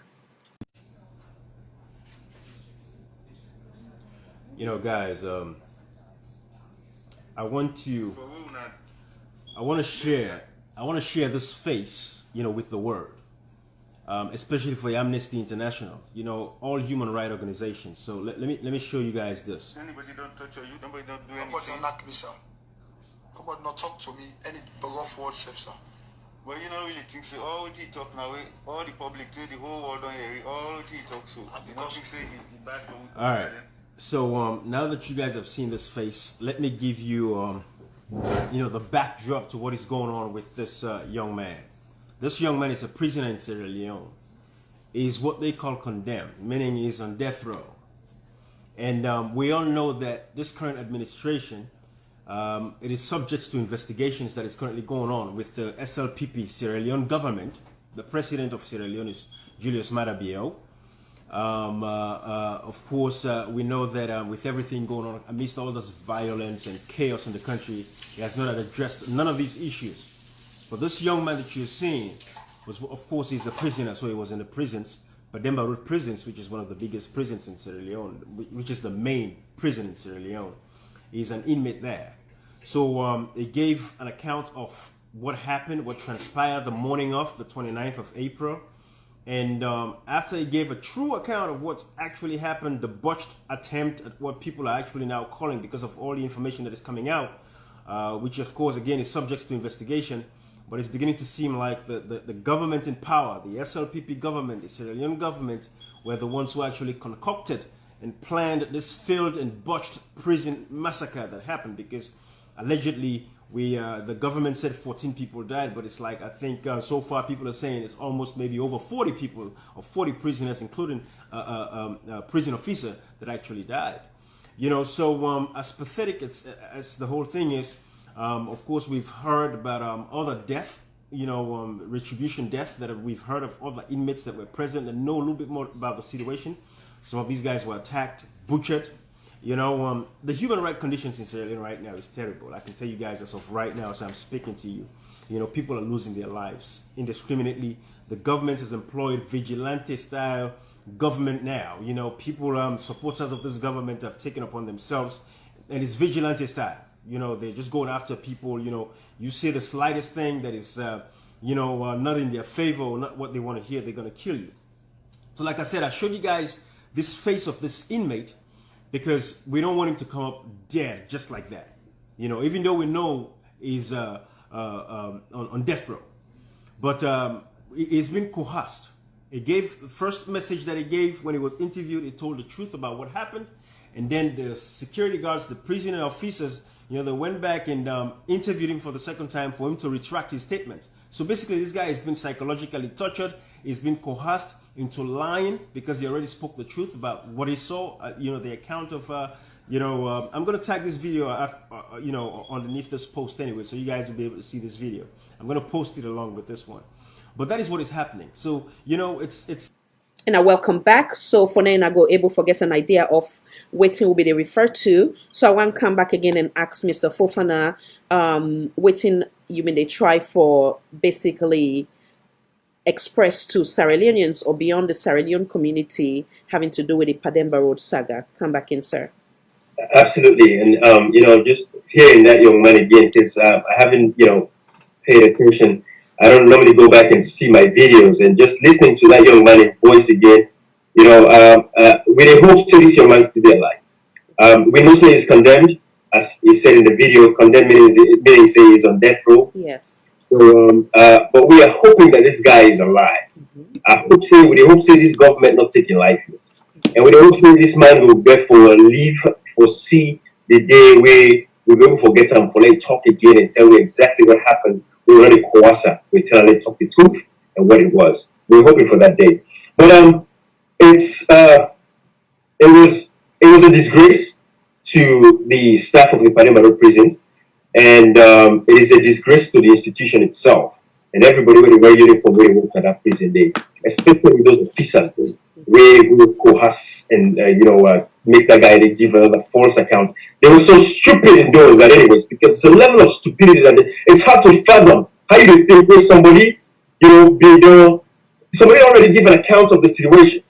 You know, guys, I want to share this face, you know, with the world, especially for Amnesty International, you know, all human rights organizations. So let me show you guys this. Anybody don't touch you, nobody don't do anything. Nobody don't knock me, sir. Nobody not talk to me. Any rough word, sir. Well, you don't really think so. All what he talk now, all the public, the whole world don't hear it. All what he talk so. You don't think say he bad for. All right. So now that you guys have seen this face, let me give you, you know, the backdrop to what is going on with this young man. This young man is a prisoner in Sierra Leone. He's what they call condemned, meaning he's on death row. And we all know that this current administration, it is subject to investigations that is currently going on with the SLPP Sierra Leone government. The president of Sierra Leone is Julius Maada Bio. Of course, we know that with everything going on, amidst all this violence and chaos in the country, he has not addressed none of these issues. But this young man that you're seeing was, of course, he's a prisoner, so he was in the prisons. Pademba Road prisons, which is one of the biggest prisons in Sierra Leone, which is the main prison in Sierra Leone. He's an inmate there. So he gave an account of what happened, what transpired the morning of the 29th of April. And after he gave a true account of what actually happened, the botched attempt at what people are actually now calling, because of all the information that is coming out, which of course again is subject to investigation, but it's beginning to seem like the government in power, the SLPP government, the Sierra Leone government, were the ones who actually concocted and planned this failed and botched prison massacre that happened, because allegedly the government said 14 people died, but it's like, I think so far people are saying it's almost maybe over 40 people, or 40 prisoners, including a prison officer that actually died. You know, so as pathetic as the whole thing is, of course we've heard about other death, you know, retribution death that we've heard of, other inmates that were present and know a little bit more about the situation. Some of these guys were attacked, butchered. You know, the human rights conditions in Sierra Leone right now is terrible. I can tell you guys as of right now, as I'm speaking to you, you know, people are losing their lives indiscriminately. The government has employed vigilante-style government now. You know, people, supporters of this government have taken upon themselves, and it's vigilante style. You know, they're just going after people. You know, you say the slightest thing that is, you know, not in their favor or not what they want to hear, they're going to kill you. So like I said, I showed you guys this face of this inmate, because we don't want him to come up dead just like that. You know, even though we know he's on death row. But he's been coerced. He gave the first message that he gave when he was interviewed. He told the truth about what happened. And then the security guards, the prisoner officers, you know, they went back and interviewed him for the second time for him to retract his statements. So basically, this guy has been psychologically tortured. He's been coerced into lying because he already spoke the truth about what he saw. You know, the account of, you know, I'm going to tag this video, you know, underneath this post anyway, so you guys will be able to see this video. I'm going to post it along with this one. But that is what is happening. So, you know, it's. And I welcome back. So for now, I go able to get an idea of waiting will be they refer to. So I want to come back again and ask Mr. Fofana, waiting you mean they try for basically expressed to Sierra Leoneans or beyond the Sierra Leone community having to do with the Pademba Road saga. Come back in, sir. Absolutely. And, you know, just hearing that young man again, because I haven't, you know, paid attention. I don't normally go back and see my videos, and just listening to that young man's voice again, you know, we hope to this young man to be alive. We know say he's condemned, as he said in the video, condemned meaning say he's on death row. Yes. So, but we are hoping that this guy is alive. We hope say this government not taking life yet. And we hope say this man will therefore live for see the day where we'll be able to forget him for let talk again and tell you exactly what happened. We already coerce we tell let talk the truth and what it was. We're hoping for that day. But it was a disgrace to the staff of the Pademba Road prisons. And it is a disgrace to the institution itself. And everybody with a wear uniform when they work at that prison day, especially those officers though, where who coerce and make that guy they give another false account. They were so stupid in doing that anyways, because the level of stupidity that it's hard to fathom how you think with somebody, somebody already give an account of the situation,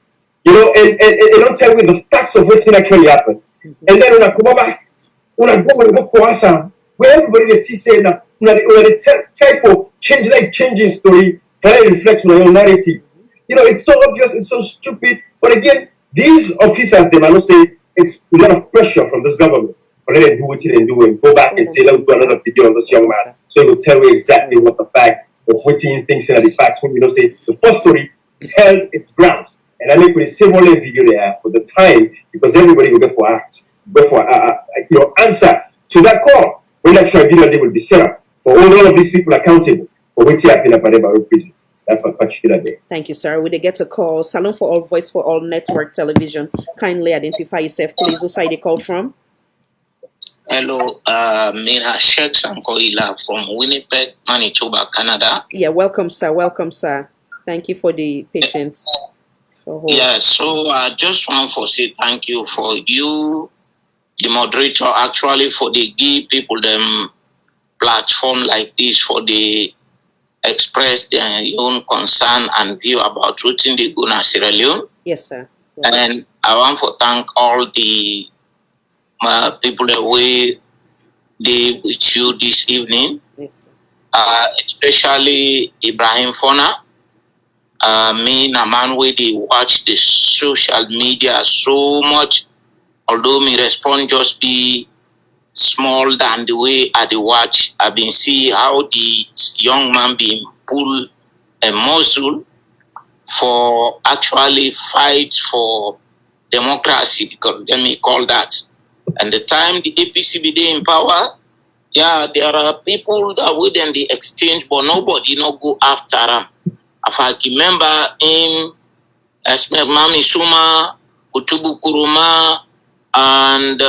and don't tell me the facts of what actually happened. And then when I come back, when I go and go coerce where everybody they see saying that the type of changing story trying to reflect on your own narrative. It's so obvious, it's so stupid. But again, these officers they might not say it's a lot of pressure from this government. But let them do what they do and go back and say, let me do another video on this young man. So he will tell you exactly what the fact of what he thinks are the facts when say the first story held its grounds. And I think we save all the video there for the time because everybody will get for answer to that call. When actual video they will be set up for all of these people accountable for what happened at Pademba prisons. That's a particular day. Thank you, sir. We did get a call. Salon for All, Voice for All Network Television. Kindly identify yourself, please. Who side you call from? Hello, Mira Sheikh Sankoila from Winnipeg, Manitoba, Canada. Yeah, welcome, sir. Welcome, sir. Thank you for the patience. Yeah, so I just want to say thank you for you, the moderator, actually for the give people them platform like this for the express their own concern and view about routine the Guna Sierra Leone. Yes, sir. Yes. And I want to thank all the people that we did with you this evening. Yes, especially Ibrahim Fona. Me and a man where they watch the social media so much, although me respond just be small than the way I dey watch. I've been see how the young man being pull a muscle for actually fight for democracy, because let me call that. And the time the APC be there in power, yeah, there are people that wouldn't the exchange, but nobody no go after them. If I remember in Mami Suma, Kutubu Kuruma, and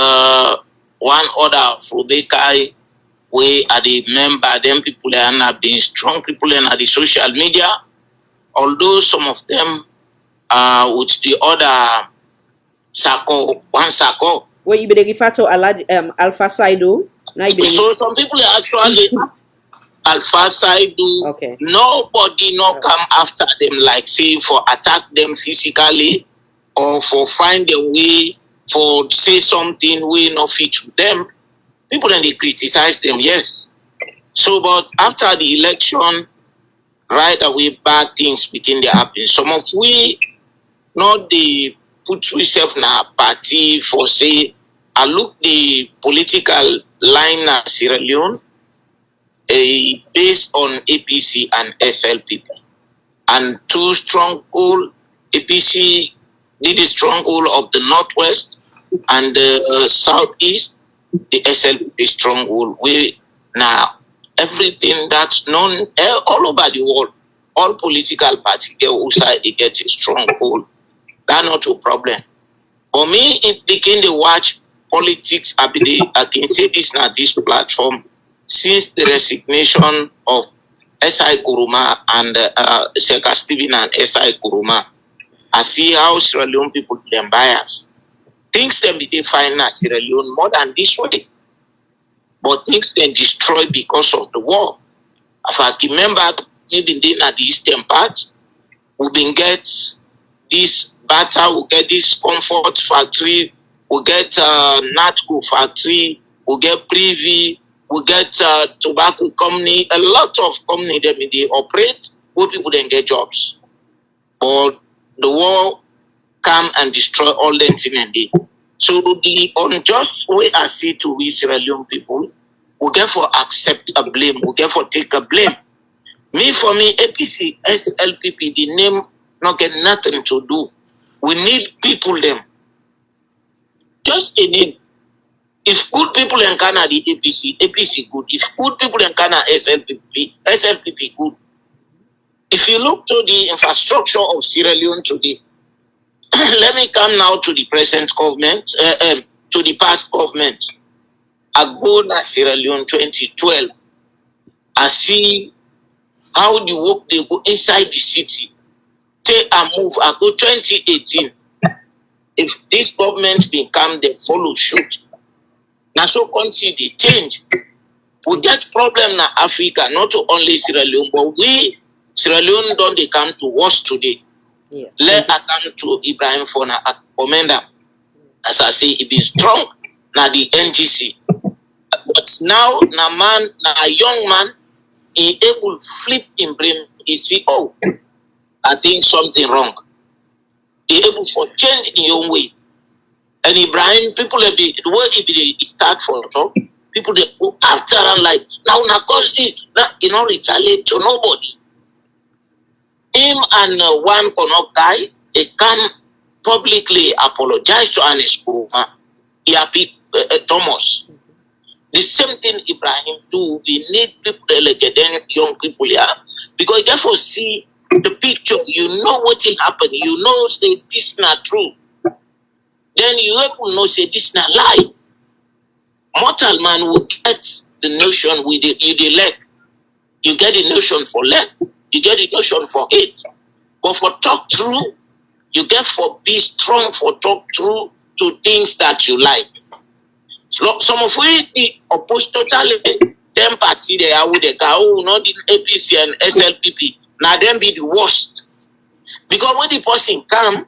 one other Frubekai, we are the member, them people and have been strong people in the social media, although some of them with the other one Sako. Where you be the refer to Alpha Saidu? So some people are actually Alpha Saidu. Okay. Nobody no come after them like say for attack them physically or for find a way for say something we no fit to them. People then they criticize them, yes. So but after the election, right away bad things begin to happen. Some of we not the put ourselves in a party for say I look the political line at Sierra Leone based on APC and SLPP. And two stronghold, APC did a stronghold of the Northwest and the Southeast, the SLPP stronghold. We now everything that's known all over the world, all political parties get outside they get a stronghold. That's not a problem. For me, it became the watch politics. I can say this now this platform since the resignation of S.I. Kuruma and Seka Stephen and S.I. Kuruma. I see how Sierra Leone people them bias. Things them they find at Sierra Leone more than this way. But things they destroy because of the war. If I remember, maybe in the eastern part, we been get this battle, we get this comfort factory, we get Natco factory, we get Privy, we get tobacco company, a lot of company that they operate, where people then get jobs. But the war come and destroy all them things and they. So the unjust way I see to we Sierra Leone people, we get for accept a blame, we get for take a blame. For me, APC, SLPP, the name not get nothing to do. We need people them. Just a name. If good people in Canada, the APC good. If good people in Canada, SLPP good. If you look to the infrastructure of Sierra Leone today, let me come now to the present government, to the past government. I go to Sierra Leone 2012. I see how the work they go inside the city. Take a move, I go 2018. If this government become the follow suit, now so country they change. We get problem na Africa, not only Sierra Leone, but we Sierra Leone don't they come to us today. Yeah. Let I come to Ibrahim for na commander. As I say, he been strong na the NGC. But now na man, na a young man, he able flip in brain. He see, oh, I think something wrong. He able for change in your way. And Ibrahim, people the way he start for talk, people they go after and like now cause this, now you know retaliate to nobody. Him and one Konok guy, they can publicly apologize to Anis Kuruma. He happy Thomas. The same thing Ibrahim do. We need people like young people here because therefore see the picture. You know what will happen. You know say this not true. Then you will know say this not lie. Mortal man will get the notion with the leg. You get the notion for leg. You get the notion for hate. But for talk through, you get for be strong for talk through to things that you like. Some of we the opposed totally them party they are with the cow, not the APC and SLPP. Now them be the worst. Because when the person come,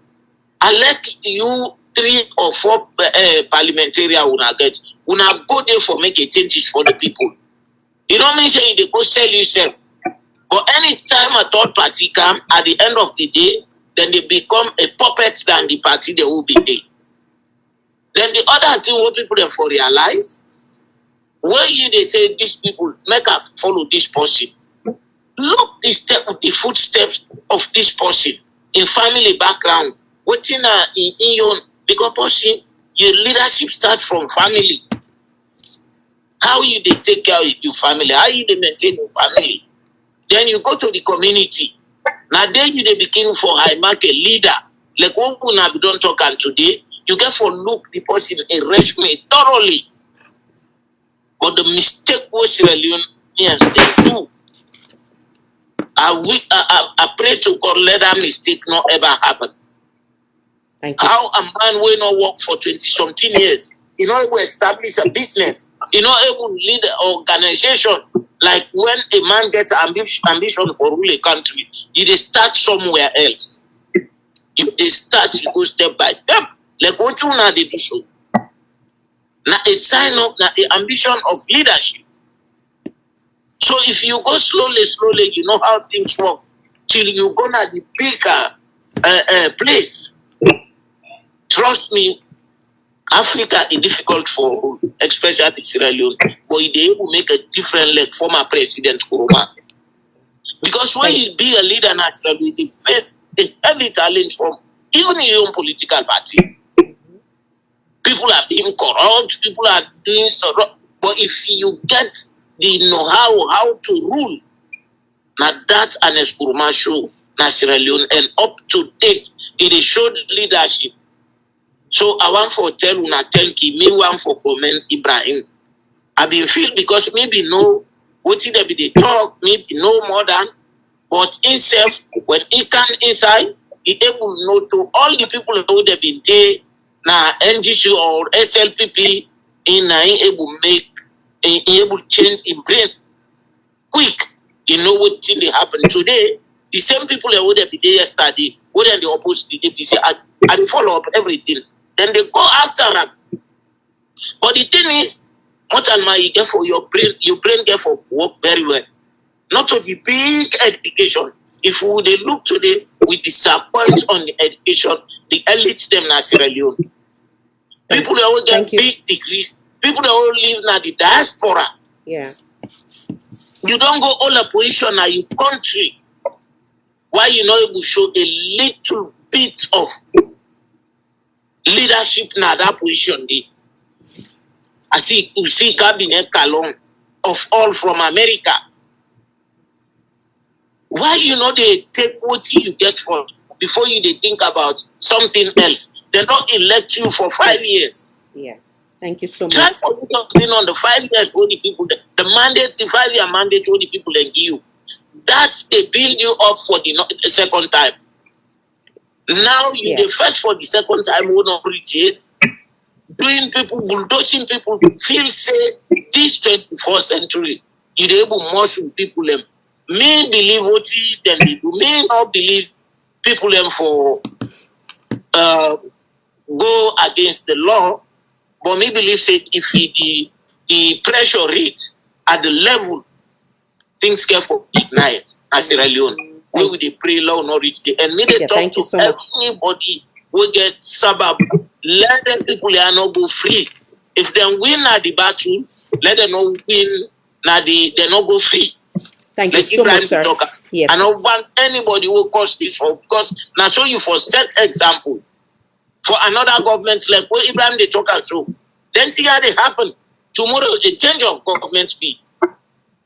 I let you 3 or 4 parliamentarians will not go there for make a change for the people. You don't mean say they go sell yourself. But anytime a third party come, at the end of the day, then they become a puppet than the party they will be there. Then the other thing what people then for realize, where you they say these people make us follow this person. Look the footsteps of this person in family background. What in your because person, your leadership start from family. How you they take care of your family, how you they maintain your family. Then you go to the community. Now then you they begin for high market leader. Like what we now don't talk on today, you get for look the person a resume thoroughly. But the mistake was Sierra Leoneans they do. I pray to God let that mistake not ever happen. How a man will not work for 20-something years, you know, able to establish a business, you know, able to lead an organization. Like when a man gets ambition for rule a country, they start somewhere else. If they start, you go step by step. Like what you now they do so. Now a sign of the ambition of leadership. So if you go slowly, you know how things work till you go to the bigger place. Trust me, Africa is difficult for, especially Sierra Leone, but they able make a different like former President Kuruma. Because when you be a leader in Sierra Leone, you face a heavy challenge from even your own political party. People are being corrupt, people are doing stuff. But if you get the know-how how to rule, now that an Kuruma show, na Sierra Leone, and up to date, it showed leadership. So I want for tell una thank you, me want for comment Ibrahim. I been feel because maybe know what they be they talk, maybe know more than, but himself when he can inside, he able to know to all the people who have been there, na NGC or SLPP, in able make, able change in brain quick. You know what thing they happen today. The same people that would have been there yesterday, would have the opposite the APC, and follow up everything. Then they go after them. But the thing is, what and my you get for your brain get for work very well. Not to the big education. If we they look today, we disappoint on the education, the elites them in Sierra Leone. People that will get big degrees, people that will live in the diaspora. Yeah. You don't go all a position in your country. Why you know it will show a little bit of leadership in that position there. I see you see cabinet Calon of all from America. Why you know they take what you get for before you they think about something else? They don't elect you for 5 years. Yeah. Thank you so Try much. for you to been on the 5 years for the people, the mandate, the 5-year mandate for the people and you. That's they build you up for the second time. Now you the fight for the second time will not reach it. Doing people, bulldozing people, feel say this 21st century, you're able to muscle people them. Me believe what then they do. Me not believe people them for go against the law, but me believe say if the pressure rate at the level things get for ignite as Sierra Leone, where would they pray law not reach the and me they talk to so everybody will get sabab. Let them people they are not go free. If they win at the battle, let them not win now they not go free. Thank you so much, sir. Yes. I don't want anybody who cause this for because now show you for set example for another government like what Ibrahim they talk through. Then things they happen. Tomorrow a change of government be.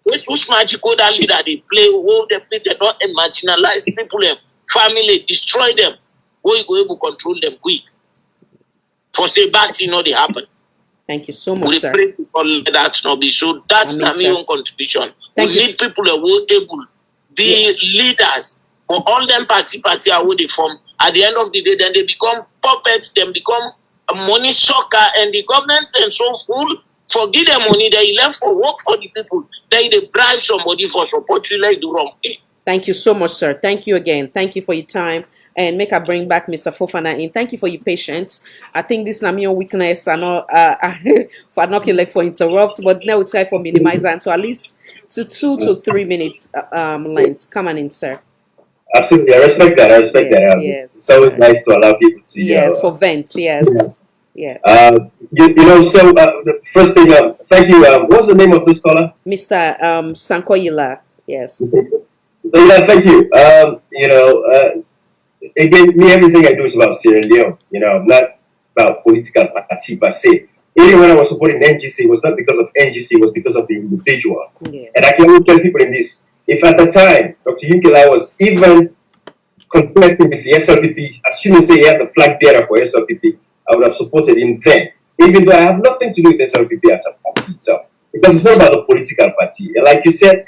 Which magical that leader they play, who they play, they don't marginalize people, them, family, destroy them. Who you go able to control them quick. For say bad thing they happen. Thank you so much, we sir. Pray people that's not be so. That's not my own contribution. We need people that will able be leaders. For all them party are what they form. At the end of the day, then they become puppets. Then become a money sucker, and the government and so full. Forgive them money. They left for work for the people. They bribe somebody for support. You like the wrong thing. Thank you so much, sir. Thank you again. Thank you for your time. And make I bring back Mr. Fofana in. Thank you for your patience. I think this is your weakness. I know for not like for interrupt, but now we try for minimize and to at least to 2 to 3 minutes length. Come on in, sir. Absolutely, I respect that. I respect that. Yes. It's always nice to allow people to. Yes, for vents. Yes. Yeah. Yes. You know, so the first thing, thank you. What's the name of this caller? Mr. Sankoyila. Yes. So yeah, thank you. You know, again, me everything I do is about Sierra Leone. You know, not about political party per se. Even when I was supporting NGC, it was not because of NGC, it was because of the individual. Yeah. And I can only tell people in this: if at the time Dr. Yunkela was even contesting with the SLPP, assuming say he had the flag bearer for SLPP, I would have supported him then, even though I have nothing to do with SLPP as a party itself, because it's not about the political party. Like you said,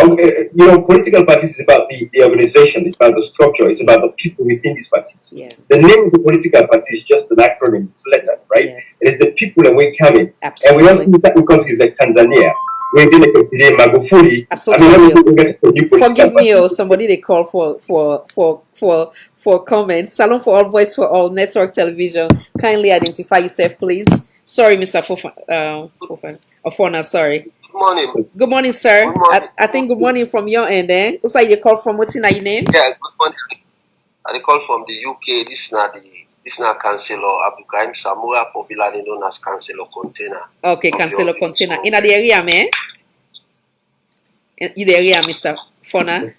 okay, you know, political parties is about the organization, it's about the structure, it's about the people within these parties. Yeah. The name of the political party is just an acronym, it's letter, right? Yes. It is the people that we're coming. Absolutely. And we also see that in countries like Tanzania. Forgive me, somebody they call for comments. Salon for All, Voice for All, Network Television. Kindly identify yourself, please. Sorry, Mr. Ofona, sorry. Good morning. Good morning, sir. Good morning. I think good morning from your end, eh? Also, you call from what's in your name? Yeah, good morning. I call from the UK. This is not Councillor Abdulkarim Samura, popularly known as Councillor Container. Okay, Councillor Container. In the area, man? In the area, Mr. Fona?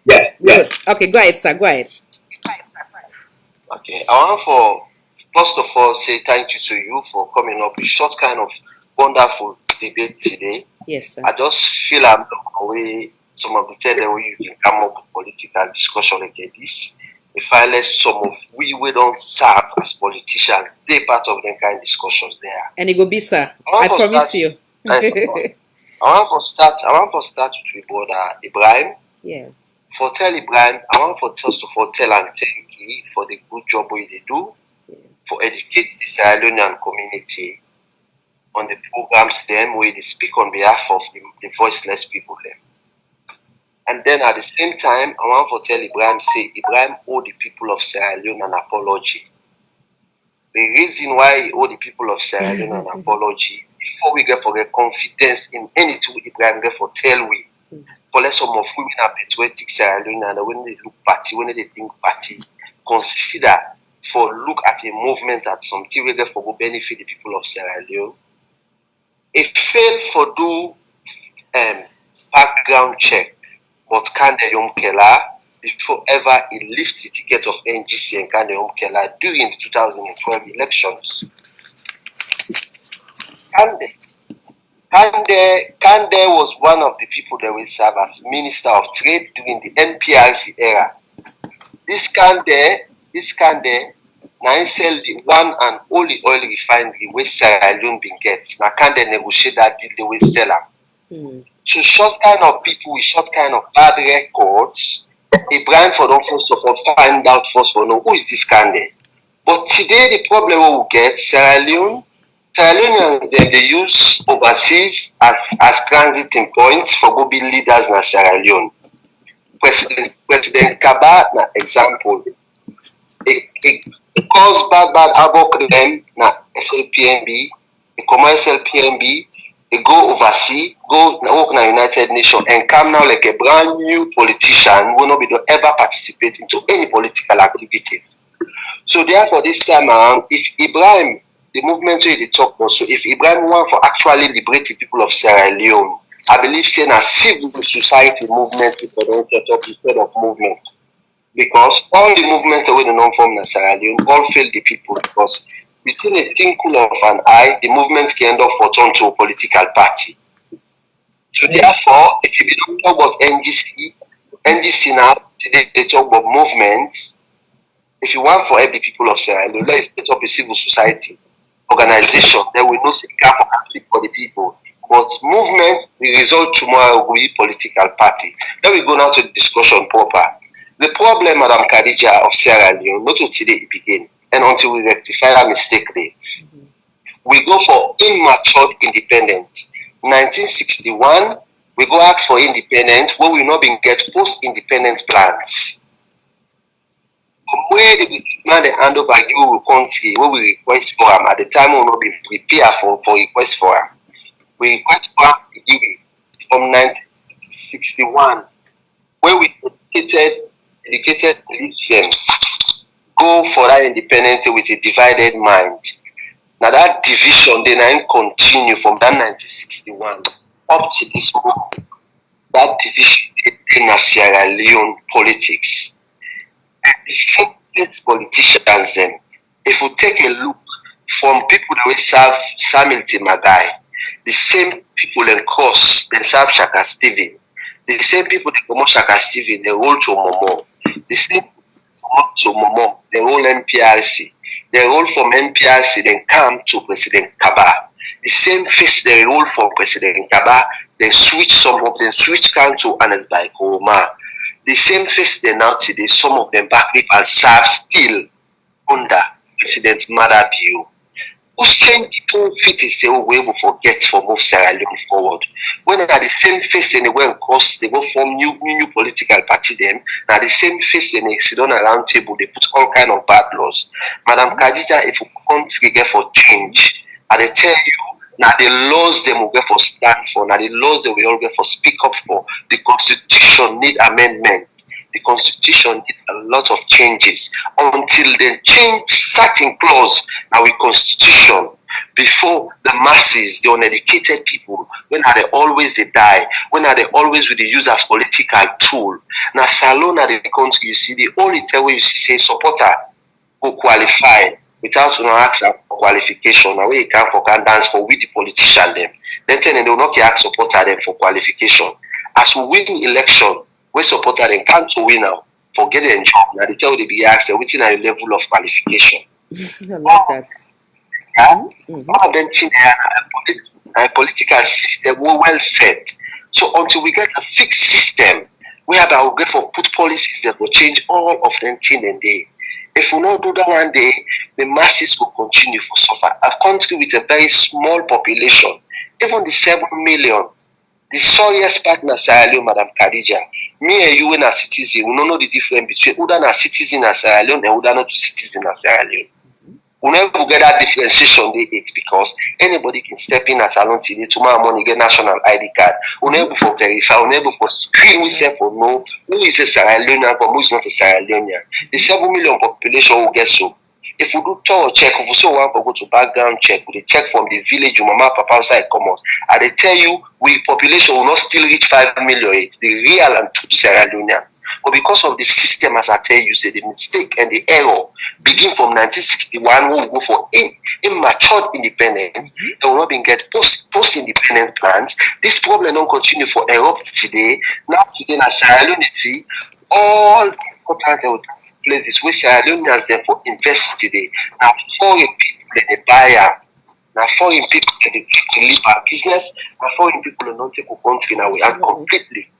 Yes, yes. Good. Okay, go ahead, sir. Go ahead. Okay, I want for, first of all, say thank you to you for coming up with short kind of wonderful debate today. Yes, sir. I just feel I'm the way some of the time way you can come up with political discussion like this. If I let some of we don't serve as politicians, they part of the kind of discussions there. And it will be, sir. I promise you. I want to start with brother Ibrahim. Yeah. For tell Ibrahim, I want for first of all tell and thank you for the good job we they do, for educate the Sierra Leonean community on the programs them where they speak on behalf of the voiceless people them. And then at the same time, I want to tell Ibrahim, say Ibrahim owe the people of Sierra Leone an apology. The reason why he owe the people of Sierra Leone an apology, before we get confidence in anything Ibrahim get for tell we. For let some of women have patriotic Sierra Leone and when they look party, when they think party, consider for look at a movement at something we get for go benefit the people of Sierra Leone. It failed for do background check, but Kande Yomkela before ever he lift the ticket of NGC and Kande Yomkela during the 2012 elections. Kande was one of the people that will serve as Minister of Trade during the NPRC era. This Kande Now sell the one and only oil refinery where Sierra Leone been gets. Now can they negotiate that deal the way sell am? So short kind of people with short kind of bad records, Ibrahim for don't first of all find out first for know who is this candidate. But today the problem we will get Sierra Leoneans they use overseas as transiting points for go be leaders in Sierra Leone. President Kaba na example. It cause bad about them na SLPNB, the commercial PNB, they go overseas, go work na United Nations and come now like a brand new politician who will not be to ever participate into any political activities. So therefore this time around, if Ibrahim, the movement where they talk about, so if Ibrahim want for actually liberate the people of Sierra Leone, I believe saying a civil society movement people don't set up instead of movement. Because all the movements away the non-form in Sierra Leone all fail the people because within a twinkle of an eye, the movement can end up for turn to a political party. So therefore, if you don't talk about NGC now, today they talk about movements. If you want for every people of Sierra Leone, let's set up a civil society organization that will not seek for the people. But movement, the result tomorrow will be political party. Then we go now to the discussion proper. The problem, Madam Khadija of Sierra Leone, not until today it begin, and until we rectify that mistake there. We go for immature independence. 1961, we go ask for independence where we not been get post-independence plans. Where the man they hand over you country where we request for them at the time we will not be prepared for request for them. We request for them from 1961 where we educated Egyptians go for that independence with a divided mind. Now that division then continue from that 1961 up to this moment. That division in Sierra Leone politics. And the same politicians then, if we take a look from people that will serve Samuel Timagai, the same people in cross, they serve Shaka Stephen. The same people that come Shaka Stephen, they roll to Momo. The same people to Momo, they roll MPRC. They roll from MPRC, then come to President Kaba. The same face they roll from President Kaba, then switch some of them, switch council and it's like Omar. The same face they now today, some of them back up and serve still under President Madabiu. Who's changed people fit is say, oh, we will forget for move Sierra Leone forward. When they are the same face and they go across, they go form new political party them. Now the same face and they sit on a round table, they put all kind of bad laws. Madam Khadija, if you country get for change, and they tell you, now the laws they will get for stand for, now the laws they will all get for speak up for. The constitution need amendment. The constitution need a lot of changes until they change certain clause now with constitution before the masses, the uneducated people, when are they always they die, when are they always will they use as political tool. Now Salon at the country you see the only time where you see say supporter go qualify without you know ask for qualification. Now where you can dance for with the politician them. Then they will not ask supporter them for qualification. As we win election, we supporter them can't to win now. Forget the job. Now they tell you they be asked which is your level of qualification. I like that. All of them think a political system we're well set. So until we get a fixed system, we have our go for put policies that will change all of them thing and day. If we not do that one day, the masses will continue to suffer. A country with a very small population, even the 7 million, the sorriest partner Sierra Leone, Madam Khadija, me and you and a citizen, we don't know the difference between who done a citizen of Sierra Leone and who done not a citizen of Sierra Leone. We never get that differentiation they hate because anybody can step in as a long today, tomorrow morning get national ID card. We never for verify, we never for screen, we say for no, who is a Sierra Leonean, but who is not a Sierra Leonean. The 7 million population will get so. If we do thorough check, if we so want to go to background check, we check from the village, your mama, papa outside come out. And they tell you, we population will not still reach 5 million. It's the real and true Sierra Leoneans. But because of the system, as I tell you, say the mistake and the error begin from 1961, when we go for immature independence, they will not be get post-independent plans. This problem don't continue for erupt today. Now today, na Sierra Leone, all important places where Sierra Leoneans there for invest today. Now foreign people that they buy am. Now foreign people that they live our business. Now foreign people that don't take a country now we are completely.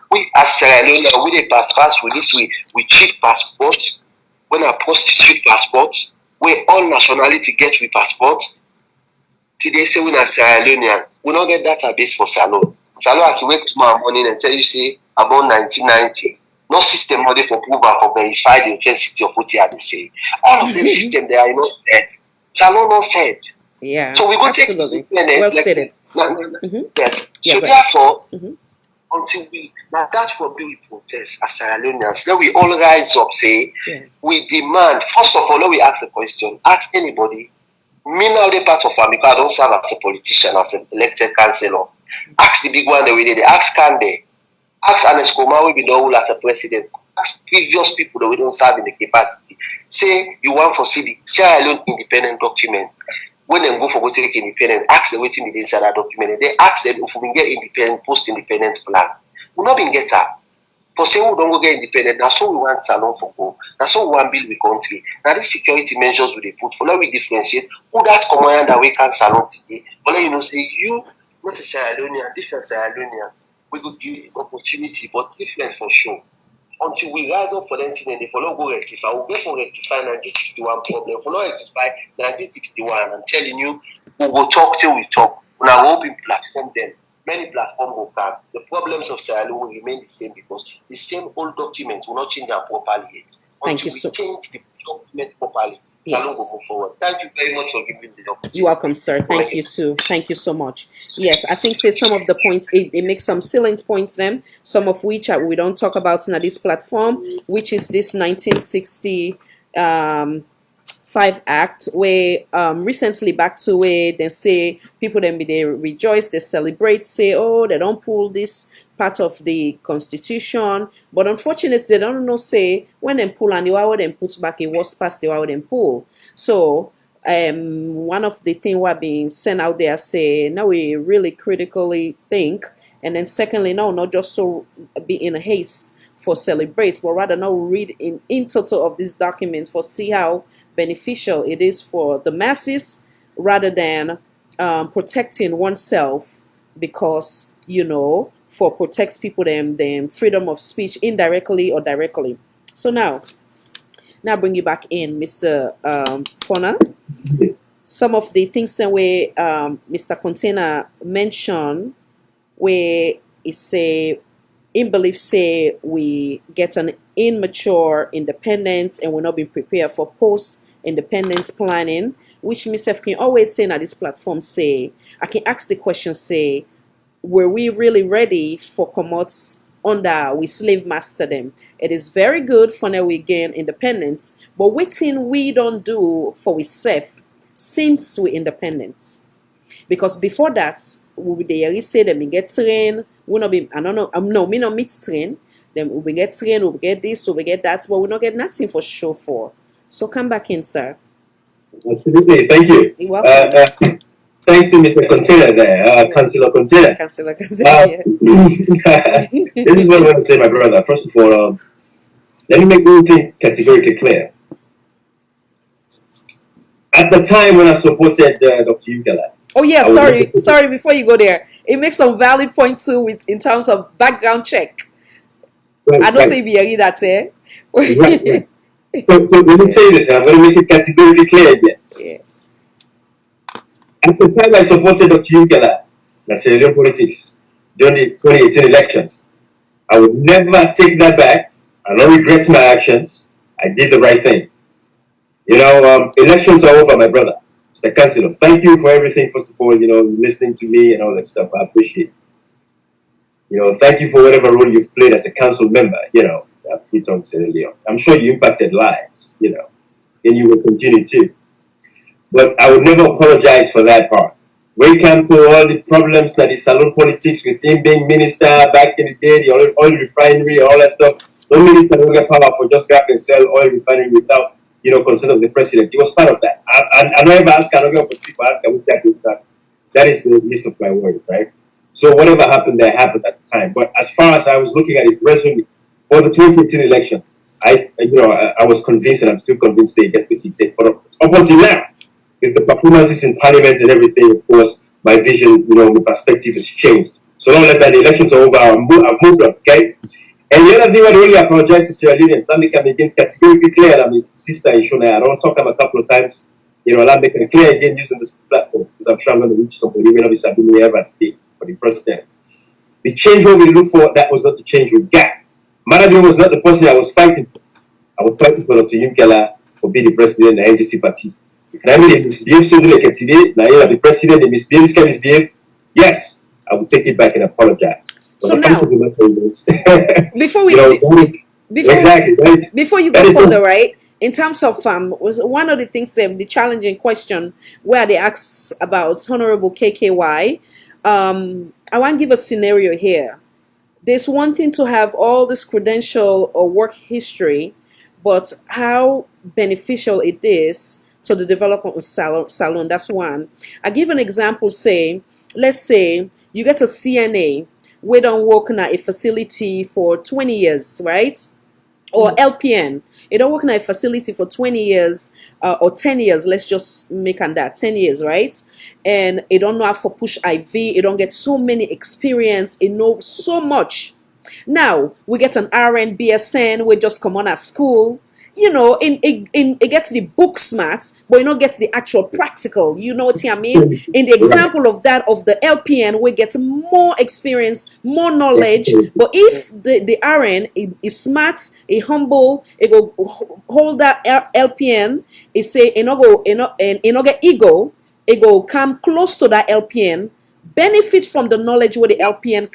We as Sierra Leone, we dey pass with this we cheat passports. When I prostitute passports, where all nationality get with passports. Today say we are Sierra Leonean, we don't get database for Salon. Salon I can wake tomorrow morning and tell you say about 1990. No system model for prove or verify the authenticity of what they say. All of this system they are not set. Salon not set. Yeah. So we go take the internet. Well stated. Yes. So therefore, until we now that's what we protest as Sierra Leoneans. Then we all rise up, say we demand. First of all, let we ask the question. Ask anybody. Me now the part of them because I don't serve as a politician, as an elected councillor. Ask the big one that we did. Ask Kande. Ask Aneskoma we be known as a president. Ask previous people that we don't serve in the capacity. Say you want for CD Sierra Leone independent documents. When they go for go take independent, ask them waiting the inside that document. They ask them if we can get independent, post-independent plan. We not been get that. For say we don't go get independent, that's all we want Salon for go. That's all we want build the country. Now these security measures we put for now we differentiate who that command that we can Salon today. But let you know say you not a Sierra Leonean, this is Sierra Leonean. We could give opportunity, but different for sure. Until we rise up for them and they follow go rectify. We'll go for rectify 1961 problem. Follow rectify 1961. I'm telling you, we will talk till we talk. We are open platform then. Many platforms will come. The problems of Sierra Leone will remain the same because the same old documents will not change them properly yet. Thank you so change the document properly. Yes. Salon will move forward. Thank you very much for giving me the opportunity. You're welcome, sir. Thank you too. Thank you so much. Yes, I think say some of the points it makes some salient points them, some of which we don't talk about in this platform, which is this 1965 Act, where recently back to where they say people then they rejoice, they celebrate, say, oh, they don't pull this part of the constitution, but unfortunately they don't know say when they pull and the way they put back it was past the way they pull. So one of the things we're being sent out there say now we really critically think, and then secondly no, not just so be in haste for celebrates, but rather now read in total of this document for see how beneficial it is for the masses rather than protecting oneself, because you know for protects people them freedom of speech indirectly or directly. So now bring you back in, Mr. Fona. Some of the things that way Mr. Container mentioned where he say in belief say we get an immature independence and we're not being prepared for post-independence planning, which myself can always say at this platform say I can ask the question say were we really ready for commots under we slave master them? It is very good for now we gain independence, but waiting we don't do for we safe since we independent. Because before that we they say them we get trained, we not be I don't know no me not meet train, then we get trained, we get this, we get that, but we not get nothing for show for. So come back in, sir. Absolutely, thank you. You're welcome. Thanks to Mr. Container there, Councillor Container. Councillor Container. This is what I want to say, my brother. First of all, let me make one thing categorically clear. At the time when I supported Dr. Yukela. Oh yeah, sorry. Before you go there, it makes some valid point too with in terms of background check. Right, I don't say be a that eh. Right. So let me say this. I'm going to make it categorically clear again. Yeah. At the time I supported Dr. Yukela, that's Sierra Leone politics, during the 2018 elections, I would never take that back. I don't regret my actions. I did the right thing. You know, elections are over, my brother. Mr. Councillor, thank you for everything, first of all, you know, listening to me and all that stuff. I appreciate it. You know, thank you for whatever role you've played as a council member, you know, Freetown, Sierra Leone. I'm sure you impacted lives, you know, and you will continue to. But I would never apologize for that part. We can put all the problems that the Salon politics with him being minister back in the day, the oil refinery, all that stuff. No minister will get power for just grab and sell oil refinery without, you know, consent of the president. He was part of that. I never ask, I don't get people ask, I would that is that. That is the least of my worries, right? So whatever happened there happened at the time. But as far as I was looking at his resume for the 2018 elections, I was convinced, and I'm still convinced they get what he take. But up until now, with the performances in parliament and everything, of course, my vision, my perspective has changed. So don't let that the elections are over. I've moved on, okay? And the other thing I really apologize to Sierra Leoneans. Let me come again categorically clear. I'm a sister in Shona. I don't talk about a couple of times. I'll make it clear again using this platform because I'm sure I'm going to reach somebody when obviously I've been here ever today for the first time. The change what we look for, that was not the change we got. Maradona was not the person I was fighting for. I was fighting for Dr. Yunkela for being the president of the NGC party. If I mean they misbehave something like today, now you are the president, they misbehave, this guy misbehave, yes, I will take it back and apologize. So now, before you go further, right? In terms of one of the things the challenging question where they ask about Honorable KKY, I want to give a scenario here. There's one thing to have all this credential or work history, but how beneficial it is to the development of salon. That's one. I give an example. Let's say you get a CNA. We don't work in a facility for 20 years, right? Or LPN. You don't work in a facility for 20 years or 10 years. Let's just make on that 10 years, right? And you don't know how to push IV. You don't get so many experience. You know so much. Now we get an RN, BSN. We just come on at school. It gets the book smart, but you don't get the actual practical. You know what I mean? In the example of that of the LPN, we get more experience, more knowledge. But if the RN is smart, is humble, it go hold that LPN, it say it no get ego, it go come close to that LPN, benefit from the knowledge where the LPN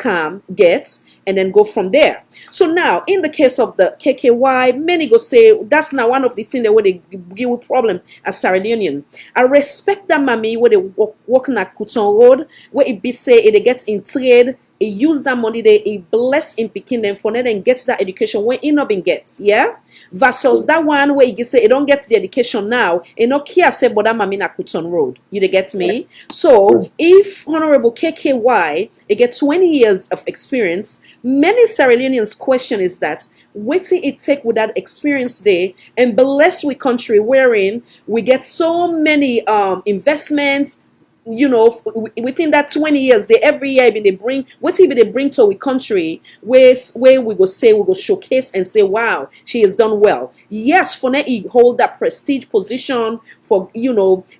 gets, and then go from there. So now, in the case of the KKY, many go say that's not one of the things that where they give a problem as Sierra Leonean. I respect that mommy where they work on a Kuton Road, where it be say it gets in trade, it use that money there, it bless in picking them for them and gets that education when it not been gets, yeah? Versus that one where you say it don't get the education now, it no care say but that mommy na Kuton Road. You get me? So if Honorable KKY it get 20 years of experience, many Sierra Leoneans question is that waiting it take with that experience there and blessed with country wherein we get so many investments, within that 20 years, every year they bring they bring to our country where we go showcase and say, wow, she has done well. Yes, for now he hold that prestige position for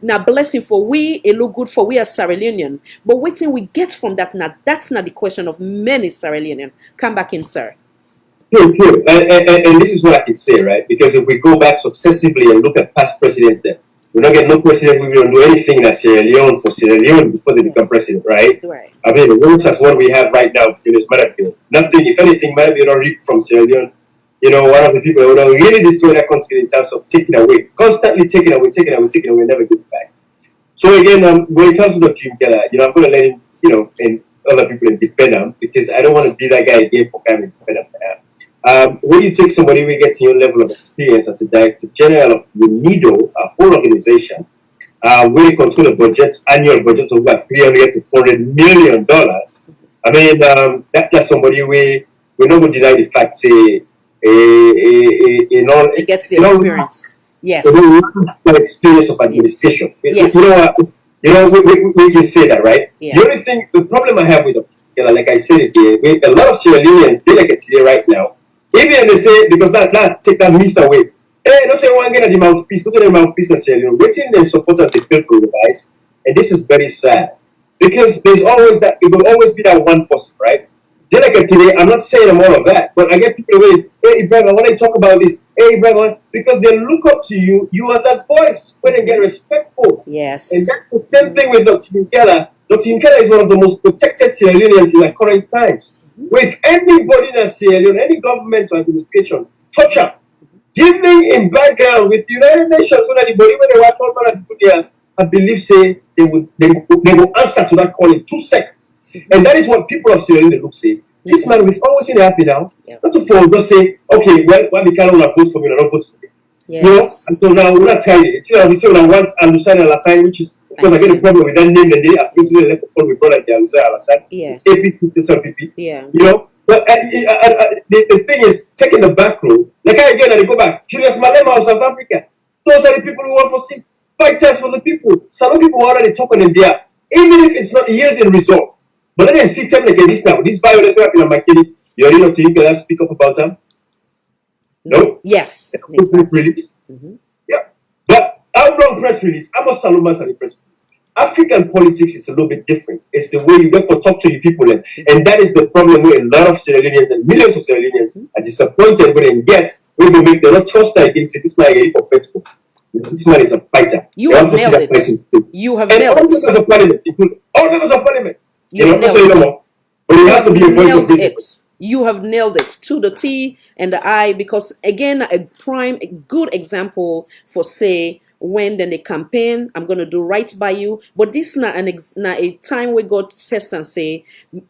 now blessing for we, it look good for we as Sierra Leonean. But waiting we get from that now, that's not the question of many Sierra Leonean. Come back in, sir. True. And this is what I can say, right? Because if we go back successively and look at past presidents there, we don't get no president who don't do anything in Sierra Leone for Sierra Leone before they become president, right? Right. I mean, the rules as what we have right now, nothing, if anything, might be not reap from Sierra Leone. One of the people who don't really destroy that country in terms of taking away, constantly taking away, never give it back. So again, when it comes to Dr. Yunkela, I'm going to let him, and other people defend him because I don't want to be that guy again for coming to defend him. When you take somebody who gets your level of experience as a director general of UNIDO, a whole organization, where you control the budgets, annual budgets of about $300 to $400 million. I mean, that's somebody we not going to deny the fact, say, it gets the experience. Yes. The experience of administration. Yes. We can say that, right? Yeah. The problem I have with them, like I said it here, a lot of Sierra Leoneans, they like it today right now. Even they say, because that take that myth away. Hey, don't say one get the mouthpiece, don't say the mouthpiece in Sierra Leone. Waiting their supporters they feel polarized. And this is very sad. Because there's always that, it will always be that one person, right? Just like today, I'm not saying I'm all of that, but I get people away, hey Ibrahim, when I talk about this, hey Ibrahim, because they look up to you, you are that voice, when they get respectful. Yes. And that's the same thing with Dr. Yunkela. Dr. Yunkela is one of the most protected Sierra Leoneans in the current times. With anybody in Sierra Leone, any government or administration, touch up, giving in background with the United Nations, so that the body when they watch all manner of people there, I believe say they will answer to that call in 2 seconds. And that is what people of Sierra Leone look say. This man with always in happy now, not to fall, just say, okay, well, why we cannot vote for me or not vote for me. Yes. And so now we're not tired. We say when I want Alusai Alassane, which is because I get a problem with that name, the day I personally left the phone with brother Alusai Alassane. Yeah. It's APP to some people. Yeah. So But the thing is, taking the back road, like again, I go back. Julius Malema of South Africa. Those are the people who want to see fighters for the people. Some people are already talking in there, even if it's not yielding results. But then I see them like this now. This violence happening on my kid. You already know to you can speak up about them. No? Yes. Exactly. Release. Yeah. But outright press release, I'm a Salomas and the press release. African politics is a little bit different. It's the way you get to talk to the people, and that is the problem where a lot of Sierra Leoneans and millions of Sierra Leoneans are disappointed when they get when they make the not trust against it. This man is competitive. This man is a fighter. You have nailed it. You have nailed it. All members of parliament, all members of parliament. You have nailed it. But it has to be a voice of reason. You have nailed it to the T and the I, because again, a good example for say when then the campaign, I'm gonna do right by you. But this not a time where God says and say,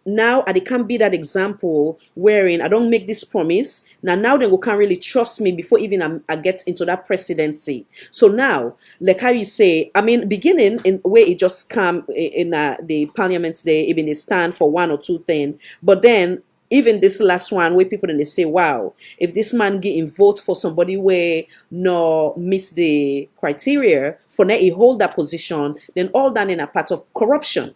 now I can't be that example wherein I don't make this promise. Now they can't really trust me before even I get into that presidency. So now, like how you say, I mean, beginning in where it just come in the parliaments day, even they stand for one or two things, but then even this last one where people then they say, wow, if this man get in vote for somebody where no meets the criteria for now he hold that position, then all done in a part of corruption.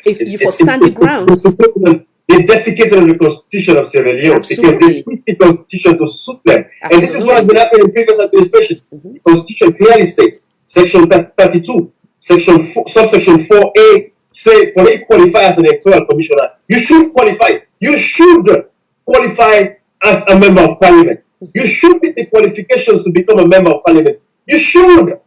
If you for stand the grounds. They defecated on the constitution of Sierra Leone because they tweaked the constitution to suit them. Absolutely. And this is what has been happening in previous administration. The constitution clearly states, section 32, subsection 4A, say for you qualify as an electoral commissioner, you should qualify. You should qualify as a member of parliament. You should meet the qualifications to become a member of parliament. You should.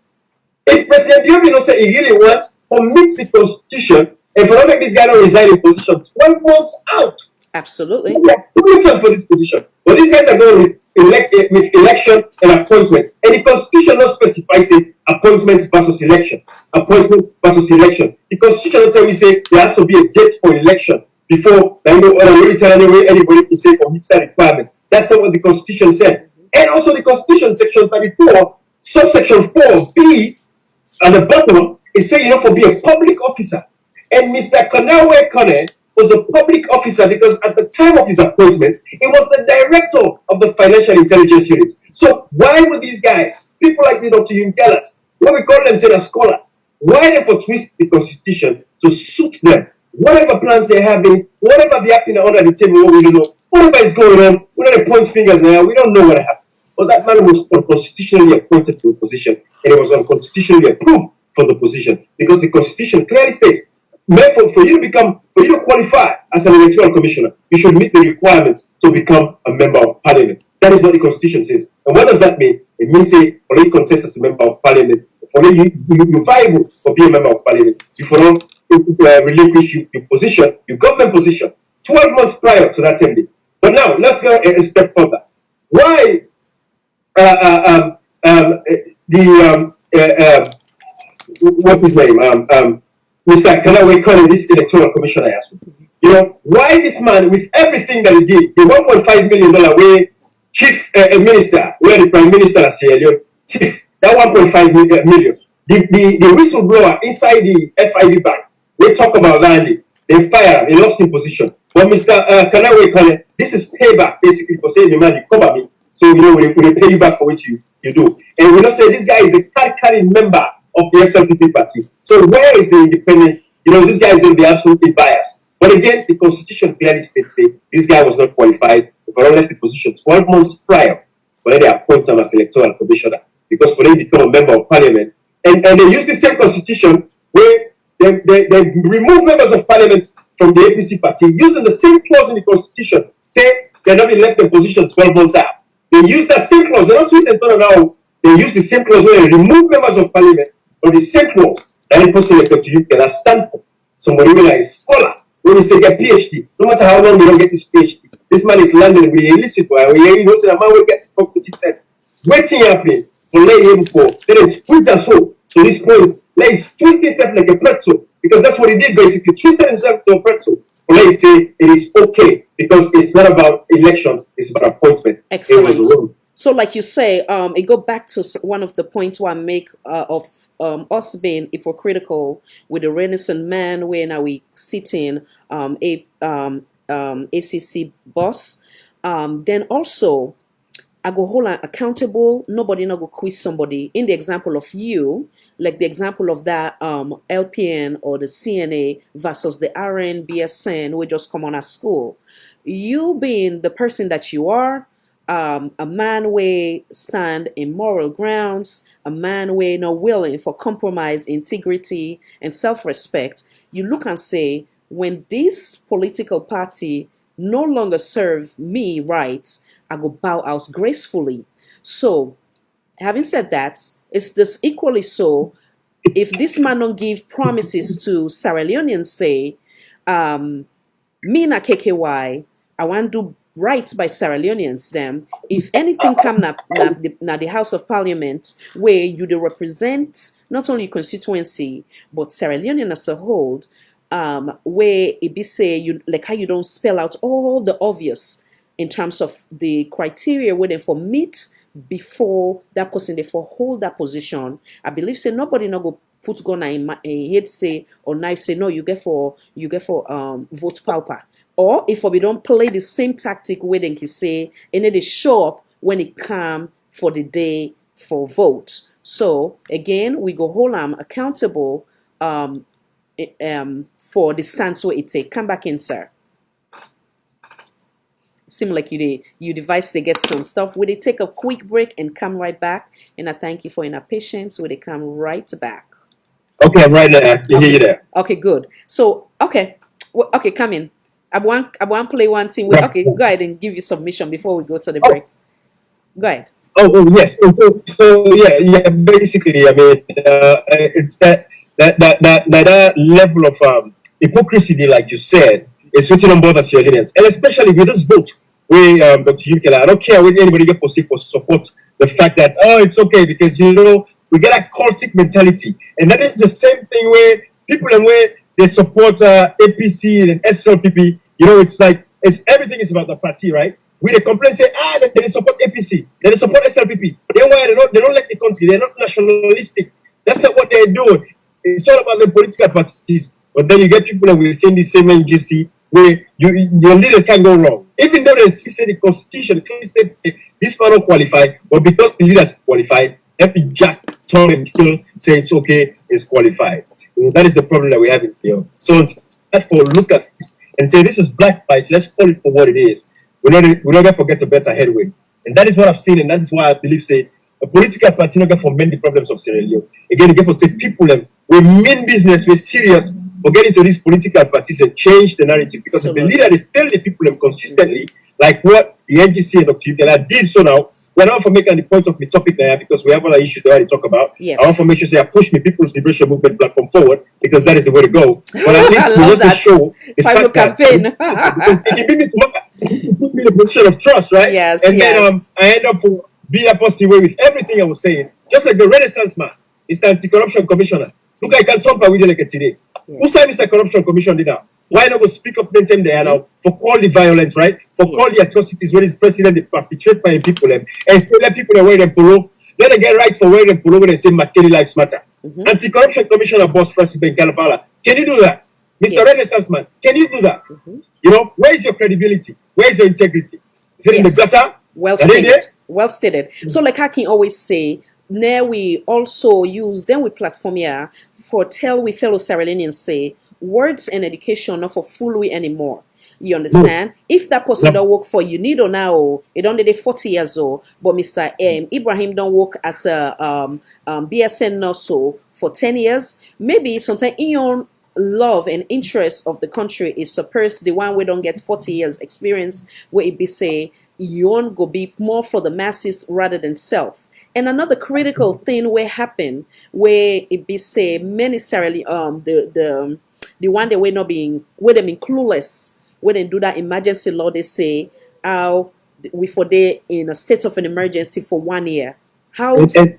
If President Yobi say he really wants or meets the constitution, and for not make this guy not resign in position 12 months out. Absolutely. We are waiting for this position. But these guys are going with election and appointment. And the constitution not specifies say appointment versus election. Appointment versus election. The constitution not tell me say there has to be a date for election before already tell anybody can say for meet that requirement. That's not what the constitution said. And also the constitution section 34, subsection 4B at the bottom is saying for be a public officer. And Mr. Kanawe Kone was a public officer because at the time of his appointment, he was the director of the Financial Intelligence Unit. So why would these guys, people like the Dr. Yungelat, what we call them say the scholars, why they for twist the constitution to suit them? Whatever plans they're having, whatever be happening under the table, we don't know. Whatever is going on, we don't point fingers now, we don't know what happened. But that man was unconstitutionally appointed to a position, and he was unconstitutionally approved for the position because the constitution clearly states, for you to qualify as an electoral commissioner, you should meet the requirements to become a member of parliament. That is what the constitution says. And what does that mean? It means say, for you contest as a member of parliament, for you viable for being a member of parliament, you for not relinquish your position, your government position, 12 months prior to that ending. But now let's go a step further. Why what is his name? Mr. Kanawe Kone, this electoral commissioner asked me, why this man, with everything that he did, the $1.5 million way chief minister, where the prime minister of Sierra Leone, chief, that 1.5 million, the whistleblower inside the FIB bank, we talk about landing, they fire him, he lost his position. But Mr. Kanawe Kone, this is payback basically for saying, the man, you cover me, so we pay you back for what you do. And we don't say this guy is a card-carrying member of the SLPP party. So where is the independent? This guy is going to be absolutely biased. But again, the constitution clearly states this guy was not qualified. If I left the position 12 months prior, when they appoint him as electoral commissioner, because for them to become a member of parliament, and they use the same constitution where they remove members of parliament from the APC party using the same clause in the constitution, say they're not being left in position 12 months out. They use that same clause. They're not Swiss and now. They use the same clause where they remove members of parliament. Or the same clause that a person elected to you can stand for. Somebody who is a scholar, when we say get PhD, no matter how long they don't get this PhD, this man is landing with a illicit one. You know, so the man will get cognitive sense. Waiting happening for lay him for, then it's twitter so to this point, lay is twisting himself like a pretzel, because that's what he did basically, twisted himself to a pretzel. But lay say it is okay because it's not about elections, it's about appointment. Excellent. It was wrong. So like you say, it go back to one of the points where I make of us being hypocritical with the Renaissance man where now we sitting ACC boss. Then also, I go hold am accountable. Nobody not go quiz somebody. In the example of you, like the example of that LPN or the CNA versus the RN BSN, we just come on at school. You being the person that you are, a man way stand in moral grounds, a man way not willing for compromise, integrity, and self-respect. You look and say, when this political party no longer serve me right, I go bow out gracefully. So, having said that, it's this equally so. If this man don't give promises to Sierra Leoneans, say, me na KKY, I want to do right by Sierra Leoneans them. If anything come na the House of Parliament where you do represent not only constituency but Sierra Leonean as a whole, where it be say you like how you don't spell out all the obvious in terms of the criteria where they for meet before that person they for hold that position. I believe say nobody not go put gun in head say or knife say no you get for vote pauper. Or if we don't play the same tactic where they can say and then they show up when it come for the day for vote. So again we go hold them accountable for the stance where it take. Come back in, sir. Seem like you device they get some stuff. Will they take a quick break and come right back? And I thank you for your patience. Will they come right back? Okay, I'm right there. I hear you there. Okay, good. So okay, okay, come in. I want play one thing. Okay, go ahead and give you submission before we go to the break. Go ahead. Oh yes. So yeah. Basically, I mean, it's that level of hypocrisy, like you said, is written on both Sierra Leoneans, and especially with this vote, where Dr. Yukela, I don't care whether anybody get perceived for support the fact that it's okay because we get a cultic mentality, and that is the same thing where people and where they support APC and SLPP. It's like everything is about the party, right? We they complain say they support APC, they support SLPP. Then why they don't like the country? They're not nationalistic. That's not what they're doing. It's all about the political parties. But then you get people within the same NGC where your leaders can't go wrong. Even though they say the constitution clearly states this man don't qualify, but because the leaders qualified, every jack turn and kill say it's okay, it's qualified. That is the problem that we have here. So instead for look at this and say this is black fight, let's call it for what it is. We're not going to forget a better headway. And that is what I've seen, and that is why I believe say a political party not going to mend the problems of Sierra Leone. Again, you get to take people we mean business, we're serious. For get into these political parties and change the narrative, because if the leader they tell the people consistently, like what the NGC and Dr. Yukela did so now, we're not for making the point of the topic now because we have other issues that I talk about. Yes. I want to make sure I push the People's Liberation Movement platform forward because that is the way to go. But at least we also show the fact campaign. It put me in a position of trust, right? Yes. And then I end up being a positive way with everything I was saying, just like the Renaissance man, is the anti-corruption commissioner. Look, I can Trump with you like today. Yes. Who signed Mr. Corruption Commission did now? Why not go speak up then there now for call the violence, right? For call the atrocities when his president they perpetrate by people and let people wear them polo. Let them get right for wearing them polo when they say McKinney lives matter. Anti-corruption commissioner boss Francis Ben Kalapala. Can you do that? Mr. Renaissance man, can you do that? Where is your credibility? Where is your integrity? Is it in the gutter? Well stated. Well stated. So like I can always say, now we also use then we platform here for tell we fellow Sierra Leoneans say words and education not for fool we anymore. You understand? If that person don't work for you, need or now it only 40 years old, but Mr. Ibrahim don't work as a BSN also for 10 years, maybe sometimes in your love and interest of the country is suppressed the one we don't get 40 years experience where it be say you want go be more for the masses rather than self. And another critical thing will happen where it be say many necessarily the one that we're not being where them being clueless when they do that emergency law they say how we for they in a state of an emergency for 1 year. How sad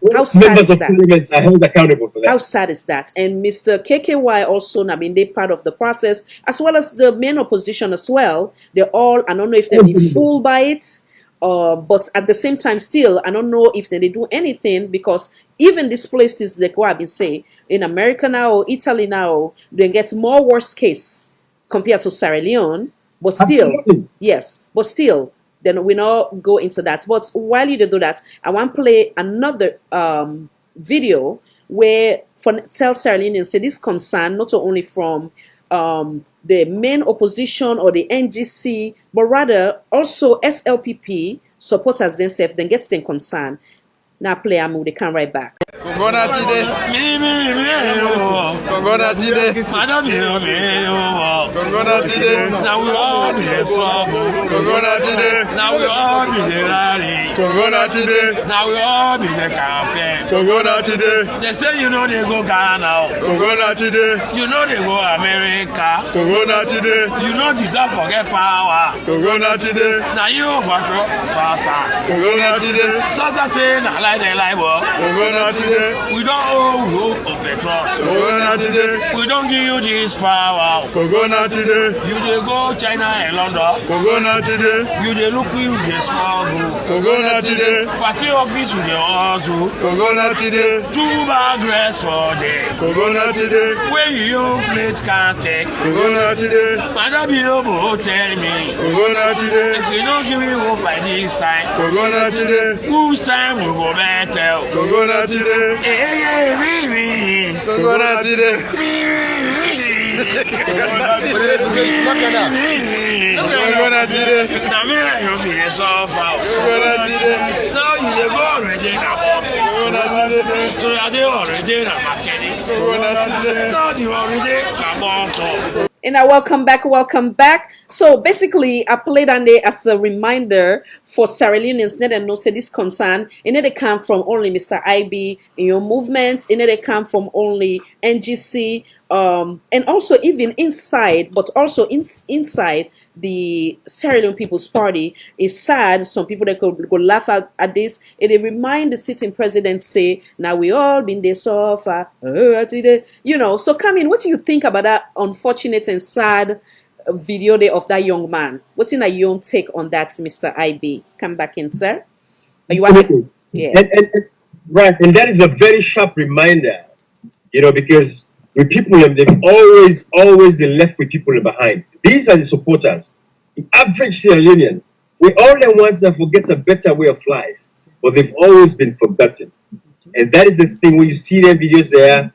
is that? Are held accountable for that. How sad is that? And Mr. KKY also now been they part of the process, as well as the main opposition as well. They're all, I don't know if they'll be fooled by it, but at the same time still, I don't know if they do anything because even these places like what I've been saying, in America now, Italy now, they get more worst case compared to Sierra Leone. But still, Absolutely. yes, but still, then we not go into that. But while you do that, I want to play another video where for tell Sierra Leoneans say this concern not only from the main opposition or the NGC, but rather also SLPP supporters themselves, then gets them concerned. Now play a move, they come right back. Kongona today. Kongona today. Kongona today. Now we all be the struggle. Kongona today. Now we all be the rally. Kongona today. Now we all be the campaign. Kongona today. They say you know they go Ghana. Kongona today. You know they go America. Kongona today. You know deserve forget power. Kongona today. Now you overthrow Sasa. Kongona today. Sasa say na lie they lie bo. Kongona today. We don't owe hope of the trust. Kongona today. We don't give you this power. Kongona today. You dey go China and London. Kongona today. You dey look you dey smuggle. Kongona today. Party office you dey hustle. Kongona today. 2 bag rest for day. Kongona today. Where you own plate can't take. Kongona today. Madam Yobo tell me. Kongona today. If you don't give me hope by this time. Kongona today. Whose time will go better? Kongona today. Hey, baby. Kongona today. Kongona today. Now me you be the suffer. Kongona today. Now you dey go already na boat. Kongona today. So you dey already na market. Kongona today. Now you already na boat. And welcome back, welcome back. So basically, I played on there as a reminder for Sierra Leoneans that no say this concern. And they come from only Mr. IB in your movement. And they come from only NGC. And also even inside, but also inside the Sierra Leone People's Party. It's sad. Some people that could go laugh at this. And they remind the sitting president say, now we all been there so far. You know, so come in. What do you think about that unfortunate and sad video there of that young man? What's in your own take on that, Mr. IB? Come back in, sir. Are you want to? Yeah. And right, and that is a very sharp reminder, you know, because with people, they've always they left with people behind. These are the supporters. The average Sierra Leonean, we all the ones that forget a better way of life, but they've always been forgotten. And that is the thing when you see their videos there,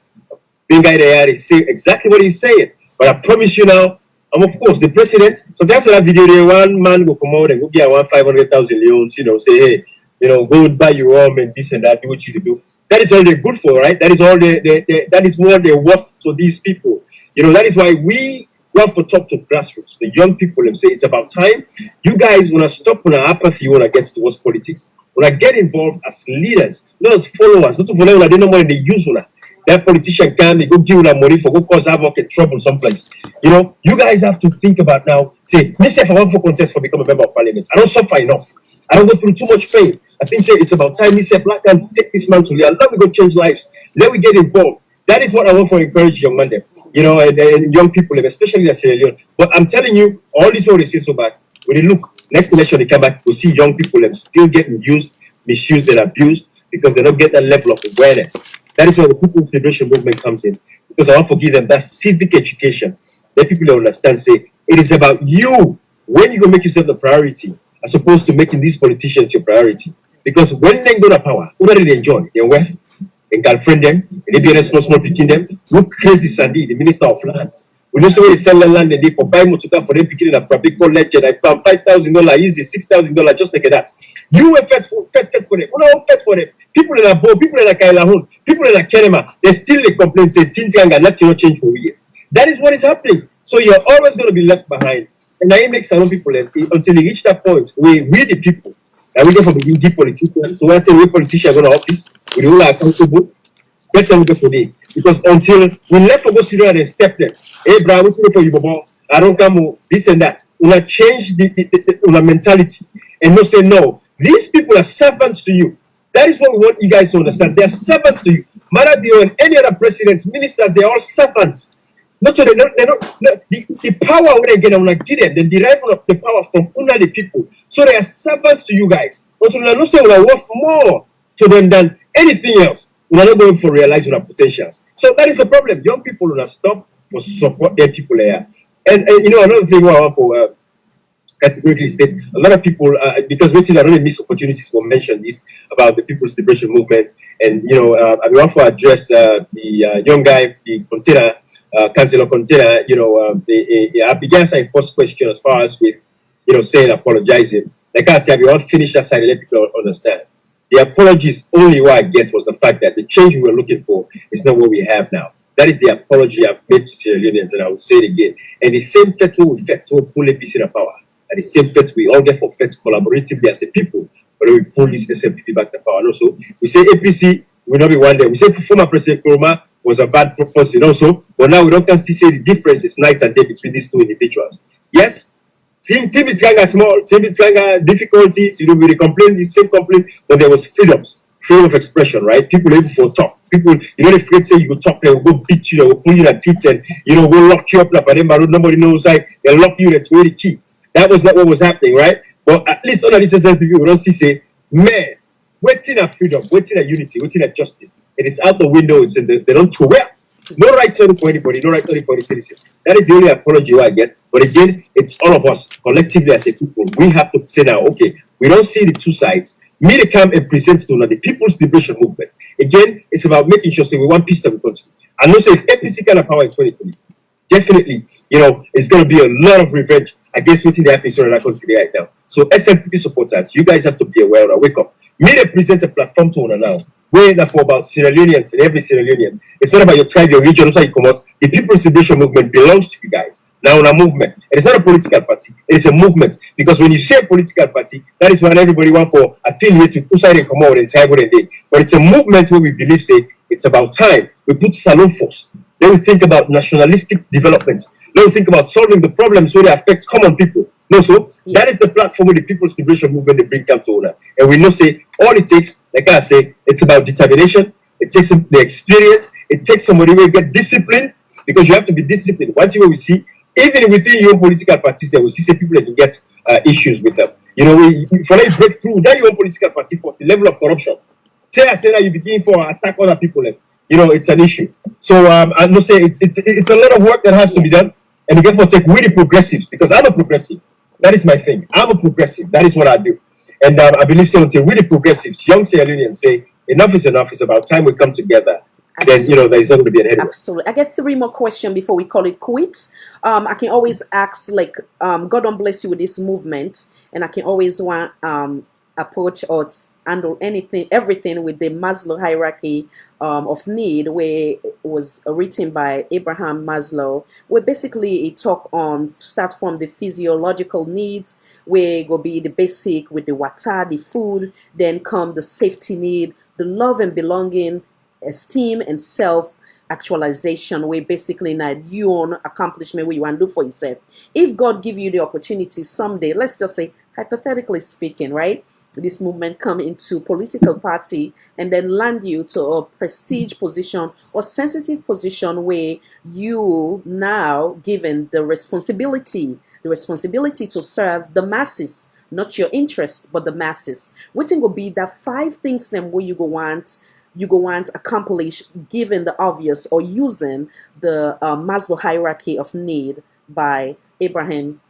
they say exactly what he's saying. But I promise you now, of course, the president, sometimes in that video, there one man will come out and go get 500,000 leons, you know, say, hey, you know, go buy your home and this and that, do what you do. That is all they're good for, right? That is all that is more they're worth to these people. You know, that is why we want to talk to grassroots, the young people, and say it's about time. You guys want to stop on apathy you want to get towards politics. When I get involved as leaders, not as followers, not to follow, they don't want to use one. That politician can they go give them money for go cause havoc and trouble someplace. You know, you guys have to think about now. Say, myself, I want for contest for become a member of parliament. I don't suffer enough. I don't go through too much pain. I think say it's about time myself black can take this man to lead. Let me go change lives. Let me get involved. That is what I want for encourage young men, you know, and young people, especially in Sierra Leone. But I'm telling you, all this what they say so bad. When they look next election, they come back, we see young people still getting used, misused, and abused because they don't get that level of awareness. That is where the People's Liberation Movement comes in. Because I want to give them that civic education. That people understand, say, it is about you. When you go make yourself the priority, as opposed to making these politicians your priority. Because when they go to power, who do they enjoy? Their wealth, and girlfriend them, and they be responsible picking them. Look crazy Sandy, the Minister of Lands. We know somebody sell land and they for buy motor for them picking a practical legend. I found $5,000 easy, $6,000 just like that. You were fed for them. We don't fed for them. People in a bow, people in a Kailahun, people in a Kerema, they still they complain, say Tintiang and nothing change for years. That is what is happening. So you're always going to be left behind. And that makes some people until they reach that point, we the people, and we go from the deep politicians. So when I say we politicians go to office, we all are accountable, better we go for them. Because until we left for go sit down and step them, hey, bro, we put for you, Bobo, I don't come, this and that. We will change the mentality and not say, no, these people are servants to you. That is what we want you guys to understand. They are servants to you. Maradio and any other presidents, ministers, they are all servants. Not so the power when they get on like them, they derive the power from under the people. So they are servants to you guys. But we are not saying we are worth more to them than anything else. We are not going for realizing our potentials. So that is the problem. Young people will stop for support their people there. And you know another thing I want for categorically state a lot of people, because waiting, I really miss opportunities to mention this about the People's Liberation Movement. And, I want to address the young guy, the container, Councillor Container, I began saying first question as far as with, saying apologizing. Like I said, we all finish that side and let people understand. The apologies only what I get was the fact that the change we were looking for is not what we have now. That is the apology I've made to Sierra Leoneans, and I will say it again. And the same threat we felt to pull APC in power, and the same threat we all get for threats collaboratively as a people, but we pull this SMPP back to power. And also, we say APC will not be one day. We say former President Kuruma was a bad person also, but now we don't can see the difference is night and day between these two individuals. Yes, Team Tiganga small, Team Tiganga difficulties, we complain, the same complaint, but there was freedom of expression, right? People able to talk. People, the afraid say you go talk, they will go beat you, they will pull you in a teeth and, will lock you up, but then nobody knows, like, they'll lock you, that's really key. That was not what was happening, right? But at least under this people, we don't see, say, man, waiting at freedom, waiting at unity, waiting at justice. It is out the window, it's in they don't to where. No right turn for anybody, no right turn for any citizen. That is the only apology I get. But again, it's all of us collectively as a people. We have to say now, okay, we don't see the two sides. Me to come and present to the People's Liberation Movement. Again, it's about making sure we want peace in the country. And not say if APC kind of power in 2020, definitely, it's going to be a lot of revenge against what they happen in our country right now. So SMPP supporters, you guys have to be aware and wake up. Me to present a platform to now. We're that for about Sierra Leoneans and every Sierra Leonean. It's not about your tribe, your region, also you come out. The People's Liberation Movement belongs to you guys. Now, a movement. It is not a political party. It is a movement. Because when you say a political party, that is when everybody wants for affiliate with who side and come out and tribal and day. But it's a movement where we believe, say, it's about time. We put salon force. Then we think about nationalistic development. Then we think about solving the problems where they affect common people. No, so that is the platform where the People's Liberation Movement they bring come to owner. And we know, say, all it takes, like I say, it's about determination. It takes the experience. It takes somebody who will get disciplined, because you have to be disciplined. One thing we see, even within your political parties, there we see people that can get issues with them. For you break through that your political party for the level of corruption. Say that you begin for attack other people, it's an issue. So I must say it's a lot of work that has to be done, and again for take with the progressives, because I'm a progressive. That is my thing. I'm a progressive. That is what I do. And I believe so until we the progressives, young Sierra Leoneans say enough is enough. It's about time we come together. Absolutely. Then there's not going to be an headwind. Absolutely. I get 3 more questions before we call it quits. I can always ask, like, God don't bless you with this movement, and I can always want approach or handle everything with the Maslow hierarchy of need, where it was written by Abraham Maslow, where basically it start from the physiological needs, where it will be the basic with the water, the food, then come the safety need, the love and belonging, esteem and self-actualization, where basically not your own accomplishment where you want to do for yourself. If God give you the opportunity someday, let's just say hypothetically speaking, right, this movement come into political party and then land you to a prestige position or sensitive position where you now given the responsibility to serve the masses, not your interest but the masses. What will be the 5 things then where you go want accomplish, given the obvious or using the Maslow hierarchy of need by Abraham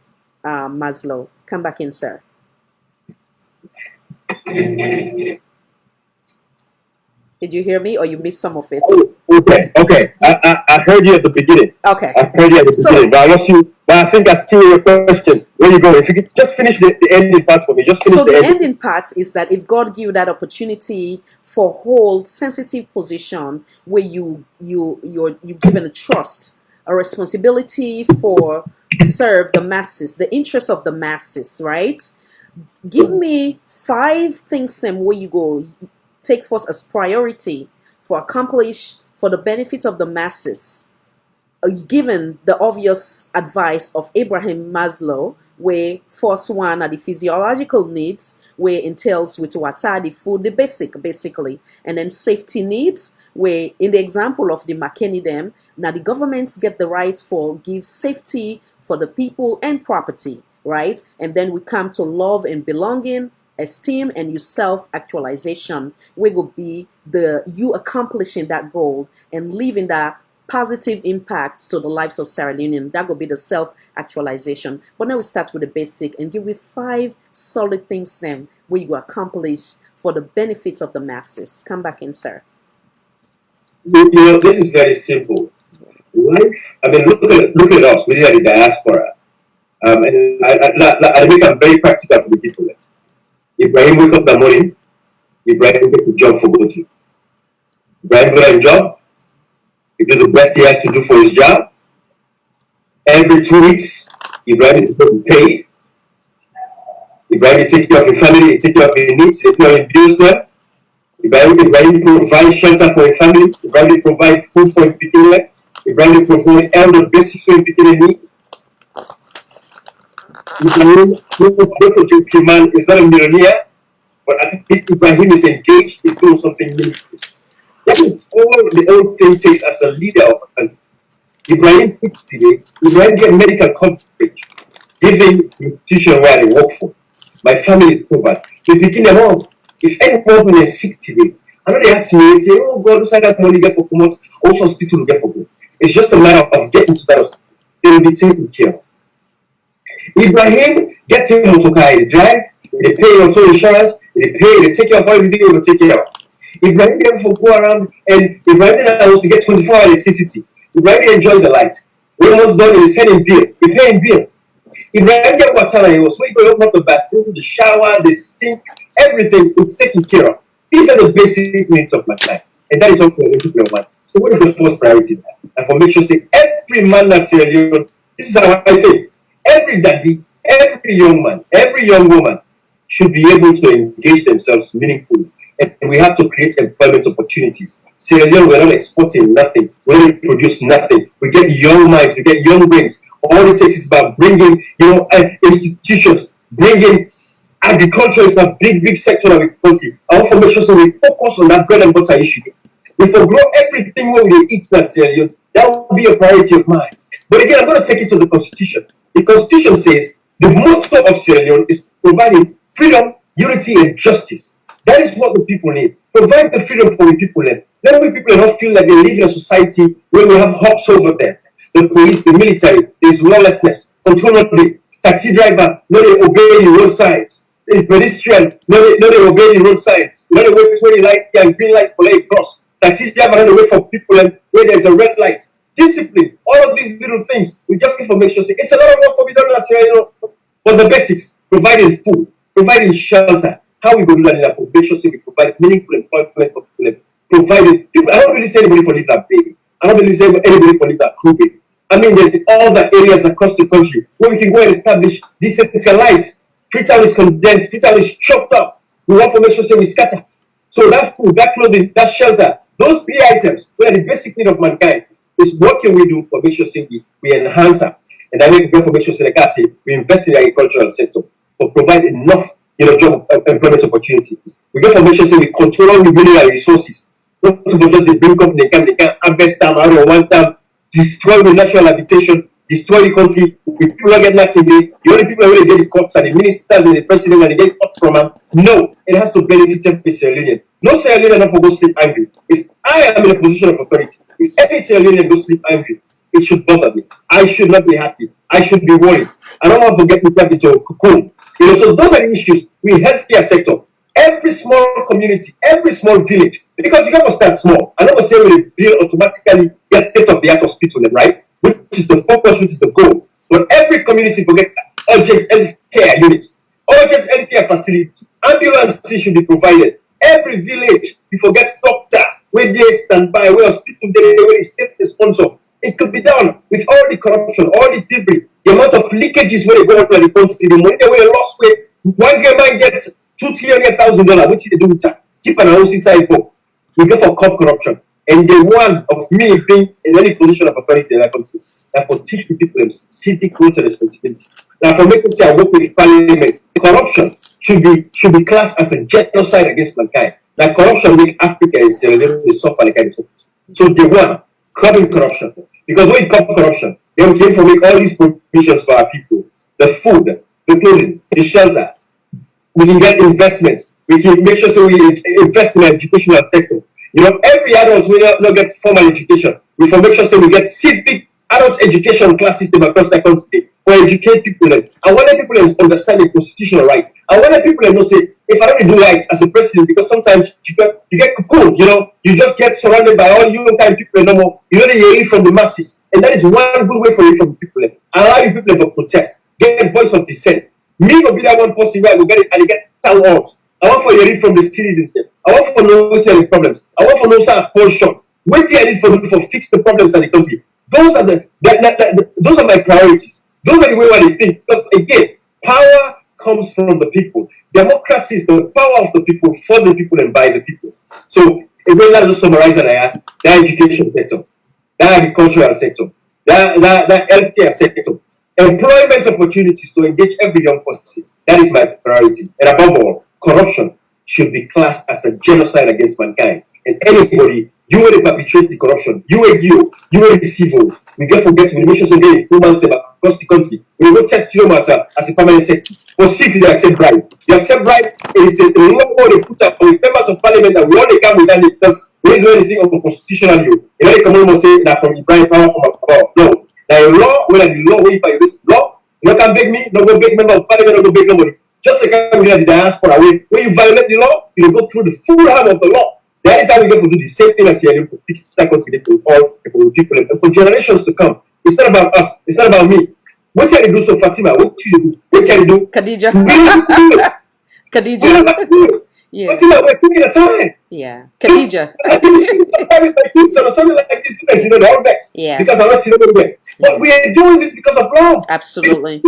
Maslow. Come back in, sir. Did you hear me, or you missed some of it? Okay. I heard you at the beginning. Okay. I heard you at the beginning, but I think I still your question. Where you go? If you could just finish the ending part for me, just finish the ending part is that if God give you that opportunity for hold sensitive position where you're given a trust, a responsibility for serve the masses, the interests of the masses, right? Give me 5 things then where you go take first as priority for accomplish for the benefit of the masses, given the obvious advice of Abraham Maslow, where first one are the physiological needs, where entails with water, the food, the basic basically, and then safety needs, where in the example of the McKinney Dam, now the governments get the right for give safety for the people and property, right? And then we come to love and belonging, esteem, and your self-actualization, where will be you accomplishing that goal and leaving that positive impact to the lives of Sierra Leoneans. That will be the self-actualization. But now we start with the basic and give you 5 solid things then where you accomplish for the benefits of the masses. Come back in, sir. You know, this is very simple. Life, I mean, look at us. We are the diaspora. And I make it very practical for the people. Ibrahim wake up in the morning, Ibrahim get a job for go to. Ibrahim got a job, he does the best he has to do for his job. Every 2 weeks, Ibrahim is paid. Ibrahim take care of your family, take care of your needs, take care of your bills there. Ibrahim provide shelter for your family, Ibrahim provide food for your people. Ibrahim provide all the basics for your people need. Ibrahim, man is not a millionaire, but at least Ibrahim is engaged, he's doing something meaningful. That is all the old thing takes as a leader of a country. Ibrahim today, Ibrahim get medical coverage, giving the institution where I work for. My family is covered. They begin them all. If anyone is sick today, I know they ask me, they say, oh God, who's that money get for promote? Also hospital will get for good. It's just a matter of getting to that hospital. They will be taken care of. Ibrahim gets him motor car, they drive, they pay auto insurance, they take care of everything they will take care of. Ibrahim therefore go around and Ibrahim wants to get 24-hour electricity. Ibrahim enjoy the light. When one's done, he send him bill, he pay him bill. Ibrahim get water and he was when he go open up the bathroom, the shower, the sink, everything is taken care of. These are the basic needs of my life. And that is what we're looking for. So what is the first priority there? And for make sure say every man that's here, this is how I think. Every daddy, every young man, every young woman should be able to engage themselves meaningfully. And we have to create employment opportunities. Sierra Leone, we're not exporting nothing. We don't produce nothing. We get young minds, we get young brains. All it takes is about bringing, institutions, bringing agriculture is a big sector of the country. I want to make sure so we focus on that bread and butter issue. If we grow everything when we eat that Sierra Leone, that will be a priority of mine. But again, I'm going to take it to the Constitution. The Constitution says the motto of Sierra Leone is providing freedom, unity, and justice. That is what the people need. Provide the freedom for the people. Let the people not feel like they live in a society where we have hawks over them. The police, the military, there's lawlessness, control of the taxi driver, no they obey the road signs. The pedestrian, no they obey the road signs. No they wait for the light and green light for lane cross. Taxi driver, no they wait for people and where there's a red light. Discipline, all of these little things, we just information. Say it's a lot of work for me, don't know, but the basics, providing food, providing shelter. How we go do that in that make sure we provide meaningful employment for people. Providing people, I don't really say anybody for live that big. I don't really say anybody for live that cool big. I mean, there's all the areas across the country where we can go and establish decentralized. Freetown is condensed, Freetown is chopped up. We want to make sure we scatter. So that food, that clothing, that shelter, those three items, we are the basic need of mankind. Is what can we do for make sure we enhance that. And I make for make sure like I say, we invest in the agricultural sector for provide enough job employment opportunities. We get for make sure we control all the mineral resources. Not to just they bring up, they can harvest them out of one time, destroy the natural habitation, destroy the country. If people don't get nothing, the only people who really get the cuts are the ministers and the president and they get cuts from them. No, it has to benefit every Sierra Leonean. No Sierra Leonean not for go sleep angry. If I am in a position of authority, if every Sierra Leonean go sleep angry, it should bother me. I should not be happy. I should be worried. I don't want to get myself into a cocoon. So those are the issues. We healthcare sector. Every small community, every small village, because you got to start small. I never say we build automatically get state-of-the-art hospital, right? Which is the focus, which is the goal. But every community forgets urgent healthcare units, urgent healthcare facility, ambulances should be provided. Every village, you forget doctor, where they stand by, where hospital, where the state is sponsor. It could be done with all the corruption, all the debris, the amount of leakages where they go out to the country, the money they will lost way. One man gets $200,000, which they do with that. Keep an house inside for. We go for corruption. And the one of me being in any position of authority in that country, that for teach the people civic roles and responsibility. Now for making sure I work with the parliament, corruption should be classed as a genocide against mankind. Like corruption make Africa and Sierra Leone suffer like that. So the one, curbing corruption. Because when you curb corruption, then we came to make all these provisions for our people. The food, the clothing, the shelter. We can get investments. We can make sure so we invest in the educational sector. Every adult will not get formal education. We for make sure say we get civic adult education class system across the country for educate people. I want people to understand the constitutional rights. I want people to know say if I don't do right as a president, because sometimes you get cocooned, you just get surrounded by all you kind of people no more. You don't hear from the masses. And that is one good way for you from people. Allow you people to protest. Get a voice of dissent. Me will be that one person where I will get it and get town halls. I want for you to read from the citizens. I want for no the problems. I want for no side fall short. Wait till I need for fix the problems in the country. Those are those are my priorities. Those are the way what I think. Because again, power comes from the people. Democracy is the power of the people, for the people, and by the people. So if we just summarize that education sector, that agricultural sector, that healthcare sector, employment opportunities to engage every young person. That is my priority. And above all, corruption should be classed as a genocide against mankind. And anybody, you will perpetrate the corruption. You will receive all. We get forget we make sure again 2 months across the country. We will test you as a permanent sector. For see if you accept bribe. You accept bribe, it's a remember they put up with members of parliament that we only come with that because we don't do anything on constitutional you. You know, you can almost say that from the bribe power from above. No. Now a law, whether the law way by this law, you can beg me, no go beg member of parliament, no go beg nobody. Just like we have the diaspora way. When you violate the law, you go through the full hand of the law. That is how we get to do the same thing as here to fix that country for all people and for generations to come. It's not about us. It's not about me. What shall you do, so Fatima? What shall you do? What shall you do? Khadija. Khadija. Yeah. Fatima, we're taking the time. Yeah. Khadija. Time with my kids or something like this, they're all vexed. Yeah. Because I'm not sitting over there. But we are doing this because of love. Absolutely.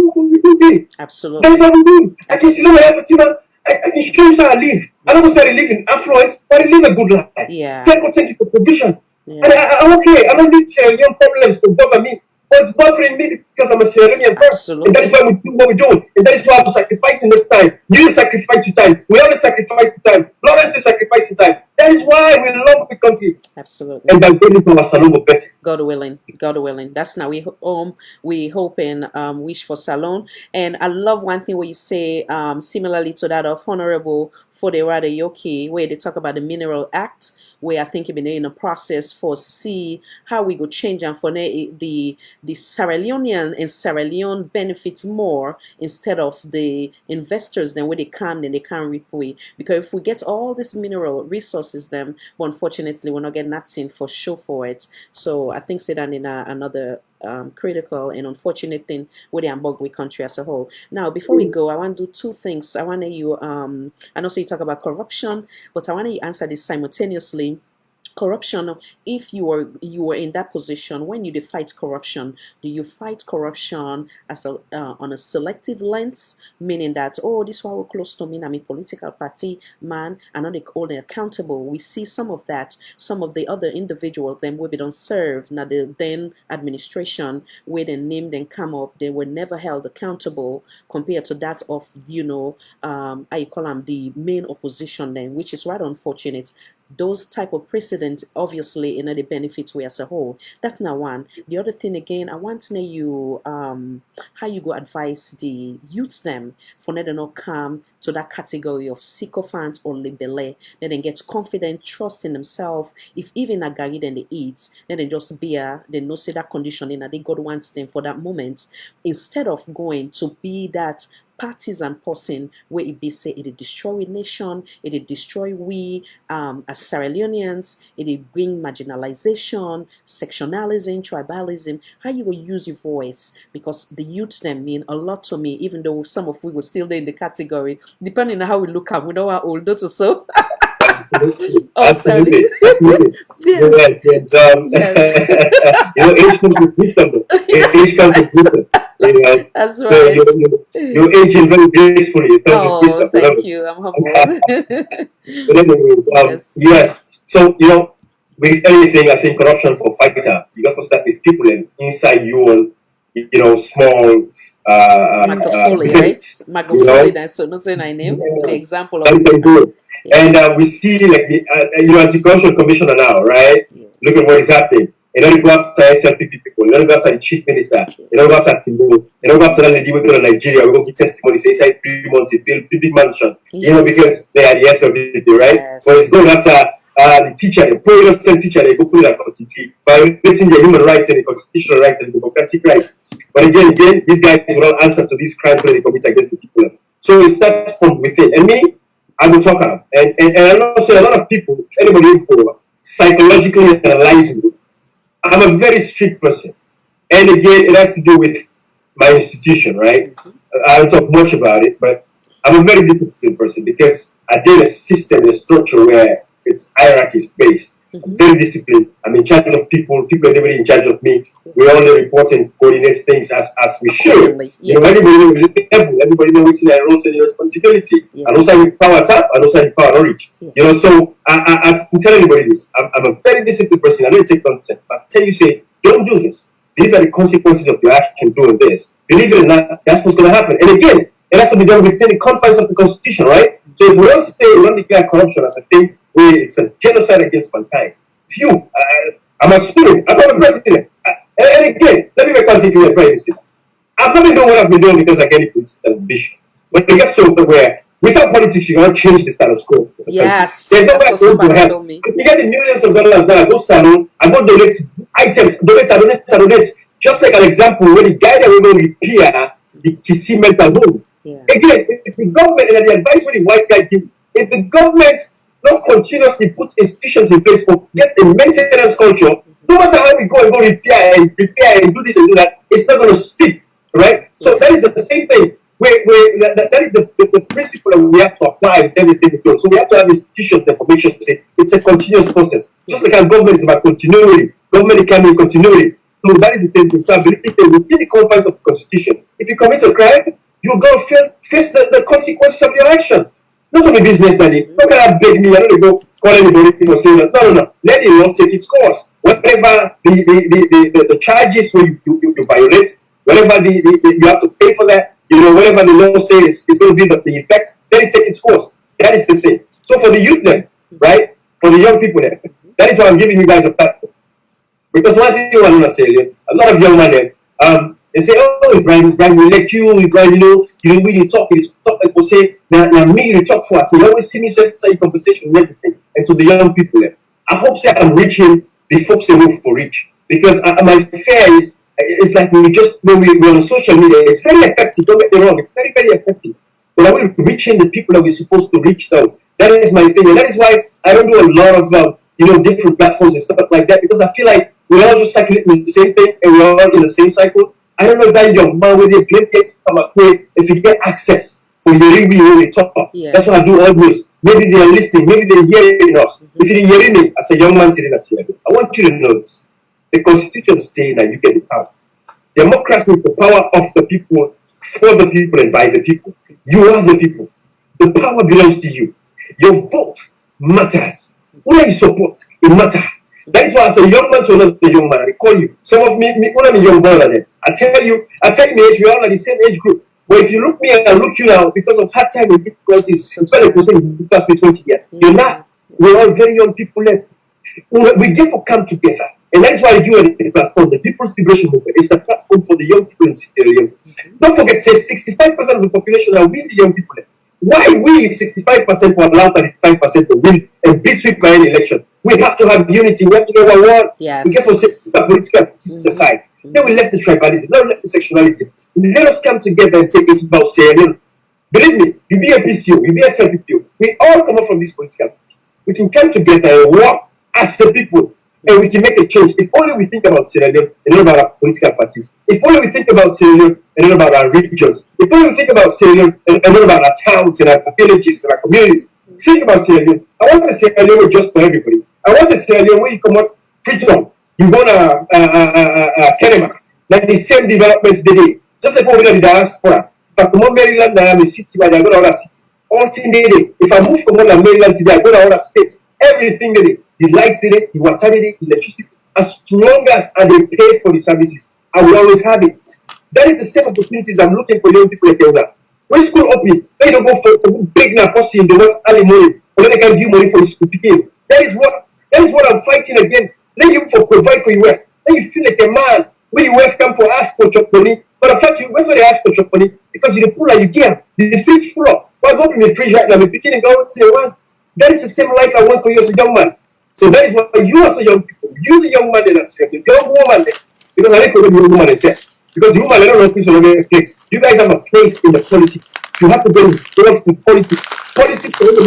Absolutely. That's what we do. I can see Fatima. I can show you how I live. I don't necessarily live in affluence, but I live a good life. Yeah. Thank you for provision. Yeah. And I'm okay. I don't need Sierra Leone problems to bother me. But it's bothering me because I'm a Sierra Leonean person. And that is why we do what we're doing. And that is why I'm sacrificing this time. You sacrifice your time. We all sacrifice your time. Lawrence is sacrificing time. That is why we love the country. Absolutely. And by going to our salon better. God willing. God willing. That's now we hope and wish for Salon. And I love one thing where you say similarly to that of Honorable Fodewade Yoki, where they talk about the Mineral Act, where I think you've been in a process for see how we go change and for the Sierra Leonean and Sierra Leone benefits more instead of the investors then when they come then they can't reap away. Because if we get all this mineral resources then, but unfortunately we're not getting nothing for show for it. So I think say that in another critical and unfortunate thing with the Ambogwe country as a whole. Now, before we go, I want to do two things. I want you, and also you talk about corruption, but I want you answer this simultaneously. Corruption, if you were in that position, when you fight corruption, do you fight corruption as on a selective lens, meaning that, oh, this one will close to me, I'm a political party man, and not hold them accountable? We see some of that, some of the other individuals, them will be done serve, now the then administration, where they named and come up, they were never held accountable compared to that of, I call them the main opposition then, which is right unfortunate. Those type of precedent, obviously, in the benefits we as a whole. That's now one. The other thing again, I want to know you how you go advise the youths them for them to not come to that category of sycophants or Lay-Belleh. Then they get confident, trust in themselves. If even a gari then they eat, then they just bear, they know say that condition in that they God wants them for that moment. Instead of going to be that partisan person where it be say it destroy a nation, it destroy we as Sierra Leoneans, it bring marginalization, sectionalism, tribalism. How you will use your voice, because the youths them mean a lot to me, even though some of we were still there in the category, depending on how we look at, we know how old or so. Absolutely. Absolutely. Yes. Yes. Age comes with wisdom. Age comes with wisdom. That's so right. You're aging very gracefully. Oh, thank you. I'm humbled. Yes. So, with anything, I think corruption for fighter, you got to start with people inside your, small. Magufuli, right? Magufuli, that's so not saying I name the example of. And we see like the anti-corruption commissioner now, right? Yeah. Look at what is happening. You don't go after SLPP people. You don't go after the chief minister. You don't go after Tinubu. You don't go after that lady we go to Nigeria. We go get testimony. Say inside 3 months, he build big mansion. Yes. Because they are the SLPP, right? Yes. But it's going after the teacher, the pro-innocent teacher, they go put it constitution, violating their human rights and the constitutional rights and the democratic rights. But again, these guys will not answer to these crimes that they commit against the people. So it starts from within. And me, I will talk about. And I know so a lot of people, anybody for psychologically analyzing me, I'm a very strict person. And again, it has to do with my institution, right? I don't talk much about it, but I'm a very disciplined person because I did a system, a structure where it's hierarchy based. I'm very disciplined. I'm in charge of people. People are really in charge of me. We only report and coordinate things as we should. Yes. You know, everybody knows everybody knows which their roles and responsibility. Yes. And also with power tap, and also with power knowledge. Yes. You know, so I can tell anybody this. I'm a very disciplined person. I don't take nonsense. But I tell you, say, don't do this. These are the consequences of your action doing this. Believe it or not, that's what's going to happen. And again, it has to be done within the confines of the Constitution, right? So if we don't say we don't declare corruption as a thing, it's a genocide against mankind. I'm assuming, I'm not a president. And again, let me make one thing clear, Prime Minister. I've not been doing what I've been doing because I get it with ambition. But it gets to a point where without politics, you cannot change the status quo. Yes. There's no way to help. You get the millions of dollars that I go salon, I go donate items, donate. Just like an example, when the guy that will repair the Kisi mental home. Yeah. Again, if the government, and the advice when the white guy give, if the government not continuously put institutions in place for get a maintenance culture, no matter how we go and repair and do this and do that, it's not going to stick, right? So that is the same thing. That is the principle that we have to apply with everything we do. So we have to have institutions and formation to say it's a continuous process. Just like our government is about continuity, government can be continuity. So that is the thing. So I believe within the confines of the Constitution, if you commit a crime, you're going to face the consequences of your action. Not only business, Daddy. How can I beg me? I don't go call anybody for saying that. No. Let the law take its course. Whatever the charges when you violate, whatever you have to pay for that, you know, whatever the law says is going to be the effect, let it take its course. That is the thing. So for the youth then, right? For the young people then, that is why I'm giving you guys a platform. Because one thing I want to say, a lot of young men then, they say, oh, Ibrahim, we let you, Ibrahim, you really talk, like we say, now me, you talk for, you always see me say conversation and everything. And to the young people there, I hope say I'm reaching the folks they move to reach. Because my fear is, it's like when we're on social media, it's very effective, don't get me wrong, it's very, very effective. But I will reaching the people that we're supposed to reach now. That is my thing. And that is why I don't do a lot of, different platforms and stuff like that, because I feel like we're all just cycling the same thing and we're all in the same cycle. I don't know if that young man with a play come up with if you get access for hearing me when we talk. Yes. That's what I do always. Maybe they're listening, maybe they're hearing us. If you're hearing me as a young man sitting as here, I want you to know this. The Constitution is saying that you get the power. Democracy is the power of the people, for the people, and by the people. You are the people. The power belongs to you. Your vote matters. Who you support, it matters. That is why as a young man to another young man, I call you. Some of me when I'm a young brother then, I tell you age, we are all at the same age group. But if you look me and I look you now, because of hard time and difficulties, you pass me 20 years. You're not. We're all very young people left. We get to come together. And that is why you are the platform, the People's Liberation Movement. It's the platform for the young people in Sierra Leone. Don't forget, say 65% of the population are we the young people left. Why we 65% will allow 35% to win and beat sweep by any election? We have to have unity. We have to get one word. Yes. We get to set the political aside. Then we left the tribalism. Now we left the sectionalism. Let us come together and take this about saying, believe me, you be a PCO, you be a SLPPO. We all come up from these political parties. We can come together and work as the people. And we can make a change. If only we think about Sierra Leone and not about our political parties. If only we think about Sierra Leone and not about our regions. If only we think about Sierra Leone and not about our towns and our villages and our communities. Think about Sierra Leone. I want a Sierra Leone just for everybody. I want a Sierra Leone where you come out freedom. You go to Kenema. Like the same developments they did. Just like over there in the diaspora. If I come on Maryland, I am a city, but I go to other city. All thing they did. If I move from Maryland today, I go to other state. Everything they did. The lights in it, the water in it, the electricity. As long as they pay for the services, I will always have it. That is the same opportunities I'm looking for young people like that. When school open, they don't go for big na posse in the West early morning, or then they can give money for the school picking. That is what I'm fighting against. Let you for provide for your work. Let you feel like a man. When your wife come for ask for your money, but in fact you wait for the ask for your money because you pull like you give the fridge full up. Why go in the fridge right now? I'm picking and go say what? That is the same life I want for you as a young man. So that is why you also young people, you the young man that's the young woman, because I like what the young woman said. Because the woman, I don't know if it's place. You guys have a place in the politics. You have to go involved in politics. Politics is the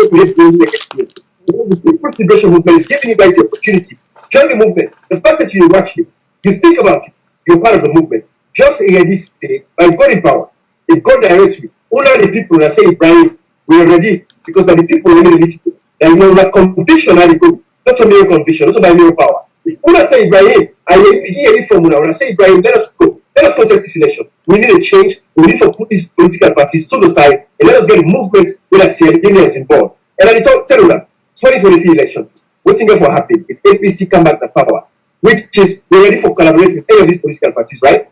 People's Liberation Movement is giving you guys the opportunity. Join the movement. The fact that you watch it, you think about it, you're part of the movement. Just here this day, by God in power, if God directs me, all the people that say, Brian, we are ready, because the people are really listening. That you know that conviction how they go, not a mere conviction, not by mere power. If una say Ibrahim, I hear from una, when I say Ibrahim, let us go. Let us contest this election. We need a change. We need to put these political parties to the side and let us get a movement with a Syrians involved. And I tell you that 2023 elections, what's going to happen if APC come back to power, which is they're ready for collaboration with any of these political parties, right?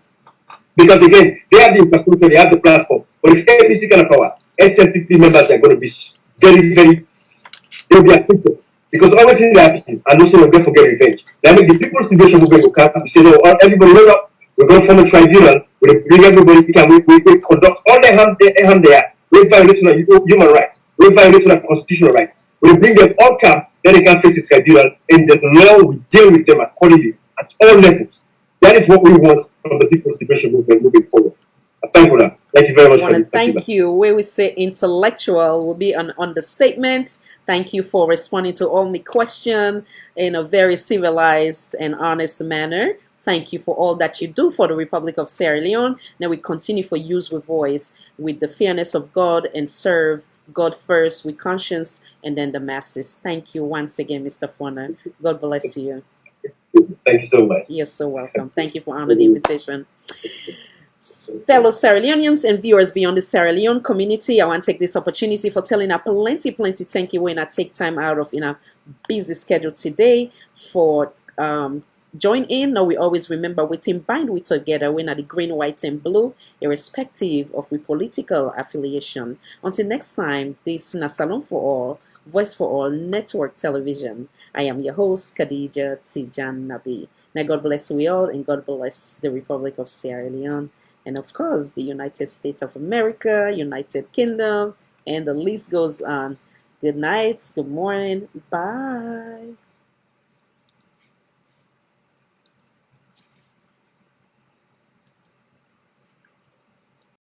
Because again, they have the infrastructure, they have the platform. But if APC come to power, SLPP members are going to be very, they'll be affected. Because always in that happening, and also they'll forget revenge. That means the People's Liberation Movement will come and say, no, everybody know up. We're going to form a tribunal. We'll bring everybody. We conduct all the harm there. We violate human rights. We violate constitutional rights. We'll bring them all come. Then they can face the tribunal, and the law will deal with them accordingly at all levels. That is what we want from the People's Liberation Movement moving forward. Thank you, thank you very much. I want to thank you. Where we say intellectual will be an understatement. Thank you for responding to all my questions in a very civilized and honest manner. Thank you for all that you do for the Republic of Sierra Leone. Now we continue for use with voice, with the fairness of God, and serve God first with conscience and then the masses. Thank you once again, Mr. Fona. God bless you. Thank you so much. You're so welcome. Thank you for honoring the invitation. Fellow Sierra Leoneans and viewers beyond the Sierra Leone community, I want to take this opportunity for telling a plenty thank you when I take time out of a busy schedule today for join in. Now we always remember we team bind we together. We're not the green, white, and blue, irrespective of we political affiliation. Until next time, this is Salon for All, Voice for All Network Television. I am your host, Khadija Tijan Nabi. Now God bless we all, and God bless the Republic of Sierra Leone, and of course the United States of America, United Kingdom, and the list goes on. Good night, good morning, bye.